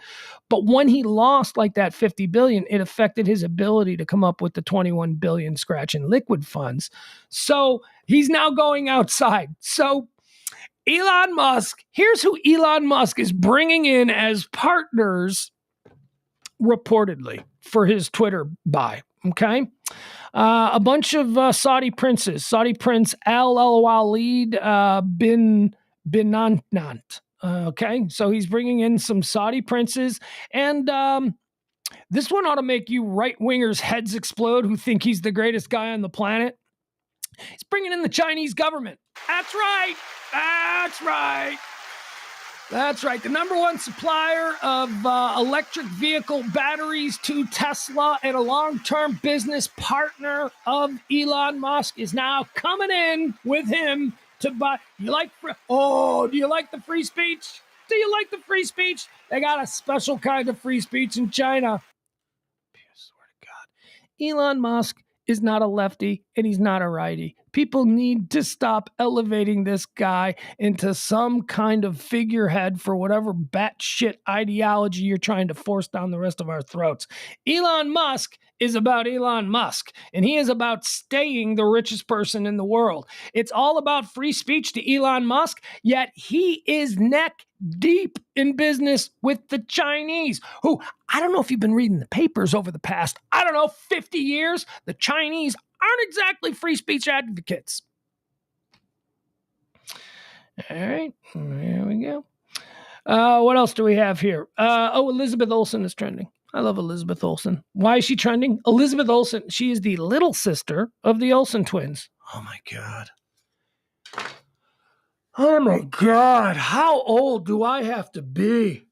But when he lost like that $50 billion, it affected his ability to come up with the $21 billion scratch and liquid funds. So he's now going outside. So Elon Musk, here's who Elon Musk is bringing in as partners, reportedly, for his Twitter buy, okay? A bunch of Saudi princes. Saudi Prince Al-Walid bin Nant, okay? So he's bringing in some Saudi princes, and this one ought to make you right-wingers' heads explode who think he's the greatest guy on the planet. He's bringing in the Chinese government. That's right. That's right. That's right. The number one supplier of electric vehicle batteries to Tesla and a long-term business partner of Elon Musk is now coming in with him to buy. Do you like the free speech? Do you like the free speech? They got a special kind of free speech in China. I swear to God. Elon Musk is not a lefty and he's not a righty. People need to stop elevating this guy into some kind of figurehead for whatever batshit ideology you're trying to force down the rest of our throats. Elon Musk is about Elon Musk, and he is about staying the richest person in the world. It's all about free speech to Elon Musk, yet he is neck deep in business with the Chinese, who, I don't know if you've been reading the papers over the past, 50 years, the Chinese aren't exactly free speech advocates. All right, there we go. What else do we have here? Elizabeth Olsen is trending. I love Elizabeth Olsen. Why is she trending? Elizabeth Olsen, she is the little sister of the Olsen twins. Oh my God. Oh my God. How old do I have to be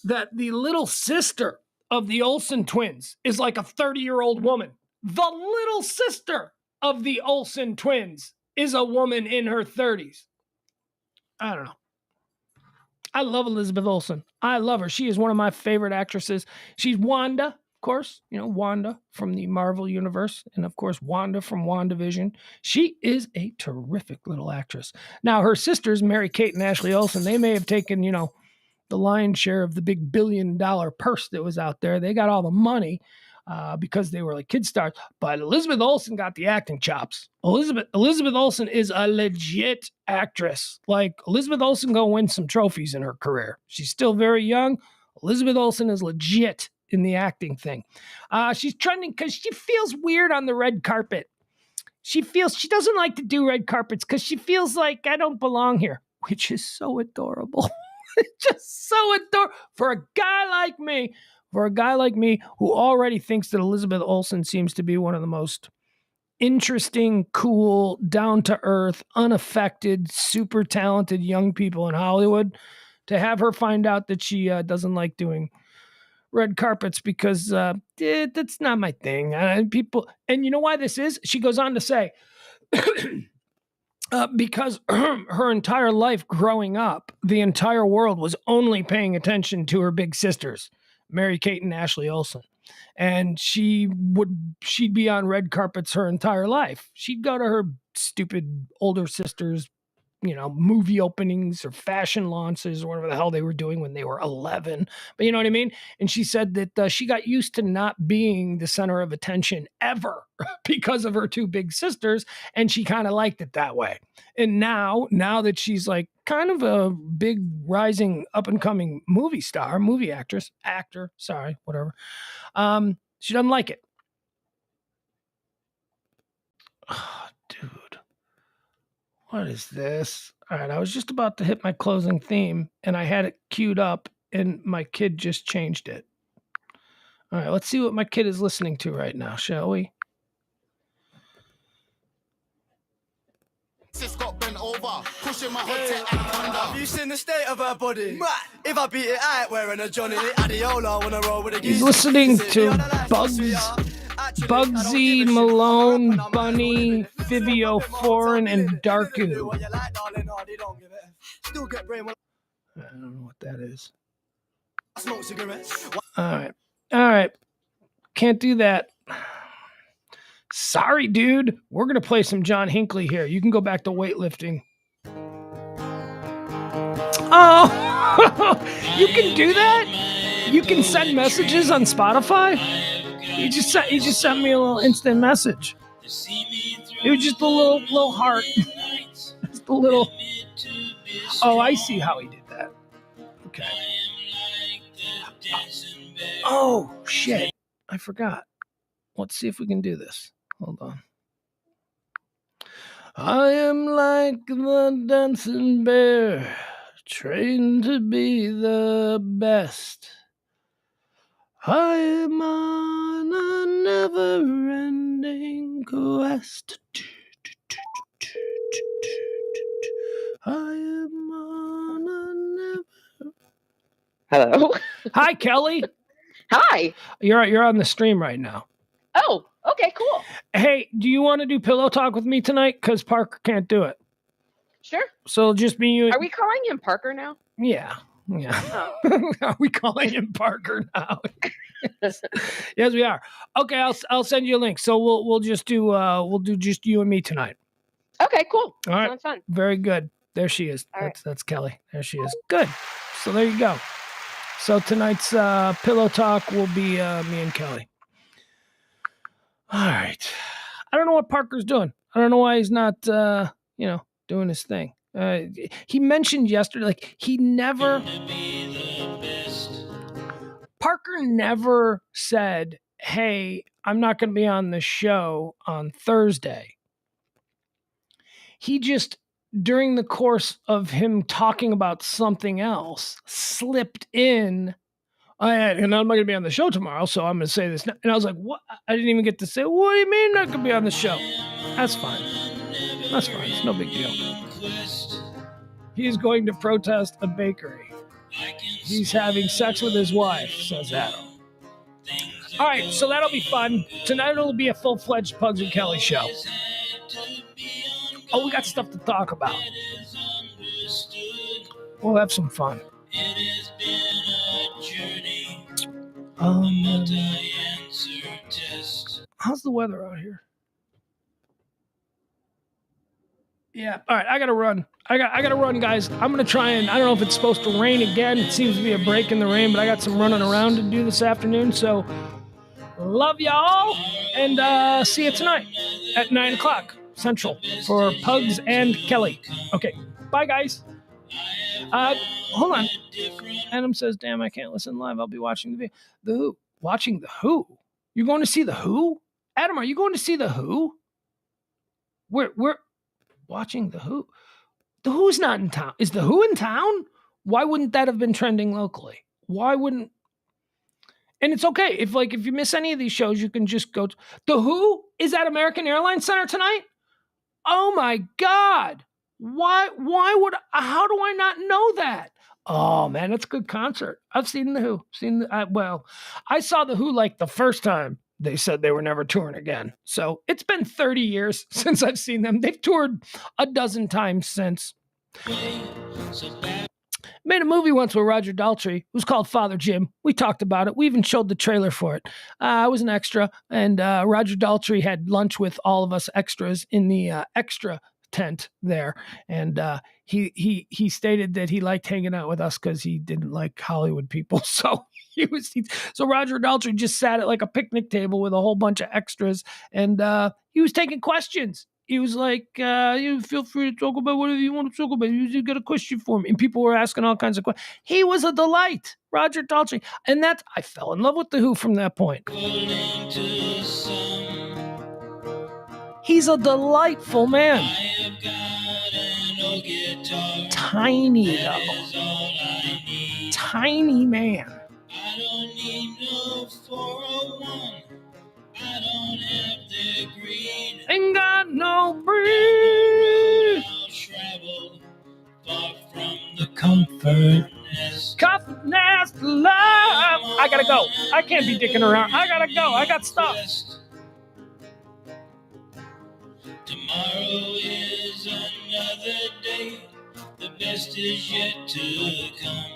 that the little sister of the Olsen twins is like a 30-year-old woman? The little sister of the Olsen twins is a woman in her 30s. I don't know. I love Elizabeth Olsen. I love her. She is one of my favorite actresses. She's Wanda, of course. You know, Wanda from the Marvel Universe. And, of course, Wanda from WandaVision. She is a terrific little actress. Now, her sisters, Mary-Kate and Ashley Olsen, they may have taken, the lion's share of the big $1 billion purse that was out there. They got all the money because they were like kid stars. But Elizabeth Olsen got the acting chops. Elizabeth Olsen is a legit actress. Like, Elizabeth Olsen gonna win some trophies in her career. She's still very young. Elizabeth Olsen is legit in the acting thing. She's trending because she feels weird on the red carpet. She doesn't like to do red carpets because she feels like I don't belong here, which is so adorable. It's just so adorable for a guy like me. For a guy like me who already thinks that Elizabeth Olsen seems to be one of the most interesting, cool, down-to-earth, unaffected, super talented young people in Hollywood, to have her find out that she doesn't like doing red carpets because that's not my thing. People, and you know why this is? She goes on to say, because her entire life growing up, the entire world was only paying attention to her big sisters, Mary-Kate and Ashley Olsen. And she'd be on red carpets her entire life. She'd go to her stupid older sister's movie openings or fashion launches or whatever the hell they were doing when they were 11. But you know what I mean? And she said that she got used to not being the center of attention ever because of her two big sisters. And she kind of liked it that way. And now that she's like kind of a big rising up and coming movie actor, sorry, whatever. She doesn't like it. Oh, dude. What is this? All right, I was just about to hit my closing theme, and I had it queued up, and my kid just changed it. All right, let's see what my kid is listening to right now, shall we? Have you seen the state of her body? If I beat it out wearing a Johnny Adiola, wanna roll with a He's listening to Bugsy, Malone, Bunny, Fivio Foreign, and Darku. I don't know what that is. All right. Can't do that. Sorry, dude. We're going to play some John Hinckley here. You can go back to weightlifting. Oh, you can do that? You can send messages on Spotify? You just sent me a little instant message. It was just a little heart. Just a little. Oh, I see how he did that. Okay. Oh, shit. I forgot. Let's see if we can do this. Hold on. I am like the dancing bear, trained to be the best. I am on a never-ending quest. I am on a never. Hello. Hi, Kelly. Hi. You're on the stream right now. Oh, okay, cool. Hey, do you want to do pillow talk with me tonight? Because Parker can't do it. Sure. So just me, you. Are we calling him Parker now? Yeah. Oh. Are we calling him Parker now? Yes, we are. Okay, I'll send you a link. So we'll just do just you and me tonight. Okay, cool. All right. Sounds fun. Very good. There she is. All That's Kelly. There she is. Good. So there you go. So tonight's pillow talk will be me and Kelly. All right. I don't know what Parker's doing. I don't know why he's not, doing his thing. He mentioned yesterday, like Parker never said, hey, I'm not going to be on the show on Thursday. He just, during the course of him talking about something else, slipped in, and I'm not going to be on the show tomorrow, so I'm going to say this now. And I was like, what? I didn't even get to say, what do you mean not going to be on the show? That's fine. That's fine. It's no big deal. He's going to protest a bakery. He's having sex with his wife, says Adam. All right, so that'll be fun. Tonight it'll be a full-fledged Pugs and Kelly show. Oh, we got stuff to talk about. We'll have some fun. How's the weather out here? Yeah. All right. I got to run. I got to run, guys. I'm going to try and, I don't know if it's supposed to rain again. It seems to be a break in the rain, but I got some running around to do this afternoon. So love y'all and see you tonight at 9:00 Central for Pugs and Kelly. Okay. Bye, guys. Hold on. Adam says, damn, I can't listen live. I'll be watching the video. The Who. Watching the Who? You're going to see the Who? Adam, are you going to see the Who? We're watching the Who. The Who's not in town. Is the Who in town? Why wouldn't that have been trending locally? Why wouldn't? And it's okay. If you miss any of these shows, you can just go to the Who is at American Airlines Center tonight. Oh my God. How do I not know that? Oh man, that's a good concert. I've seen the Who. I saw the Who like the first time they said they were never touring again. So it's been 30 years since I've seen them. They've toured a dozen times since. Made a movie once with Roger Daltrey. It was called Father Jim. We talked about it. We even showed the trailer for it. I was an extra, and Roger Daltrey had lunch with all of us extras in the extra tent there, and he stated that he liked hanging out with us because he didn't like Hollywood people. So so Roger Daltrey just sat at like a picnic table with a whole bunch of extras, and he was taking questions. He was like, you feel free to talk about whatever you want to talk about. You got a question for me. And people were asking all kinds of questions. He was a delight, Roger Daltrey. And I fell in love with The Who from that point. He's a delightful man. Tiny, though. Tiny man. I don't need no 401. I don't have the green. Ain't got no breed. I'll travel far from the comfort nest. Comfort nest love. I gotta go. I can't be dicking around. I gotta go. I got stuff. Tomorrow is another day. The best is yet to come.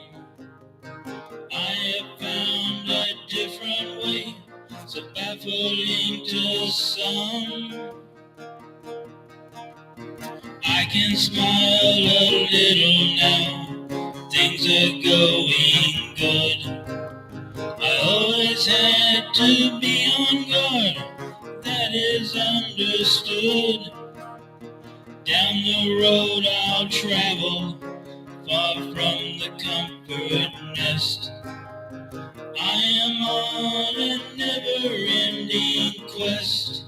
I have found a different way, so baffling to some. I can smile a little now, things are going good. I always had to be on guard, that is understood. Down the road I'll travel, far from the comfort nest. I am on a never-ending quest.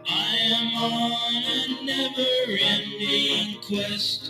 I am on a never-ending quest.